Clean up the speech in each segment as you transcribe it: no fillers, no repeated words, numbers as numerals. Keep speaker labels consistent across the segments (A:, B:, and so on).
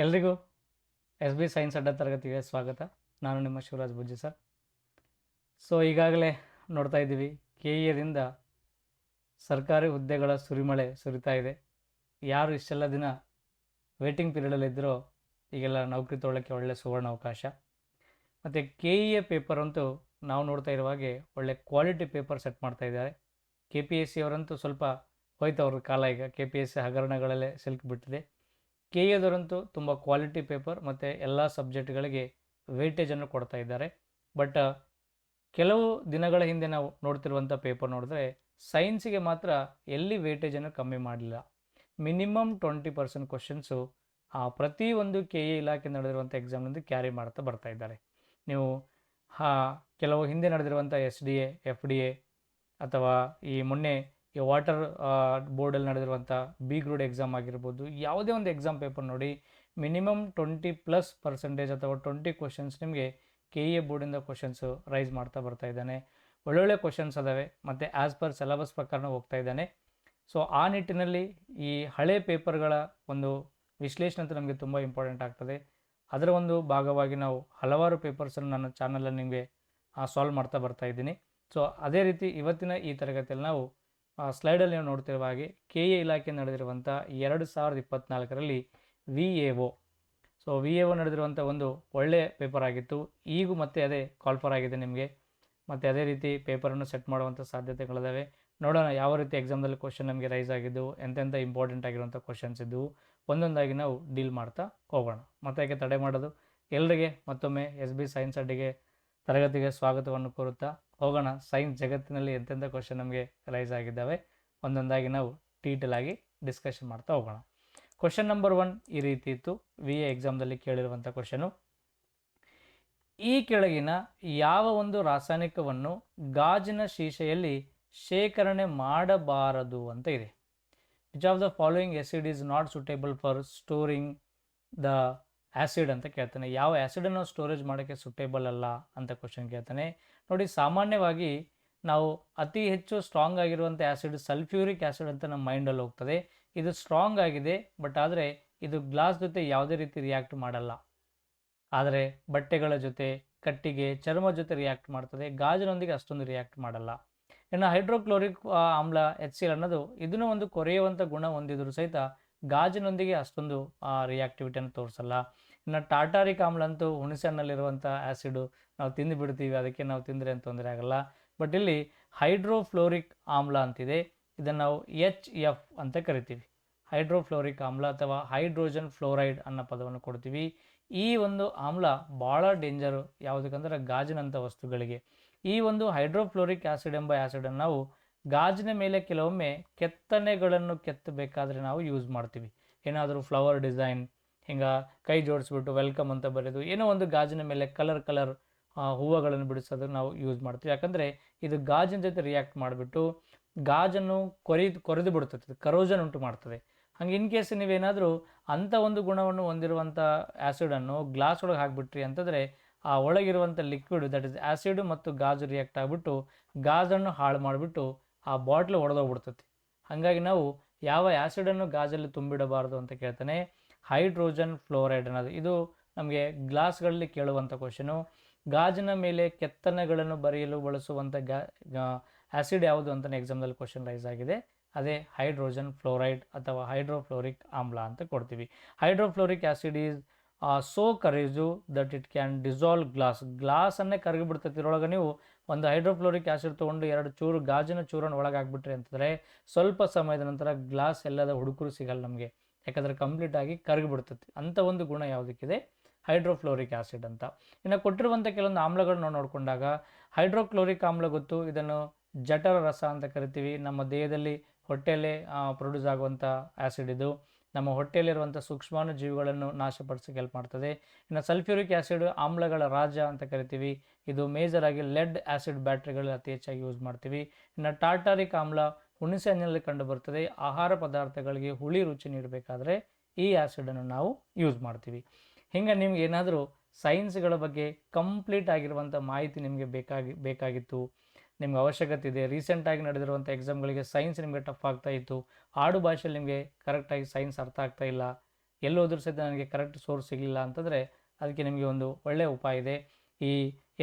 A: ಎಲ್ರಿಗೂ S B science ಅಡ್ಡ ತರಗತಿಗೆ ಸ್ವಾಗತ. ನಾನು ನಿಮ್ಮ ಶಿವರಾಜ್ ಬುಜ್ಜಿ ಸರ್. ಈಗಾಗಲೇ ನೋಡ್ತಾ ಇದ್ದೀವಿ, ಕೆ ಎದಿಂದ ಸರ್ಕಾರಿ ಹುದ್ದೆಗಳ ಸುರಿಮಳೆ ಸುರಿತಾ ಇದೆ. ಯಾರು ಇಷ್ಟೆಲ್ಲ ದಿನ ವೇಟಿಂಗ್ ಪೀರಿಯಡಲ್ಲಿದ್ದರೋ ಈಗೆಲ್ಲ ನೌಕರಿ ತೊಗೊಳ್ಳೋಕ್ಕೆ ಒಳ್ಳೆ ಸುವರ್ಣ ಅವಕಾಶ. ಮತ್ತು ಕೆ ಇ ಎ ಪೇಪರ್ ಅಂತೂ ನಾವು ನೋಡ್ತಾ ಇರುವ ಹಾಗೆ ಒಳ್ಳೆ ಕ್ವಾಲಿಟಿ ಪೇಪರ್ ಸೆಟ್ ಮಾಡ್ತಾ ಇದ್ದಾರೆ. ಕೆ ಪಿ ಎಸ್ ಸಿ ಅವರಂತೂ ಸ್ವಲ್ಪ ಹೋಯ್ತು ಅವ್ರ ಕಾಲ. ಈಗ ಕೆ ಪಿ ಎಸ್ ಸಿ ಹಗರಣಗಳಲ್ಲೇ ಸಿಲ್ಕ್ ಬಿಟ್ಟಿದೆ. ಕೆ ಎದವರಂತೂ ತುಂಬ ಕ್ವಾಲಿಟಿ ಪೇಪರ್ ಮತ್ತು ಎಲ್ಲ ಸಬ್ಜೆಕ್ಟ್ಗಳಿಗೆ ವೇಟೇಜನ್ನು ಕೊಡ್ತಾ ಇದ್ದಾರೆ. ಬಟ್ ಕೆಲವು ದಿನಗಳ ಹಿಂದೆ ನಾವು ನೋಡ್ತಿರುವಂಥ ಪೇಪರ್ ನೋಡಿದ್ರೆ ಸೈನ್ಸಿಗೆ ಮಾತ್ರ ಎಲ್ಲಿ ವೇಟೇಜನ್ನು ಕಮ್ಮಿ ಮಾಡಲಿಲ್ಲ. ಮಿನಿಮಮ್ 20% ಕ್ವಶನ್ಸು ಪ್ರತಿಯೊಂದು ಕೆ ಎ ಇಲಾಖೆ ನಡೆದಿರುವಂಥ ಎಕ್ಸಾಮ್ನಿಂದ ಕ್ಯಾರಿ ಮಾಡ್ತಾ ಬರ್ತಾ ಇದ್ದಾರೆ. ನೀವು ಕೆಲವು ಹಿಂದೆ ನಡೆದಿರುವಂಥ S D A, F D A ಅಥವಾ ಈ ಮೊನ್ನೆ ಈ ವಾಟರ್ ಬೋರ್ಡಲ್ಲಿ ನಡೆದಿರುವಂಥ ಬಿ ಗ್ರೂಡ್ ಎಕ್ಸಾಮ್ ಆಗಿರ್ಬೋದು, ಯಾವುದೇ ಒಂದು ಎಕ್ಸಾಮ್ ಪೇಪರ್ ನೋಡಿ, ಮಿನಿಮಮ್ 20+% ಅಥವಾ 20 ಕ್ವಶನ್ಸ್ ನಿಮಗೆ ಕೆ ಇ ಎ ಬೋರ್ಡಿಂದ ಕ್ವಶನ್ಸು ರೈಸ್ ಮಾಡ್ತಾ ಬರ್ತಾ ಇದ್ದಾನೆ. ಒಳ್ಳೊಳ್ಳೆ ಕ್ವಶನ್ಸ್ ಅದಾವೆ ಮತ್ತು ಆ್ಯಸ್ ಪರ್ ಸಿಲೆಬಸ್ ಪ್ರಕಾರ ಹೋಗ್ತಾ ಇದ್ದಾನೆ. ಆ ನಿಟ್ಟಿನಲ್ಲಿ ಈ ಹಳೆ ಪೇಪರ್ಗಳ ಒಂದು ವಿಶ್ಲೇಷಣೆ ಅಂತ ನಮಗೆ ತುಂಬ ಇಂಪಾರ್ಟೆಂಟ್ ಆಗ್ತದೆ. ಅದರ ಒಂದು ಭಾಗವಾಗಿ ನಾವು ಹಲವಾರು ಪೇಪರ್ಸನ್ನು ನನ್ನ ಚಾನಲಲ್ಲಿ ನಿಮಗೆ ಸಾಲ್ವ್ ಮಾಡ್ತಾ ಬರ್ತಾ ಇದ್ದೀನಿ. ಅದೇ ರೀತಿ ಇವತ್ತಿನ ಈ ತರಗತಿಯಲ್ಲಿ ನಾವು ಸ್ಲೈಡಲ್ಲಿ ನೀವು ನೋಡ್ತಿರುವ ಹಾಗೆ ಕೆ ಎ ಇಲಾಖೆ ನಡೆದಿರುವಂಥ 2024ರಲ್ಲಿ V A O. V A O ನಡೆದಿರುವಂಥ ಒಂದು ಒಳ್ಳೆಯ ಪೇಪರ್ ಆಗಿತ್ತು. ಈಗೂ ಮತ್ತೆ ಅದೇ ಕಾಲ್ಫರ್ ಆಗಿದೆ ನಿಮಗೆ. ಮತ್ತು ಅದೇ ರೀತಿ ಪೇಪರನ್ನು ಸೆಟ್ ಮಾಡುವಂಥ ಸಾಧ್ಯತೆಗಳಿದ್ದಾವೆ. ನೋಡೋಣ ಯಾವ ರೀತಿ ಎಕ್ಸಾಮ್ದಲ್ಲಿ ಕ್ವಶನ್ ನಮಗೆ ರೈಸ್ ಆಗಿದ್ದು, ಎಂತೆಂಥ ಇಂಪಾರ್ಟೆಂಟ್ ಆಗಿರುವಂಥ ಕ್ವಶನ್ಸ್ ಇದ್ದವು, ಒಂದೊಂದಾಗಿ ನಾವು ಡೀಲ್ ಮಾಡ್ತಾ ಹೋಗೋಣ. ಮತ್ತೆ ಯಾಕೆ ತಡೆ ಮಾಡೋದು. ಎಲ್ಲರಿಗೆ ಮತ್ತೊಮ್ಮೆ ಎಸ್ ಬಿ ಸೈನ್ಸ್ ಅಡ್ಡಿಗೆ ತರಗತಿಗೆ ಸ್ವಾಗತವನ್ನು ಕೋರುತ್ತಾ ಹೋಗೋಣ. ಸೈನ್ಸ್ ಜಗತ್ತಿನಲ್ಲಿ ಎಂತೆಂಥ ಕ್ವಶನ್ ನಮಗೆ ರೈಸ್ ಆಗಿದ್ದಾವೆ ಒಂದೊಂದಾಗಿ ನಾವು ಡೀಟೇಲ್ ಆಗಿ ಡಿಸ್ಕಷನ್ ಮಾಡ್ತಾ ಹೋಗೋಣ. ಕ್ವಶನ್ ನಂಬರ್ 1 ಈ ರೀತಿ ಇತ್ತು. ವಿ ಎ ಎಕ್ಸಾಮ್ದಲ್ಲಿ ಕೇಳಿರುವಂಥ ಕ್ವಶನು, ಈ ಕೆಳಗಿನ ಯಾವ ಒಂದು ರಾಸಾಯನಿಕವನ್ನು ಗಾಜಿನ ಶೀಶೆಯಲ್ಲಿ ಶೇಖರಣೆ ಮಾಡಬಾರದು ಅಂತ ಇದೆ. Which of the following acid is not suitable for storing the acid ಅಂತ ಕೇಳ್ತಾನೆ. ಯಾವ ಆ್ಯಸಿಡನ್ನು ಸ್ಟೋರೇಜ್ ಮಾಡೋಕ್ಕೆ ಸೂಟೇಬಲ್ ಅಲ್ಲ ಅಂತ ಕ್ವಶನ್ ಕೇಳ್ತಾನೆ. ನೋಡಿ, ಸಾಮಾನ್ಯವಾಗಿ ನಾವು ಅತಿ ಹೆಚ್ಚು ಸ್ಟ್ರಾಂಗ್ ಆಗಿರುವಂಥ ಆ್ಯಸಿಡ್ ಸಲ್ಫ್ಯೂರಿಕ್ ಆ್ಯಸಿಡ್ ಅಂತ ನಮ್ಮ ಮೈಂಡಲ್ಲಿ ಹೋಗ್ತದೆ. ಇದು ಸ್ಟ್ರಾಂಗ್ ಆಗಿದೆ, ಬಟ್ ಆದರೆ ಇದು ಗ್ಲಾಸ್ ಜೊತೆ ಯಾವುದೇ ರೀತಿ ರಿಯಾಕ್ಟ್ ಮಾಡಲ್ಲ. ಆದರೆ ಬಟ್ಟೆಗಳ ಜೊತೆ, ಕಟ್ಟಿಗೆ, ಚರ್ಮ ಜೊತೆ ರಿಯಾಕ್ಟ್ ಮಾಡ್ತದೆ. ಗಾಜಿನೊಂದಿಗೆ ಅಷ್ಟೊಂದು ರಿಯಾಕ್ಟ್ ಮಾಡಲ್ಲ. ಇನ್ನು ಹೈಡ್ರೋಕ್ಲೋರಿಕ್ ಆಮ್ಲ HCl ಅನ್ನೋದು ಇದನ್ನು ಒಂದು ಕೊರೆಯುವಂಥ ಗುಣ ಹೊಂದಿದ್ರು ಸಹಿತ ಗಾಜಿನೊಂದಿಗೆ ಅಷ್ಟೊಂದು ರಿಯಾಕ್ಟಿವಿಟಿಯನ್ನು ತೋರಿಸಲ್ಲ. ಇನ್ನು ಟಾಟಾರಿಕ್ ಆಮ್ಲ ಅಂತೂ ಹುಣಸೆ ಹಣ್ಣಲ್ಲಿರುವಂಥ ಆ್ಯಸಿಡು, ನಾವು ತಿಂದು ಬಿಡ್ತೀವಿ, ಅದಕ್ಕೆ ನಾವು ತಿಂದರೆ ಏನು ತೊಂದರೆ ಆಗಲ್ಲ. ಬಟ್ ಇಲ್ಲಿ ಹೈಡ್ರೋಫ್ಲೋರಿಕ್ ಆಮ್ಲ ಅಂತಿದೆ, ಇದನ್ನು ನಾವು HF ಅಂತ ಕರಿತೀವಿ. ಹೈಡ್ರೋಫ್ಲೋರಿಕ್ ಆಮ್ಲ ಅಥವಾ ಹೈಡ್ರೋಜನ್ ಫ್ಲೋರೈಡ್ ಅನ್ನೋ ಪದವನ್ನು ಕೊಡ್ತೀವಿ. ಈ ಒಂದು ಆಮ್ಲ ಭಾಳ ಡೇಂಜರು ಯಾವುದಕ್ಕಂದ್ರೆ ಗಾಜಿನಂಥ ವಸ್ತುಗಳಿಗೆ. ಈ ಒಂದು ಹೈಡ್ರೋಫ್ಲೋರಿಕ್ ಆ್ಯಸಿಡ್ ಎಂಬ ಆ್ಯಸಿಡನ್ನು ನಾವು ಗಾಜಿನ ಮೇಲೆ ಕೆಲವೊಮ್ಮೆ ಕೆತ್ತನೆಗಳನ್ನು ಕೆತ್ತಬೇಕಾದ್ರೆ ನಾವು ಯೂಸ್ ಮಾಡ್ತೀವಿ. ಏನಾದರೂ ಫ್ಲವರ್ ಡಿಸೈನ್ ಹಿಂಗೆ ಕೈ ಜೋಡಿಸ್ಬಿಟ್ಟು ವೆಲ್ಕಮ್ ಅಂತ ಬರೆದು ಏನೋ ಒಂದು ಗಾಜಿನ ಮೇಲೆ ಕಲರ್ ಹೂವುಗಳನ್ನು ಬಿಡಿಸೋದು ನಾವು ಯೂಸ್ ಮಾಡ್ತೀವಿ. ಯಾಕಂದರೆ ಇದು ಗಾಜಿನ ಜೊತೆ ರಿಯಾಕ್ಟ್ ಮಾಡಿಬಿಟ್ಟು ಗಾಜನ್ನು ಕೊರೆದು ಬಿಡ್ತದೆ, ಕರೋಜನ್ ಉಂಟು ಮಾಡ್ತದೆ. ಹಂಗೆ ಇನ್ ಕೇಸ್ ನೀವೇನಾದರೂ ಅಂಥ ಒಂದು ಗುಣವನ್ನು ಹೊಂದಿರುವಂಥ ಆ್ಯಸಿಡನ್ನು ಗ್ಲಾಸ್ ಒಳಗೆ ಹಾಕಿಬಿಟ್ರಿ ಅಂತಂದರೆ ಆ ಒಳಗಿರುವಂಥ ಲಿಕ್ವಿಡ್, ದಟ್ ಇಸ್ ಆ್ಯಸಿಡ್ ಮತ್ತು ಗಾಜು ರಿಯಾಕ್ಟ್ ಆಗಿಬಿಟ್ಟು ಗಾಜನ್ನು ಹಾಳು ಮಾಡಿಬಿಟ್ಟು ಆ ಬಾಟ್ಲು ಒಡೆದೋಗ್ಬಿಡ್ತೈತಿ. ಹಾಗಾಗಿ ನಾವು ಯಾವ ಆ್ಯಸಿಡನ್ನು ಗಾಜಲ್ಲಿ ತುಂಬಿಡಬಾರ್ದು ಅಂತ ಕೇಳ್ತಾನೆ. ಹೈಡ್ರೋಜನ್ ಫ್ಲೋರೈಡ್ ಅನ್ನೋದು ಇದು ನಮಗೆ ಗ್ಲಾಸ್ಗಳಲ್ಲಿ ಕೇಳುವಂಥ ಕ್ವಶನು. ಗಾಜಿನ ಮೇಲೆ ಕೆತ್ತನೆಗಳನ್ನು ಬರೆಯಲು ಬಳಸುವಂಥ ಆ್ಯಸಿಡ್ ಯಾವುದು ಅಂತಲೇ ಎಕ್ಸಾಮ್ದಲ್ಲಿ ಕ್ವಶನ್ ರೈಸ್ ಆಗಿದೆ. ಅದೇ ಹೈಡ್ರೋಜನ್ ಫ್ಲೋರೈಡ್ ಅಥವಾ ಹೈಡ್ರೋಫ್ಲೋರಿಕ್ ಆಮ್ಲ ಅಂತ ಕೊಡ್ತೀವಿ. Hydrofluoric acid is so courage that it can dissolve ಗ್ಲಾಸನ್ನೇ ಕರಗಿಬಿಡ್ತೈತಿ. ಇದರೊಳಗೆ ನೀವು ಒಂದು ಹೈಡ್ರೋಫ್ಲೋರಿಕ್ ಆ್ಯಸಿಡ್ ತೊಗೊಂಡು 2 ಚೂರು ಗಾಜಿನ ಚೂರನ್ನು ಒಳಗೆ ಹಾಕ್ಬಿಟ್ರಿ ಅಂತಂದರೆ ಸ್ವಲ್ಪ ಸಮಯದ ನಂತರ ಗ್ಲಾಸ್ ಎಲ್ಲದ ಹುಡುಕರು ಸಿಗಲ್ಲ ನಮಗೆ, ಯಾಕಂದರೆ ಕಂಪ್ಲೀಟಾಗಿ ಕರಗಿಬಿಡ್ತೈತಿ. ಅಂಥ ಒಂದು ಗುಣ ಯಾವುದಕ್ಕಿದೆ, ಹೈಡ್ರೋಫ್ಲೋರಿಕ್ ಆ್ಯಸಿಡ್ ಅಂತ. ಇನ್ನು ಕೊಟ್ಟಿರುವಂಥ ಕೆಲವೊಂದು ಆಮ್ಲಗಳನ್ನ ನಾವು ನೋಡಿಕೊಂಡಾಗ ಹೈಡ್ರೋಕ್ಲೋರಿಕ್ ಆಮ್ಲ ಗೊತ್ತು, ಇದನ್ನು ಜಠರ ರಸ ಅಂತ ಕರಿತೀವಿ. ನಮ್ಮ ದೇಹದಲ್ಲಿ ಹೊಟ್ಟೆಯಲ್ಲೇ ಪ್ರೊಡ್ಯೂಸ್ ಆಗುವಂಥ ಆ್ಯಸಿಡ್ ಇದು. ನಮ್ಮ ಹೊಟ್ಟೆಯಲ್ಲಿರುವಂಥ ಸೂಕ್ಷ್ಮಾಣು ಜೀವಿಗಳನ್ನು ನಾಶಪಡಿಸೋಕೆ ಹೆಲ್ಪ್ ಮಾಡ್ತದೆ. ಇನ್ನು ಸಲ್ಫ್ಯೂರಿಕ್ ಆ್ಯಸಿಡ್ ಆಮ್ಲಗಳ ರಾಜ ಅಂತ ಕರಿತೀವಿ. ಇದು ಮೇಜರ್ ಆಗಿ ಲೆಡ್ ಆ್ಯಸಿಡ್ ಬ್ಯಾಟ್ರಿಗಳಲ್ಲಿ ಅತಿ ಹೆಚ್ಚಾಗಿ ಯೂಸ್ ಮಾಡ್ತೀವಿ. ಇನ್ನು ಟಾಟಾರಿಕ್ ಆಮ್ಲ ಹುಣಸೆ ಹಣ್ಣಿನಲ್ಲಿ ಕಂಡು ಬರ್ತದೆ. ಆಹಾರ ಪದಾರ್ಥಗಳಿಗೆ ಹುಳಿ ರುಚಿ ನೀಡಬೇಕಾದ್ರೆ ಈ ಆ್ಯಸಿಡನ್ನು ನಾವು ಯೂಸ್ ಮಾಡ್ತೀವಿ. ಹಿಂಗೆ ನಿಮ್ಗೆ ಏನಾದರೂ ಸೈನ್ಸ್ಗಳ ಬಗ್ಗೆ ಕಂಪ್ಲೀಟ್ ಆಗಿರುವಂಥ ಮಾಹಿತಿ ನಿಮಗೆ ಬೇಕಾಗಿತ್ತು, ನಿಮ್ಗೆ ಅವಶ್ಯಕತೆ ಇದೆ, ರೀಸೆಂಟಾಗಿ ನಡೆದಿರುವಂಥ ಎಕ್ಸಾಮ್ಗಳಿಗೆ ಸೈನ್ಸ್ ನಿಮಗೆ ಟಫ್ ಆಗ್ತಾ ಇತ್ತು, ಆಡು ಭಾಷೆಯಲ್ಲಿ ನಿಮಗೆ ಕರೆಕ್ಟಾಗಿ ಸೈನ್ಸ್ ಅರ್ಥ ಆಗ್ತಾ ಇಲ್ಲ, ಎಲ್ಲೋದ್ರೂ ಸಹಿತ ನನಗೆ ಕರೆಕ್ಟ್ ಸೋರ್ಸ್ ಸಿಗಲಿಲ್ಲ ಅಂತಂದರೆ ಅದಕ್ಕೆ ನಿಮಗೆ ಒಂದು ಒಳ್ಳೆಯ ಉಪಾಯ ಇದೆ. ಈ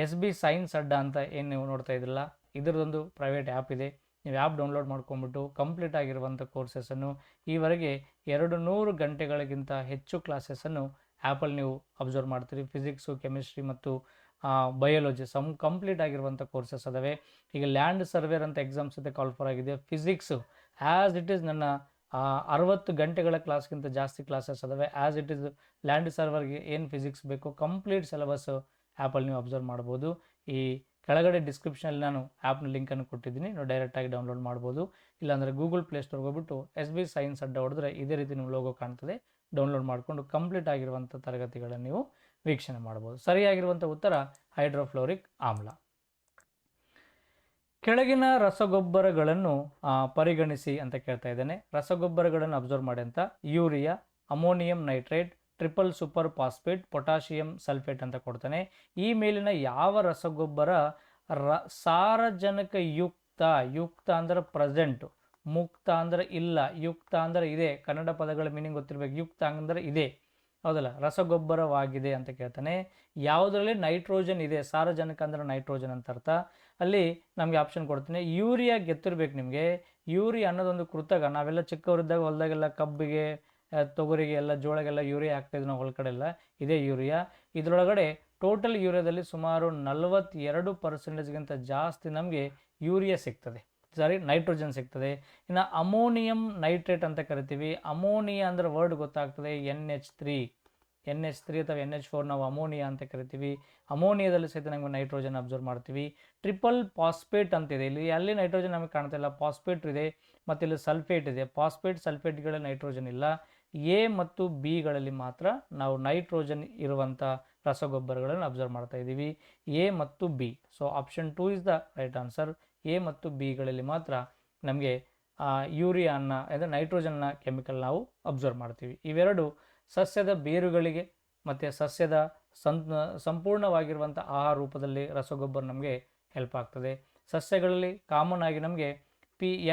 A: SB ಸೈನ್ಸ್ ಅಡ್ಡ ಅಂತ ಏನು ನೀವು ನೋಡ್ತಾ ಇದ್ರಲ್ಲ, ಇದರದೊಂದು ಪ್ರೈವೇಟ್ ಆ್ಯಪ್ ಇದೆ. ನೀವು ಆ್ಯಪ್ ಡೌನ್ಲೋಡ್ ಮಾಡ್ಕೊಂಬಿಟ್ಟು ಕಂಪ್ಲೀಟ್ ಆಗಿರುವಂಥ ಕೋರ್ಸಸನ್ನು ಈವರೆಗೆ 200 ಗಂಟೆಗಳಿಗಿಂತ ಹೆಚ್ಚು ಕ್ಲಾಸಸ್ಸನ್ನು ಆ್ಯಪಲ್ಲಿ ನೀವು ಅಬ್ಸರ್ವ್ ಮಾಡ್ತೀರಿ. ಫಿಸಿಕ್ಸು, ಕೆಮಿಸ್ಟ್ರಿ ಮತ್ತು ಬಯಾಲಜಿ ಕಂಪ್ಲೀಟ್ ಆಗಿರುವಂಥ ಕೋರ್ಸಸ್ ಅದಾವೆ. ಈಗ ಲ್ಯಾಂಡ್ ಸರ್ವೇರ್ ಅಂತ ಎಕ್ಸಾಮ್ಸ್ ಜೊತೆ ಕಾಲ್ಫರ್ ಆಗಿದೆ. ಫಿಸಿಕ್ಸು ಆ್ಯಸ್ ಇಟ್ ಈಸ್ ನನ್ನ 60 ಗಂಟೆಗಳ ಕ್ಲಾಸ್ಗಿಂತ ಜಾಸ್ತಿ ಕ್ಲಾಸಸ್ ಅದಾವೆ. ಆ್ಯಸ್ ಇಟ್ ಈಸ್ ಲ್ಯಾಂಡ್ ಸರ್ವರ್ಗೆ ಏನು ಫಿಸಿಕ್ಸ್ ಬೇಕು ಕಂಪ್ಲೀಟ್ ಸಿಲೆಬಸ್ ಆ್ಯಪಲ್ಲಿ ನೀವು ಅಬ್ಸರ್ವ್ ಮಾಡ್ಬೋದು. ಈ ಕೆಳಗಡೆ ಡಿಸ್ಕ್ರಿಪ್ಷನಲ್ಲಿ ನಾನು ಆ್ಯಪ್ನ ಲಿಂಕನ್ನು ಕೊಟ್ಟಿದ್ದೀನಿ, ನೀವು ಡೈರೆಕ್ಟಾಗಿ ಡೌನ್ಲೋಡ್ ಮಾಡ್ಬೋದು. ಇಲ್ಲಾಂದರೆ ಗೂಗಲ್ ಪ್ಲೇಸ್ಟೋರ್ಗೆ ಹೋಗ್ಬಿಟ್ಟು SB ಸೈನ್ಸ್ ಅಡ್ಡ ಹೊಡೆದ್ರೆ ಇದೇ ರೀತಿ ನಿಮ್ಮ ಲೋಗೋ ಕಾಣ್ತದೆ. ಡೌನ್ಲೋಡ್ ಮಾಡಿಕೊಂಡು ಕಂಪ್ಲೀಟ್ ಆಗಿರುವಂಥ ತರಗತಿಗಳನ್ನು ನೀವು ವೀಕ್ಷಣೆ ಮಾಡ್ಬೋದು. ಸರಿಯಾಗಿರುವಂಥ ಉತ್ತರ ಹೈಡ್ರೋಫ್ಲೋರಿಕ್ ಆಮ್ಲ. ಕೆಳಗಿನ ರಸಗೊಬ್ಬರಗಳನ್ನು ಪರಿಗಣಿಸಿ ಅಂತ ಕೇಳ್ತಾ ಇದ್ದೇನೆ. ರಸಗೊಬ್ಬರಗಳನ್ನು ಅಬ್ಸರ್ವ್ ಮಾಡಿ ಅಂತ urea, ammonium nitrate, triple super phosphate, potassium sulphate ಅಂತ ಕೊಡ್ತಾನೆ. ಈ ಮೇಲಿನ ಯಾವ ರಸಗೊಬ್ಬರ ಸಾರಜನಕ ಯುಕ್ತ ಅಂದ್ರೆ ಪ್ರೆಸೆಂಟ್, ಮುಕ್ತ ಅಂದ್ರೆ ಇಲ್ಲ, ಯುಕ್ತ ಅಂದ್ರೆ ಇದೆ. ಕನ್ನಡ ಪದಗಳ ಮೀನಿಂಗ್ ಗೊತ್ತಿರಬೇಕು. ಯುಕ್ತ ಅಂದ್ರೆ ಇದೆ, ಹೌದಲ್ಲ, ರಸಗೊಬ್ಬರವಾಗಿದೆ ಅಂತ ಕೇಳ್ತಾನೆ. ಯಾವುದರಲ್ಲಿ ನೈಟ್ರೋಜನ್ ಇದೆ, ಸಾರಜನಕ ಅಂದ್ರೆ ನೈಟ್ರೋಜನ್ ಅಂತ ಅರ್ಥ. ಅಲ್ಲಿ ನಮಗೆ ಆಪ್ಷನ್ ಕೊಡ್ತೀನಿ. ಯೂರಿಯಾ ಗೆತ್ತಿರ್ಬೇಕು ನಿಮಗೆ. ಯೂರಿಯಾ ಅನ್ನೋದೊಂದು ಕೃತಕ. ನಾವೆಲ್ಲ ಚಿಕ್ಕವರಿದ್ದಾಗ ಹೊಲದಾಗೆಲ್ಲ ಕಬ್ಬಿಗೆ, ತೊಗರಿಗೆ ಎಲ್ಲ, ಜೋಳಗೆಲ್ಲ ಯೂರಿಯಾ ಹಾಕ್ತಾಯಿದ್ವಿ ನಾವು ಹೊಲ ಕಡೆ ಎಲ್ಲ. ಇದೇ ಯೂರಿಯಾ. ಇದರೊಳಗಡೆ ಟೋಟಲ್ ಯೂರಿಯಾದಲ್ಲಿ ಸುಮಾರು 42% ಜಾಸ್ತಿ ನಮಗೆ ಯೂರಿಯಾ ಸಿಗ್ತದೆ, ನೈಟ್ರೋಜನ್ ಸಿಗ್ತದೆ. ಇನ್ನು ಅಮೋನಿಯಂ ನೈಟ್ರೇಟ್ ಅಂತ ಕರಿತೀವಿ. ಅಮೋನಿಯಾ ಅಂದ್ರೆ ವರ್ಡ್ ಗೊತ್ತಾಗ್ತದೆ, NH3 ಅಥವಾ NH4 ನಾವು ಅಮೋನಿಯಾ ಅಂತ ಕರಿತೀವಿ. ಅಮೋನಿಯಾದಲ್ಲಿ ಸಹಿತ ನಮಗೆ ನೈಟ್ರೋಜನ್ ಅಬ್ಸರ್ವ್ ಮಾಡ್ತೀವಿ. ಟ್ರಿಪಲ್ ಫಾಸ್ಫೇಟ್ ಅಂತಿದೆ. ಇಲ್ಲಿ ಅಲ್ಲಿ ನೈಟ್ರೋಜನ್ ನಮಗೆ ಕಾಣ್ತಾ ಇಲ್ಲ, ಫಾಸ್ಫೇಟ್ ಇದೆ, ಮತ್ತು ಇಲ್ಲಿ ಸಲ್ಫೇಟ್ ಇದೆ. ಸಲ್ಫೇಟ್ಗಳಲ್ಲಿ ನೈಟ್ರೋಜನ್ ಇಲ್ಲ. A ಮತ್ತು Bಗಳಲ್ಲಿ ಮಾತ್ರ ನಾವು ನೈಟ್ರೋಜನ್ ಇರುವಂಥ ರಸಗೊಬ್ಬರಗಳನ್ನು ಅಬ್ಸರ್ವ್ ಮಾಡ್ತಾ ಇದ್ದೀವಿ, A ಮತ್ತು B. So option 2 is the right answer. A ಮತ್ತು Bಗಳಲ್ಲಿ ಮಾತ್ರ ನಮಗೆ ಯೂರಿಯಾನ ಅಂದರೆ ನೈಟ್ರೋಜನ್ನ ಕೆಮಿಕಲ್ ನಾವು ಅಬ್ಸರ್ವ್ ಮಾಡ್ತೀವಿ. ಇವೆರಡು ಸಸ್ಯದ ಬೇರುಗಳಿಗೆ ಮತ್ತು ಸಸ್ಯದ ಸಂಪೂರ್ಣವಾಗಿರುವಂಥ ಆಹಾರ ರೂಪದಲ್ಲಿ ರಸಗೊಬ್ಬರ ನಮಗೆ ಹೆಲ್ಪ್ ಆಗ್ತದೆ. ಸಸ್ಯಗಳಲ್ಲಿ ಕಾಮನ್ ಆಗಿ ನಮಗೆ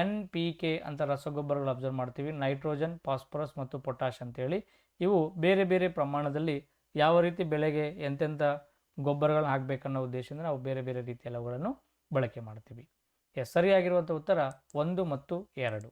A: NPK ಅಂತ ರಸಗೊಬ್ಬರಗಳು ಅಬ್ಸರ್ವ್ ಮಾಡ್ತೀವಿ. ನೈಟ್ರೋಜನ್, ಫಾಸ್ಫರಸ್ ಮತ್ತು ಪೊಟ್ಯಾಷ್ ಅಂತೇಳಿ. ಇವು ಬೇರೆ ಬೇರೆ ಪ್ರಮಾಣದಲ್ಲಿ ಯಾವ ರೀತಿ ಬೆಳೆಗೆ ಎಂತೆಂಥ ಗೊಬ್ಬರಗಳನ್ನ ಹಾಕಬೇಕನ್ನೋ ಉದ್ದೇಶದಿಂದ ನಾವು ಬೇರೆ ಬೇರೆ ರೀತಿಯಲ್ಲಿ ಅವುಗಳನ್ನು ಬಳಕೆ ಮಾಡ್ತೀವಿ. ಸರಿಯಾಗಿರುವಂಥ ಉತ್ತರ 1 ಮತ್ತು 2.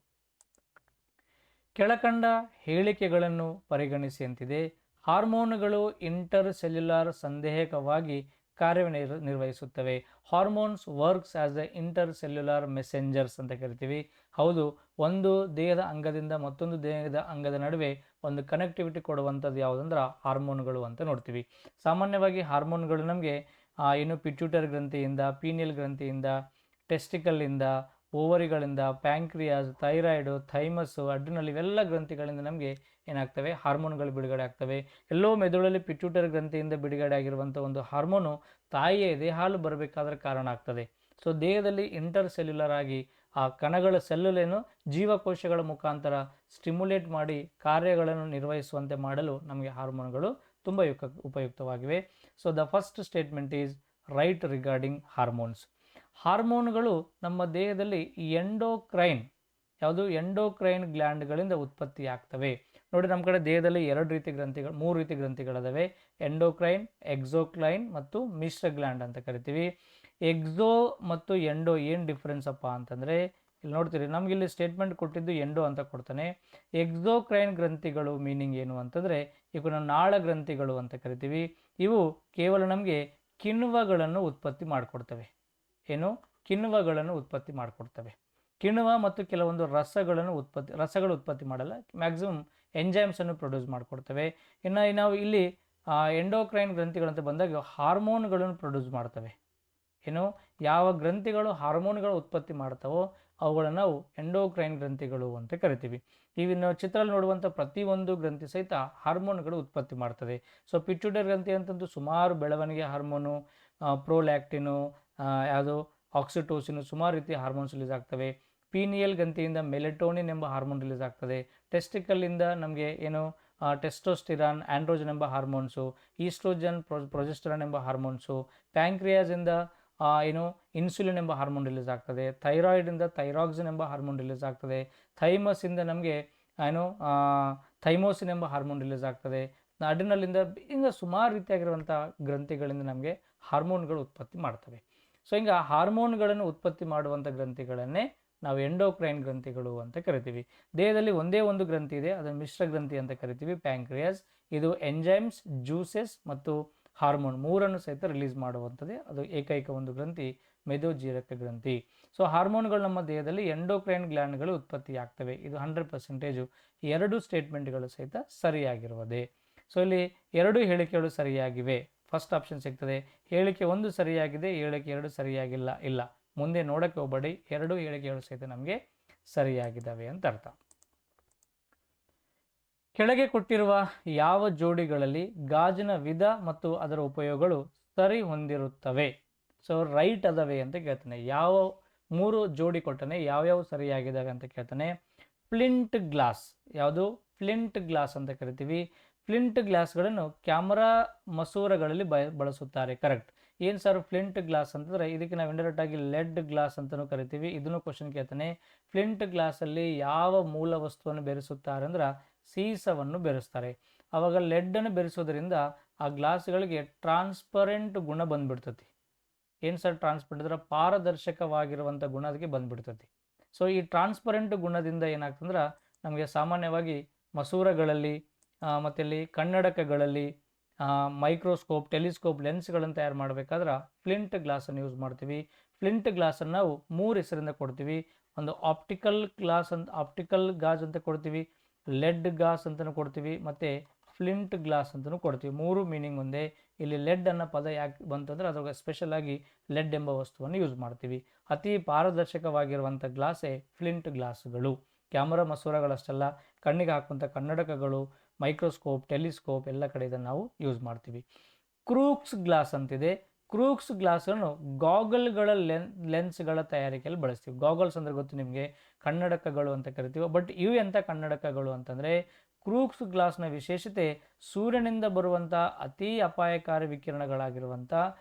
A: ಕೆಳಕಂಡ ಹೇಳಿಕೆಗಳನ್ನು ಪರಿಗಣಿಸಿ ಅಂತಿದೆ. ಹಾರ್ಮೋನುಗಳು ಇಂಟರ್ ಸೆಲ್ಯುಲಾರ್ ಸಂದೇಹಕವಾಗಿ ಕಾರ್ಯನಿರ್ವಹಿಸುತ್ತವೆ. Hormones works as A inter cellular messengers ಅಂತ ಕರಿತೀವಿ. ಹೌದು, ಒಂದು ದೇಹದ ಅಂಗದಿಂದ ಮತ್ತೊಂದು ದೇಹದ ಅಂಗದ ನಡುವೆ ಒಂದು ಕನೆಕ್ಟಿವಿಟಿ ಕೊಡುವಂಥದ್ದು ಯಾವುದಂದ್ರೆ ಹಾರ್ಮೋನುಗಳು ಅಂತ ನೋಡ್ತೀವಿ. ಸಾಮಾನ್ಯವಾಗಿ ಹಾರ್ಮೋನ್ಗಳು ನಮಗೆ ಪಿಟ್ಯೂಟರಿ ಗ್ರಂಥಿಯಿಂದ, ಪೀನಿಯಲ್ ಗ್ರಂಥಿಯಿಂದ, ಟೆಸ್ಟಿಕಲ್ನಿಂದ, ಓವರಿಗಳಿಂದ, ಪ್ಯಾಂಕ್ರಿಯಾಸ್, ಥೈರಾಯ್ಡು, ಥೈಮಸ್ಸು, ಅಡ್ರಿನಲ್, ಇವೆಲ್ಲ ಗ್ರಂಥಿಗಳಿಂದ ನಮಗೆ ಏನಾಗ್ತವೆ, ಹಾರ್ಮೋನ್ಗಳು ಬಿಡುಗಡೆ ಆಗ್ತವೆ. ಎಲ್ಲೋ ಮೆದುಳಲ್ಲಿ ಪಿಟ್ಯೂಟರಿ ಗ್ರಂಥಿಯಿಂದ ಬಿಡುಗಡೆ ಆಗಿರುವಂಥ ಒಂದು ಹಾರ್ಮೋನು ತಾಯಿಯ ಎದೆ ಹಾಲು ಬರಬೇಕಾದ್ರೆ ಕಾರಣ ಆಗ್ತದೆ. ಸೊ ದೇಹದಲ್ಲಿ ಇಂಟರ್ ಸೆಲ್ಯುಲರ್ ಆಗಿ ಆ ಕಣಗಳ ಸೆಲ್ಲುಲೇನು ಜೀವಕೋಶಗಳ ಮುಖಾಂತರ ಸ್ಟಿಮ್ಯುಲೇಟ್ ಮಾಡಿ ಕಾರ್ಯಗಳನ್ನು ನಿರ್ವಹಿಸುವಂತೆ ಮಾಡಲು ನಮಗೆ ಹಾರ್ಮೋನ್ಗಳು ತುಂಬ ಉಪಯುಕ್ತವಾಗಿವೆ. So the first statement is right regarding hormones. ಹಾರ್ಮೋನ್ಗಳು ನಮ್ಮ ದೇಹದಲ್ಲಿ ಎಂಡೋಕ್ರೈನ್ ಗ್ಲ್ಯಾಂಡ್ಗಳಿಂದ ಉತ್ಪತ್ತಿ ಆಗ್ತವೆ. ನೋಡಿ, ನಮ್ಮ ಕಡೆ ದೇಹದಲ್ಲಿ 3 ರೀತಿ ಗ್ರಂಥಿಗಳಿದಾವೆ. ಎಂಡೋಕ್ರೈನ್, ಎಕ್ಸೋಕ್ರೈನ್ ಮತ್ತು ಮಿಶ್ರ ಗ್ಲ್ಯಾಂಡ್ ಅಂತ ಕರಿತೀವಿ. ಎಕ್ಸೋ ಮತ್ತು ಎಂಡೋ ಏನು ಡಿಫ್ರೆನ್ಸ್ ಅಪ್ಪ ಅಂತಂದರೆ, ಇಲ್ಲಿ ನೋಡ್ತೀರಿ, ನಮಗಿಲ್ಲಿ ಸ್ಟೇಟ್ಮೆಂಟ್ ಕೊಟ್ಟಿದ್ದು ಎಂಡೋ ಅಂತ ಕೊಡ್ತಾನೆ. ಎಕ್ಸೋಕ್ರೈನ್ ಗ್ರಂಥಿಗಳು ಮೀನಿಂಗ್ ಏನು ಅಂತಂದರೆ, ಇವು ನಾವು ನಾಳ ಗ್ರಂಥಿಗಳು ಅಂತ ಕರಿತೀವಿ. ಇವು ಕೇವಲ ನಮಗೆ ಕಿಣ್ವಗಳನ್ನು ಉತ್ಪತ್ತಿ ಮಾಡಿಕೊಡ್ತವೆ. ಉತ್ಪತ್ತಿ ಮಾಡಿಕೊಡ್ತವೆ. ಕಿಣ್ವ ಮತ್ತು ಕೆಲವೊಂದು ರಸಗಳು ಉತ್ಪತ್ತಿ ಮಾಡಲ್ಲ, ಮ್ಯಾಕ್ಸಿಮಮ್ ಎಂಜೈಮ್ಸನ್ನು ಪ್ರೊಡ್ಯೂಸ್ ಮಾಡಿಕೊಡ್ತವೆ. ಇನ್ನು ನಾವು ಇಲ್ಲಿ ಎಂಡೋಕ್ರೈನ್ ಗ್ರಂಥಿಗಳಂತ ಬಂದಾಗ ಹಾರ್ಮೋನ್ಗಳನ್ನು ಪ್ರೊಡ್ಯೂಸ್ ಮಾಡ್ತವೆ. ಯಾವ ಗ್ರಂಥಿಗಳು ಹಾರ್ಮೋನ್ಗಳು ಉತ್ಪತ್ತಿ ಮಾಡ್ತಾವೋ ಅವುಗಳನ್ನು ನಾವು ಎಂಡೋಕ್ರೈನ್ ಗ್ರಂಥಿಗಳು ಅಂತ ಕರಿತೀವಿ. ಇನ್ನು ಚಿತ್ರದಲ್ಲಿ ನೋಡುವಂಥ ಪ್ರತಿಯೊಂದು ಗ್ರಂಥಿ ಸಹಿತ ಹಾರ್ಮೋನ್ಗಳು ಉತ್ಪತ್ತಿ ಮಾಡ್ತದೆ. ಸೊ ಪಿಟ್ಯೂಟರಿ ಗ್ರಂಥಿ ಅಂತಂದು ಸುಮಾರು ಬೆಳವಣಿಗೆ ಹಾರ್ಮೋನು, ಪ್ರೋಲ್ಯಾಕ್ಟಿನು, ಆಕ್ಸಿಟೋಸಿನ್, ಸುಮಾರು ರೀತಿಯ ಹಾರ್ಮೋನ್ಸ್ ರಿಲೀಸ್ ಆಗ್ತವೆ. ಪೀನಿಯಲ್ ಗ್ರಂಥಿಯಿಂದ ಮೆಲೆಟೋನಿನ್ ಎಂಬ ಹಾರ್ಮೋನ್ ರಿಲೀಸ್ ಆಗ್ತದೆ. ಟೆಸ್ಟಿಕಲ್ಲಿಂದ ನಮಗೆ ಟೆಸ್ಟೋಸ್ಟಿರಾನ್, ಆಂಡ್ರೋಜನ್ ಎಂಬ ಹಾರ್ಮೋನ್ಸು, ಈಸ್ಟ್ರೋಜನ್, ಪ್ರೊಜೆಸ್ಟರಾನ್ ಎಂಬ ಹಾರ್ಮೋನ್ಸು. ಪ್ಯಾಂಕ್ರಿಯಾಸಿಂದ ಇನ್ಸುಲಿನ್ ಎಂಬ ಹಾರ್ಮೋನ್ ರಿಲೀಸ್ ಆಗ್ತದೆ. ಥೈರಾಯ್ಡಿಂದ ಥೈರಾಕ್ಸಿನ್ ಎಂಬ ಹಾರ್ಮೋನ್ ರಿಲೀಸ್ ಆಗ್ತದೆ. ಥೈಮಸ್ಸಿಂದ ನಮಗೆ ಥೈಮೋಸಿನ್ ಎಂಬ ಹಾರ್ಮೋನ್ ರಿಲೀಸ್ ಆಗ್ತದೆ. ಅಡ್ರಿನಲಿಂದ ಹಿಂಗೆ ಸುಮಾರು ರೀತಿಯಾಗಿರುವಂಥ ಗ್ರಂಥಿಗಳಿಂದ ನಮಗೆ ಹಾರ್ಮೋನ್ಗಳು ಉತ್ಪತ್ತಿ ಮಾಡ್ತವೆ. ಸೊ ಹಿಂಗೆ ಹಾರ್ಮೋನ್ಗಳನ್ನು ಉತ್ಪತ್ತಿ ಮಾಡುವಂಥ ಗ್ರಂಥಿಗಳನ್ನೇ ನಾವು ಎಂಡೋಕ್ರೈನ್ ಗ್ರಂಥಿಗಳು ಅಂತ ಕರಿತೀವಿ. ದೇಹದಲ್ಲಿ ಒಂದೇ ಒಂದು ಗ್ರಂಥಿ ಇದೆ, ಅದನ್ನು ಮಿಶ್ರ ಗ್ರಂಥಿ ಅಂತ ಕರಿತೀವಿ, ಪ್ಯಾಂಕ್ರಿಯಾಸ್. ಇದು ಎಂಜೈಮ್ಸ್, ಜ್ಯೂಸಸ್ ಮತ್ತು ಹಾರ್ಮೋನ್ ಮೂರನ್ನು ಸಹಿತ ರಿಲೀಸ್ ಮಾಡುವಂಥದ್ದೇ ಅದು ಏಕೈಕ ಒಂದು ಗ್ರಂಥಿ ಮೆದೋಜೀರಕ ಗ್ರಂಥಿ. ಸೊ ಹಾರ್ಮೋನ್ಗಳು ನಮ್ಮ ದೇಹದಲ್ಲಿ ಎಂಡೋಕ್ರೈನ್ ಗ್ಲ್ಯಾಂಡ್ಗಳು ಉತ್ಪತ್ತಿ ಆಗ್ತವೆ. ಇದು 100% ಎರಡು ಸ್ಟೇಟ್ಮೆಂಟ್ಗಳು ಸಹಿತ ಸರಿಯಾಗಿರುವುದೇ. ಸೊ ಇಲ್ಲಿ ಎರಡು ಹೇಳಿಕೆಗಳು ಸರಿಯಾಗಿವೆ, ಫಸ್ಟ್ ಆಪ್ಷನ್ ಸಿಗ್ತದೆ. ಹೇಳಿಕೆ 1 ಸರಿಯಾಗಿದೆ, ಹೇಳಿಕೆ 2 ಸರಿಯಾಗಿಲ್ಲ, ಇಲ್ಲ, ಮುಂದೆ ನೋಡಕ್ಕೆ ಹೋಗಬೇಡಿ, ಎರಡು ಹೇಳಿಕೆಗಳು ಸಹಿತ ನಮಗೆ ಸರಿಯಾಗಿದ್ದಾವೆ ಅಂತ ಅರ್ಥ. ಕೆಳಗೆ ಕೊಟ್ಟಿರುವ ಯಾವ ಜೋಡಿಗಳಲ್ಲಿ ಗಾಜಿನ ವಿಧ ಮತ್ತು ಅದರ ಉಪಯೋಗಗಳು ಸರಿ ಹೊಂದಿರುತ್ತವೆ? ಸೊ ರೈಟ್ ಅದವೆ ಅಂತ ಕೇಳ್ತಾನೆ. ಯಾವ 3 ಜೋಡಿ ಕೊಟ್ಟನೆ, ಯಾವ್ಯಾವ ಸರಿಯಾಗಿದ್ದಾವೆ ಅಂತ ಕೇಳ್ತಾನೆ. ಫ್ಲಿಂಟ್ ಗ್ಲಾಸ್, ಯಾವುದು ಫ್ಲಿಂಟ್ ಗ್ಲಾಸ್ ಅಂತ ಕರಿತೀವಿ. ಫ್ಲಿಂಟ್ ಗ್ಲಾಸ್ಗಳನ್ನು ಕ್ಯಾಮರಾ ಮಸೂರಗಳಲ್ಲಿ ಬಳಸುತ್ತಾರೆ. ಕರೆಕ್ಟ್. ಏನು ಸರ್ ಫ್ಲಿಂಟ್ ಗ್ಲಾಸ್ ಅಂತಂದರೆ ಇದಕ್ಕೆ ನಾವು ಇಂಡೈರೆಕ್ಟ್ ಆಗಿ ಲೆಡ್ ಗ್ಲಾಸ್ ಅಂತಲೂ ಕರಿತೀವಿ. ಇದನ್ನು ಕ್ವಶನ್ ಕೇಳ್ತಾನೆ. ಫ್ಲಿಂಟ್ ಗ್ಲಾಸಲ್ಲಿ ಯಾವ ಮೂಲ ವಸ್ತುವನ್ನು ಬೆರೆಸುತ್ತಾರೆ ಅಂದ್ರೆ ಸೀಸವನ್ನು ಬೆರೆಸ್ತಾರೆ. ಆವಾಗ ಲೆಡ್ಡನ್ನು ಬೆರೆಸೋದ್ರಿಂದ ಆ ಗ್ಲಾಸ್ಗಳಿಗೆ ಟ್ರಾನ್ಸ್ಪರೆಂಟ್ ಗುಣ ಬಂದ್ಬಿಡ್ತತಿ. ಏನು ಸರ್ ಟ್ರಾನ್ಸ್ಪರೆಂಟ್ ಅಂದ್ರೆ ಪಾರದರ್ಶಕವಾಗಿರುವಂಥ ಗುಣ ಅದಕ್ಕೆ ಬಂದ್ಬಿಡ್ತತಿ. ಸೊ ಈ ಟ್ರಾನ್ಸ್ಪರೆಂಟ್ ಗುಣದಿಂದ ಏನಾಗ್ತಂದ್ರೆ ನಮಗೆ ಸಾಮಾನ್ಯವಾಗಿ ಮಸೂರಗಳಲ್ಲಿ ಮತ್ತು ಇಲ್ಲಿ ಕನ್ನಡಕಗಳಲ್ಲಿ ಮೈಕ್ರೋಸ್ಕೋಪ್, ಟೆಲಿಸ್ಕೋಪ್, ಲೆನ್ಸ್ಗಳನ್ನು ತಯಾರು ಮಾಡಬೇಕಾದ್ರೆ ಫ್ಲಿಂಟ್ ಗ್ಲಾಸನ್ನು ಯೂಸ್ ಮಾಡ್ತೀವಿ. ಫ್ಲಿಂಟ್ ಗ್ಲಾಸನ್ನು ನಾವು 3 ಹೆಸರಿಂದ ಕೊಡ್ತೀವಿ. ಒಂದು ಆಪ್ಟಿಕಲ್ ಗಾಜ್ ಅಂತ ಕೊಡ್ತೀವಿ, ಲೆಡ್ ಗ್ಲಾಸ್ ಅಂತಲೂ ಕೊಡ್ತೀವಿ, ಮತ್ತು ಫ್ಲಿಂಟ್ ಗ್ಲಾಸ್ ಅಂತಲೂ ಕೊಡ್ತೀವಿ. 3 ಮೀನಿಂಗ್ ಒಂದೇ. ಇಲ್ಲಿ ಲೆಡ್ ಅನ್ನೋ ಪದ ಯಾಕೆ ಬಂತಂದ್ರೆ ಅದ್ರಾಗ ಸ್ಪೆಷಲ್ ಆಗಿ ಲೆಡ್ ಎಂಬ ವಸ್ತುವನ್ನು ಯೂಸ್ ಮಾಡ್ತೀವಿ. ಅತಿ ಪಾರದರ್ಶಕವಾಗಿರುವಂಥ ಗ್ಲಾಸೇ ಫ್ಲಿಂಟ್ ಗ್ಲಾಸ್ಗಳು. ಕ್ಯಾಮರಾ ಮಸೂರಗಳಷ್ಟೆಲ್ಲ, ಕಣ್ಣಿಗೆ ಹಾಕುವಂಥ ಕನ್ನಡಕಗಳು, ಮೈಕ್ರೋಸ್ಕೋಪ್, ಟೆಲಿಸ್ಕೋಪ್ ಎಲ್ಲ ಕಡೆ ಇದನ್ನು ನಾವು ಯೂಸ್ ಮಾಡ್ತೀವಿ. ಕ್ರೂಕ್ಸ್ ಗ್ಲಾಸ್ ಅಂತಿದೆ. ಕ್ರೂಕ್ಸ್ ಗ್ಲಾಸನ್ನು ಗಾಗಲ್ಗಳ ಲೆನ್ಸ್ಗಳ ತಯಾರಿಕೆಯಲ್ಲಿ ಬಳಸ್ತೀವಿ. ಗಾಗಲ್ಸ್ ಅಂದರೆ ಗೊತ್ತು ನಿಮಗೆ, ಕನ್ನಡಕಗಳು ಅಂತ ಕರಿತೀವಿ. ಬಟ್ ಇವು ಎಂಥ ಕನ್ನಡಕಗಳು ಅಂತಂದರೆ ಕ್ರೂಕ್ಸ್ ಗ್ಲಾಸ್ನ ವಿಶೇಷತೆ ಸೂರ್ಯನಿಂದ ಬರುವಂಥ ಅತಿ ಅಪಾಯಕಾರಿ ವಿಕಿರಣಗಳಾಗಿರುವಂಥ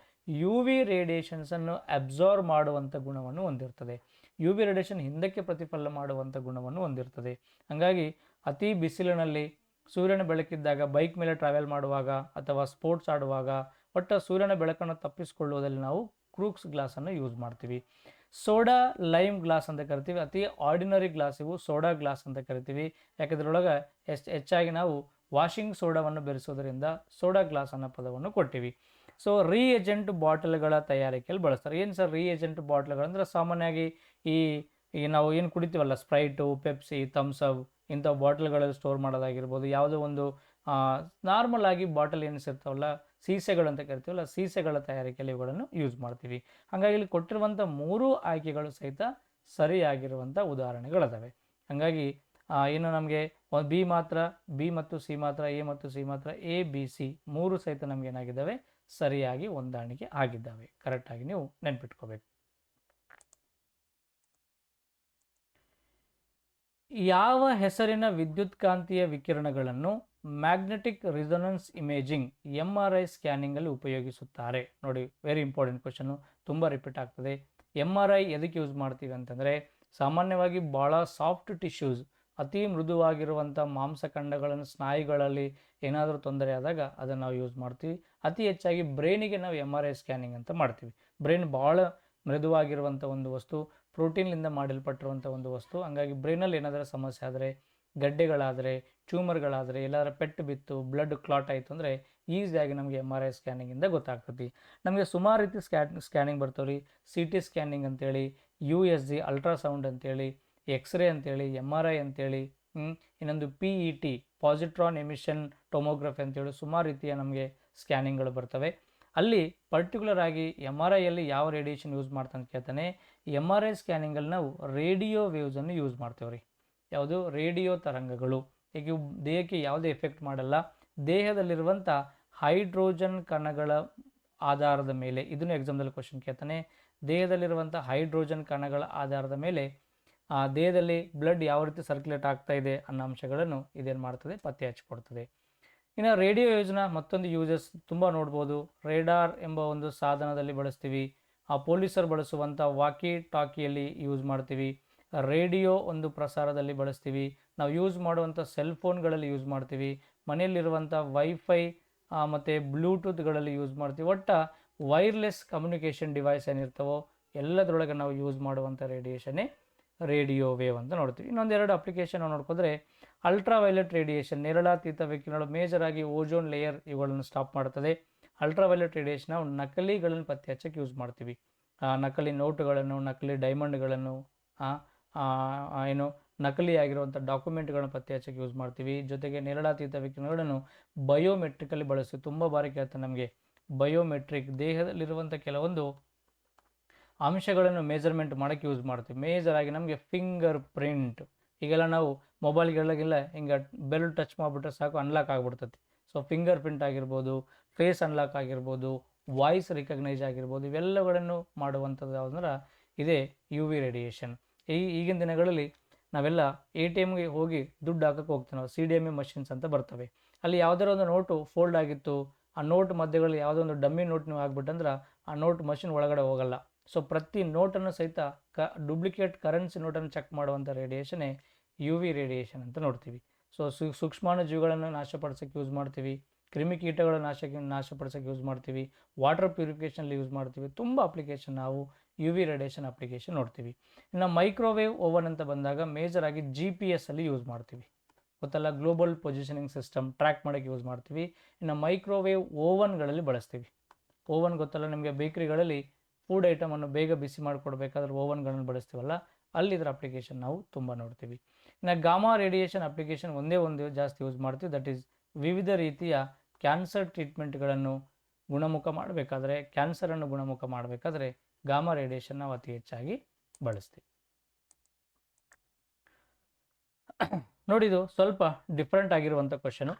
A: UV ರೇಡಿಯೇಷನ್ಸನ್ನು ಅಬ್ಸಾರ್ವ್ ಮಾಡುವಂಥ ಗುಣವನ್ನು ಹೊಂದಿರ್ತದೆ. UV ರೇಡಿಯೇಷನ್ ಹಿಂದಕ್ಕೆ ಪ್ರತಿಫಲನ ಮಾಡುವಂಥ ಗುಣವನ್ನು ಹೊಂದಿರ್ತದೆ. ಹಾಗಾಗಿ ಅತಿ ಬಿಸಿಲಿನಲ್ಲಿ ಸೂರ್ಯನ ಬೆಳಕಿದ್ದಾಗ ಬೈಕ್ ಮೇಲೆ ಟ್ರಾವೆಲ್ ಮಾಡುವಾಗ ಅಥವಾ ಸ್ಪೋರ್ಟ್ಸ್ ಆಡುವಾಗ ಒಟ್ಟು ಸೂರ್ಯನ ಬೆಳಕನ್ನು ತಪ್ಪಿಸಿಕೊಳ್ಳುವುದರಲ್ಲಿ ನಾವು ಕ್ರೂಕ್ಸ್ ಗ್ಲಾಸನ್ನು ಯೂಸ್ ಮಾಡ್ತೀವಿ. ಸೋಡಾ ಲೈಮ್ ಗ್ಲಾಸ್ ಅಂತ ಕರಿತೀವಿ. ಅತಿ ಆರ್ಡಿನರಿ ಗ್ಲಾಸ್ ಇವು, ಸೋಡಾ ಗ್ಲಾಸ್ ಅಂತ ಕರಿತೀವಿ. ಯಾಕಂದ್ರೊಳಗೆ ಹೆಚ್ಚಾಗಿ ನಾವು ವಾಷಿಂಗ್ ಸೋಡಾವನ್ನು ಬೆರೆಸೋದ್ರಿಂದ ಸೋಡಾ ಗ್ಲಾಸ್ ಅನ್ನೋ ಪದವನ್ನು ಕೊಟ್ಟಿವಿ. ಸೊ ರೀಏಜೆಂಟ್ ಬಾಟಲ್ಗಳ ತಯಾರಿಕೆಯಲ್ಲಿ ಬಳಸ್ತಾರೆ. ಏನು ಸರ್ ರೀಏಜೆಂಟ್ ಬಾಟ್ಲ್ಗಳು ಅಂದರೆ ಸಾಮಾನ್ಯವಾಗಿ ಈ ನಾವು ಏನು ಕುಡಿತೀವಲ್ಲ, ಸ್ಪ್ರೈಟು, ಪೆಪ್ಸಿ, ಥಮ್ಸಪ್ ಇಂಥ ಬಾಟಲ್ಗಳಲ್ಲಿ ಸ್ಟೋರ್ ಮಾಡೋದಾಗಿರ್ಬೋದು. ಯಾವುದೋ ಒಂದು ನಾರ್ಮಲ್ ಆಗಿ ಬಾಟಲ್ ಏನಿಸಿರ್ತಾವಲ್ಲ, ಸೀಸೆಗಳು ಅಂತ ಕರಿತೀವಲ್ಲ, ಸೀಸೆಗಳ ತಯಾರಿಕೆಯಲ್ಲಿ ಇವುಗಳನ್ನು ಯೂಸ್ ಮಾಡ್ತೀವಿ. ಹಾಗಾಗಿ ಇಲ್ಲಿ ಕೊಟ್ಟಿರುವಂಥ 3 ಆಯ್ಕೆಗಳು ಸಹಿತ ಸರಿಯಾಗಿರುವಂಥ ಉದಾಹರಣೆಗಳಿದಾವೆ. ಹಾಗಾಗಿ ಇನ್ನು ನಮಗೆ ಬಿ ಮಾತ್ರ, ಬಿ ಮತ್ತು ಸಿ ಮಾತ್ರ, ಎ ಮತ್ತು ಸಿ ಮಾತ್ರ, ಎ ಬಿ ಸಿ 3 ಸಹಿತ ನಮ್ಗೆ ಏನಾಗಿದ್ದಾವೆ, ಸರಿಯಾಗಿ ಹೊಂದಾಣಿಕೆ ಆಗಿದ್ದಾವೆ. ಕರೆಕ್ಟಾಗಿ ನೀವು ನೆನ್ಪಿಟ್ಕೋಬೇಕು. ಯಾವ ಹೆಸರಿನ ವಿದ್ಯುತ್ಕಾಂತೀಯ ವಿಕಿರಣಗಳನ್ನು ಮ್ಯಾಗ್ನೆಟಿಕ್ ರಿಸೊನೆನ್ಸ್ ಇಮೇಜಿಂಗ್ MRI ಸ್ಕ್ಯಾನಿಂಗಲ್ಲಿ ಉಪಯೋಗಿಸುತ್ತಾರೆ? ನೋಡಿ, ವೆರಿ ಇಂಪಾರ್ಟೆಂಟ್ ಕ್ವಶನು, ತುಂಬ ರಿಪೀಟ್ ಆಗ್ತದೆ. MRI ಎದಕ್ಕೆ ಯೂಸ್ ಮಾಡ್ತೀವಿ ಅಂತಂದರೆ ಸಾಮಾನ್ಯವಾಗಿ ಭಾಳ ಸಾಫ್ಟ್ ಟಿಶ್ಯೂಸ್, ಅತಿ ಮೃದುವಾಗಿರುವಂಥ ಮಾಂಸಖಂಡಗಳನ್ನು, ಸ್ನಾಯುಗಳಲ್ಲಿ ಏನಾದರೂ ತೊಂದರೆ ಆದಾಗ ಅದನ್ನು ನಾವು ಯೂಸ್ ಮಾಡ್ತೀವಿ. ಅತಿ ಹೆಚ್ಚಾಗಿ ಬ್ರೈನಿಗೆ ನಾವು MRI ಸ್ಕ್ಯಾನಿಂಗ್ ಅಂತ ಮಾಡ್ತೀವಿ. ಬ್ರೈನ್ ಭಾಳ ಮೃದುವಾಗಿರುವಂಥ ಒಂದು ವಸ್ತು, ಪ್ರೋಟೀನ್ಲಿಂದ ಮಾಡಲ್ಪಟ್ಟಿರುವಂಥ ಒಂದು ವಸ್ತು. ಹಂಗಾಗಿ ಬ್ರೈನಲ್ಲಿ ಏನಾದರೂ ಸಮಸ್ಯೆ ಆದರೆ, ಗಡ್ಡೆಗಳಾದರೆ, ಟ್ಯೂಮರ್ಗಳಾದರೆ, ಎಲ್ಲಾದರೂ ಪೆಟ್ಟು ಬಿತ್ತು, ಬ್ಲಡ್ ಕ್ಲಾಟ್ ಆಯಿತು ಅಂದರೆ ಈಸಿಯಾಗಿ ನಮಗೆ MRI ಸ್ಕ್ಯಾನಿಂಗಿಂದ ಗೊತ್ತಾಗ್ತದೆ. ನಮಗೆ ಸುಮಾರು ರೀತಿ ಸ್ಕ್ಯಾನಿಂಗ್ ಬರ್ತಾವೆ ರೀ. CT ಸ್ಕ್ಯಾನಿಂಗ್ ಅಂತೇಳಿ, USG ಅಲ್ಟ್ರಾಸೌಂಡ್ ಅಂತೇಳಿ, ಎಕ್ಸ್ರೇ ಅಂತೇಳಿ, MRI ಅಂತೇಳಿ, ಇನ್ನೊಂದು PET ಪಾಸಿಟ್ರಾನ್ ಎಮಿಷನ್ ಟೊಮೋಗ್ರಫಿ ಅಂತೇಳಿ ಸುಮಾರು ರೀತಿಯ ನಮಗೆ ಸ್ಕ್ಯಾನಿಂಗ್ಗಳು ಬರ್ತವೆ. ಅಲ್ಲಿ ಪರ್ಟಿಕ್ಯುಲರ್ ಆಗಿ MRIಯಲ್ಲಿ ಯಾವ ರೇಡಿಯೇಷನ್ ಯೂಸ್ ಮಾಡ್ತಾನೆ ಕೇಳ್ತಾನೆ. MRI ಸ್ಕ್ಯಾನಿಂಗಲ್ಲಿ ನಾವು ರೇಡಿಯೋ ವೇವ್ಸನ್ನು ಯೂಸ್ ಮಾಡ್ತೇವೆ ರೀ. ಯಾವುದು? ರೇಡಿಯೋ ತರಂಗಗಳು. ಈಗ ದೇಹಕ್ಕೆ ಯಾವುದೇ ಎಫೆಕ್ಟ್ ಮಾಡಲ್ಲ. ದೇಹದಲ್ಲಿರುವಂಥ ಹೈಡ್ರೋಜನ್ ಕಣಗಳ ಆಧಾರದ ಮೇಲೆ, ಇದನ್ನು ಎಕ್ಸಾಮ್ದಲ್ಲಿ ಕ್ವಶನ್ ಕೇಳ್ತಾನೆ. ದೇಹದಲ್ಲಿರುವಂಥ ಹೈಡ್ರೋಜನ್ ಕಣಗಳ ಆಧಾರದ ಮೇಲೆ ದೇಹದಲ್ಲಿ ಬ್ಲಡ್ ಯಾವ ರೀತಿ ಸರ್ಕ್ಯುಲೇಟ್ ಆಗ್ತಾ ಇದೆ ಅನ್ನೋ ಅಂಶಗಳನ್ನು ಇದೇನು ಮಾಡ್ತದೆ, ಪತ್ತೆ ಹಚ್ಚಿಕೊಡ್ತದೆ. ಇನ್ನು ರೇಡಿಯೋ ವೇವ್ಸ್ನ ಮತ್ತೊಂದು ಯೂಸಸ್ ತುಂಬ ನೋಡ್ಬೋದು. ರೇಡಾರ್ ಎಂಬ ಒಂದು ಸಾಧನದಲ್ಲಿ ಬಳಸ್ತೀವಿ. ಪೊಲೀಸರು ಬಳಸುವಂಥ ವಾಕಿ ಟಾಕಿಯಲ್ಲಿ ಯೂಸ್ ಮಾಡ್ತೀವಿ. ರೇಡಿಯೋ ಒಂದು ಪ್ರಸಾರದಲ್ಲಿ ಬಳಸ್ತೀವಿ, ನಾವು ಯೂಸ್ ಮಾಡುವಂಥ ಸೆಲ್ ಫೋನ್ಗಳಲ್ಲಿ ಯೂಸ್ ಮಾಡ್ತೀವಿ, ಮನೆಯಲ್ಲಿರುವಂಥ ವೈಫೈ ಮತ್ತು ಬ್ಲೂಟೂತ್ಗಳಲ್ಲಿ ಯೂಸ್ ಮಾಡ್ತೀವಿ. ಒಟ್ಟು ವೈರ್ಲೆಸ್ ಕಮ್ಯುನಿಕೇಷನ್ ಡಿವೈಸ್ ಏನಿರ್ತವೋ ಎಲ್ಲದರೊಳಗೆ ನಾವು ಯೂಸ್ ಮಾಡುವಂಥ ರೇಡಿಯೇಷನ್ನೇ ರೇಡಿಯೋ ವೇವ್ ಅಂತ ನೋಡ್ತೀವಿ. ಇನ್ನೊಂದೆರಡು ಅಪ್ಲಿಕೇಶನ್ ನಾವು ನೋಡ್ಕೊಂಡ್ರೆ ಅಲ್ಟ್ರಾವೈಲೆಟ್ ರೇಡಿಯೇಷನ್, ನೇರಳಾತೀತ ವಿಕಿರಣಗಳು, ಮೇಜರಾಗಿ ಓಜೋನ್ ಲೇಯರ್ ಇವುಗಳನ್ನು ಸ್ಟಾಪ್ ಮಾಡ್ತದೆ. ಅಲ್ಟ್ರಾವೈಲೆಟ್ ರೇಡಿಯೇಷನ್ ನಾವು ನಕಲಿಗಳನ್ನು ಪತ್ತೆ ಹಚ್ಚಕ್ಕೆ ಯೂಸ್ ಮಾಡ್ತೀವಿ. ನಕಲಿ ನೋಟುಗಳನ್ನು, ನಕಲಿ ಡೈಮಂಡ್ಗಳನ್ನು, ಏನು ನಕಲಿಯಾಗಿರುವಂಥ ಡಾಕ್ಯುಮೆಂಟ್ಗಳನ್ನು ಪತ್ತೆ ಹಚ್ಚಕ್ಕೆ ಯೂಸ್ ಮಾಡ್ತೀವಿ. ಜೊತೆಗೆ ನೇರಳಾತೀತ ವಿಕಿರಣಗಳನ್ನು ಬಯೋಮೆಟ್ರಿಕಲ್ಲಿ ಬಳಸ್ತೀವಿ. ತುಂಬ ಬಾರಿ ಕೇಳ್ತಾರೆ ನಮಗೆ ಬಯೋಮೆಟ್ರಿಕ್, ದೇಹದಲ್ಲಿರುವಂಥ ಕೆಲವೊಂದು ಅಂಶಗಳನ್ನು ಮೆಜರ್ಮೆಂಟ್ ಮಾಡೋಕ್ಕೆ ಯೂಸ್ ಮಾಡ್ತೀವಿ. ಮೇಜರಾಗಿ ನಮಗೆ ಫಿಂಗರ್ ಪ್ರಿಂಟ್, ಈಗೆಲ್ಲ ನಾವು ಮೊಬೈಲ್ಗಳಿಗೆಲ್ಲ ಹಿಂಗೆ ಬೆಲ್ ಟಚ್ ಮಾಡಿಬಿಟ್ರೆ ಸಾಕು ಅನ್ಲಾಕ್ ಆಗಿಬಿಡ್ತೈತಿ. ಸೊ ಫಿಂಗರ್ ಪ್ರಿಂಟ್ ಆಗಿರ್ಬೋದು, ಫೇಸ್ ಅನ್ಲಾಕ್ ಆಗಿರ್ಬೋದು, ವಾಯ್ಸ್ ರಿಕಗ್ನೈಸ್ ಆಗಿರ್ಬೋದು, ಇವೆಲ್ಲಗಳನ್ನು ಮಾಡುವಂಥದ್ದು ಯಾವುದಂದ್ರೆ ಇದೇ ಯು ವಿ ರೇಡಿಯೇಷನ್. ಈಗಿನ ದಿನಗಳಲ್ಲಿ ನಾವೆಲ್ಲ ATMಗೆ ಹೋಗಿ ದುಡ್ಡು ಹಾಕಕ್ಕೆ ಹೋಗ್ತೀವಿ, ನಾವು CDMA ಮಷಿನ್ಸ್ ಅಂತ ಬರ್ತವೆ. ಅಲ್ಲಿ ಯಾವುದಾದ್ರು ಒಂದು ನೋಟು ಫೋಲ್ಡ್ ಆಗಿತ್ತು, ಆ ನೋಟ್ ಮಧ್ಯಗಳಲ್ಲಿ ಯಾವುದೋ ಒಂದು ಡಮ್ಮಿ ನೋಟ್ ನೀವು ಆಗ್ಬಿಟ್ಟಂದ್ರೆ ಆ ನೋಟ್ ಮಷಿನ್ ಒಳಗಡೆ ಹೋಗಲ್ಲ. ಸೊ ಪ್ರತಿ ನೋಟನ್ನು ಸಹಿತ ಡೂಪ್ಲಿಕೇಟ್ ಕರೆನ್ಸಿ ನೋಟನ್ನು ಚೆಕ್ ಮಾಡುವಂಥ ರೇಡಿಯೇಷನ್ನೇ ಯು ವಿ ರೇಡಿಯೇಷನ್ ಅಂತ ನೋಡ್ತೀವಿ. ಸೊ ಸೂಕ್ಷ್ಮಾಣುಜೀವಿಗಳನ್ನು ನಾಶಪಡಿಸೋಕ್ಕೆ ಯೂಸ್ ಮಾಡ್ತೀವಿ, ಕ್ರಿಮಿಕೀಟಗಳ ನಾಶಪಡಿಸೋಕ್ಕೆ ಯೂಸ್ ಮಾಡ್ತೀವಿ, ವಾಟರ್ ಪ್ಯೂರಿಫಿಕೇಷನಲ್ಲಿ ಯೂಸ್ ಮಾಡ್ತೀವಿ. ತುಂಬ ಅಪ್ಲಿಕೇಶನ್ ನಾವು ಯು ವಿ ರೇಡಿಯೇಷನ್ ಅಪ್ಲಿಕೇಶನ್ ನೋಡ್ತೀವಿ. ಇನ್ನು ಮೈಕ್ರೋವೇವ್ ಓವನ್ ಅಂತ ಬಂದಾಗ ಮೇಜರಾಗಿ GPS ಅಲ್ಲಿ ಯೂಸ್ ಮಾಡ್ತೀವಿ, ಗೊತ್ತಲ್ಲ, ಗ್ಲೋಬಲ್ ಪೊಸಿಷನಿಂಗ್ ಸಿಸ್ಟಮ್ ಟ್ರ್ಯಾಕ್ ಮಾಡೋಕ್ಕೆ ಯೂಸ್ ಮಾಡ್ತೀವಿ. ಇನ್ನು ಮೈಕ್ರೋವೇವ್ ಓವನ್ಗಳಲ್ಲಿ ಬಳಸ್ತೀವಿ. ಓವನ್ ಗೊತ್ತಲ್ಲ ನಿಮಗೆ, ಬೇಕ್ರಿಗಳಲ್ಲಿ ಫುಡ್ ಐಟಮನ್ನು ಬೇಗ ಬಿಸಿ ಮಾಡಿಕೊಡ್ಬೇಕಾದ್ರೆ ಓವನ್ಗಳನ್ನು ಬಳಸ್ತೀವಲ್ಲ, ಅಲ್ಲಿ ಇದರ ಅಪ್ಲಿಕೇಶನ್ ನಾವು ತುಂಬ ನೋಡ್ತೀವಿ. ಇನ್ನು ಗಾಮಾ ರೇಡಿಯೇಷನ್ ಅಪ್ಲಿಕೇಶನ್ ಒಂದೇ ಜಾಸ್ತಿ ಯೂಸ್ ಮಾಡ್ತೀವಿ, ದಟ್ ಈಸ್ ವಿವಿಧ ರೀತಿಯ ಕ್ಯಾನ್ಸರ್ ಟ್ರೀಟ್ಮೆಂಟ್ಗಳನ್ನು ಗುಣಮುಖ ಮಾಡಬೇಕಾದ್ರೆ, ಕ್ಯಾನ್ಸರನ್ನು ಗುಣಮುಖ ಮಾಡಬೇಕಾದ್ರೆ ಗಾಮಾ ರೇಡಿಯೇಷನ್ ನಾವು ಅತಿ ಹೆಚ್ಚಾಗಿ ಬಳಸ್ತೀವಿ. ನೋಡಿದು ಸ್ವಲ್ಪ ಡಿಫ್ರೆಂಟ್ ಆಗಿರುವಂಥ ಕ್ವಶನು.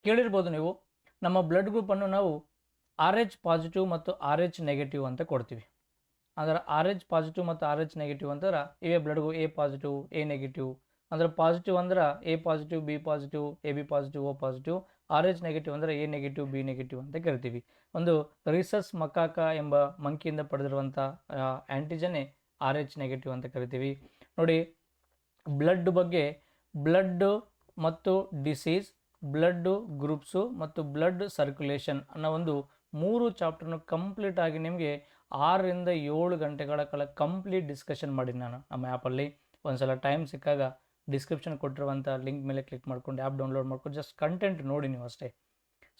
A: ಕೇಳಿರ್ಬೋದು ನೀವು, ನಮ್ಮ ಬ್ಲಡ್ ಗ್ರೂಪನ್ನು ನಾವು RH ಪಾಸಿಟಿವ್ ಮತ್ತು RH ನೆಗೆಟಿವ್ ಅಂತ ಕೊಡ್ತೀವಿ. ಅಂದ್ರೆ RH ಪಾಸಿಟಿವ್ ಮತ್ತು RH ನೆಗೆಟಿವ್ ಅಂತಂದ್ರೆ ಇವೇ blood group A positive, A negative. ಅಂದ್ರೆ ಪಾಸಿಟಿವ್ ಅಂದ್ರೆ A positive, B positive, AB positive, O positive. RH negative ಅಂದರೆ A ನೆಗೆಟಿವ್, B ನೆಗೆಟಿವ್ ಅಂತ ಕರಿತೀವಿ. ಒಂದು ರಿಸಸ್ ಮಕಾಕ ಎಂಬ ಮಂಕಿಯಿಂದ ಪಡೆದಿರುವಂಥ ಆ್ಯಂಟಿಜನ್ನೇ RH ನೆಗೆಟಿವ್ ಅಂತ ಕರಿತೀವಿ. ನೋಡಿ, ಬ್ಲಡ್ ಬಗ್ಗೆ ಬ್ಲಡ್ ಮತ್ತು ಡಿಸೀಸ್, ಬ್ಲಡ್ ಗ್ರೂಪ್ಸು ಮತ್ತು ಬ್ಲಡ್ ಸರ್ಕ್ಯುಲೇಷನ್ ಅನ್ನೋ ಒಂದು 3 ಚಾಪ್ಟರ್ನು ಕಂಪ್ಲೀಟ್ ಆಗಿ ನಿಮಗೆ 6 ರಿಂದ 7 ಗಂಟೆಗಳ ಕಾಲ ಕಂಪ್ಲೀಟ್ ಡಿಸ್ಕಷನ್ ಮಾಡಿ ನಾನು ನಮ್ಮ ಆ್ಯಪಲ್ಲಿ. ಒಂದ್ಸಲ ಟೈಮ್ ಸಿಕ್ಕಾಗ ಡಿಸ್ಕ್ರಿಪ್ಷನ್ ಕೊಟ್ಟಿರುವಂಥ ಲಿಂಕ್ ಮೇಲೆ ಕ್ಲಿಕ್ ಮಾಡ್ಕೊಂಡು ಆ್ಯಪ್ ಡೌನ್ಲೋಡ್ ಮಾಡ್ಕೊಂಡು ಜಸ್ಟ್ ಕಂಟೆಂಟ್ ನೋಡಿ ನೀವು ಅಷ್ಟೇ.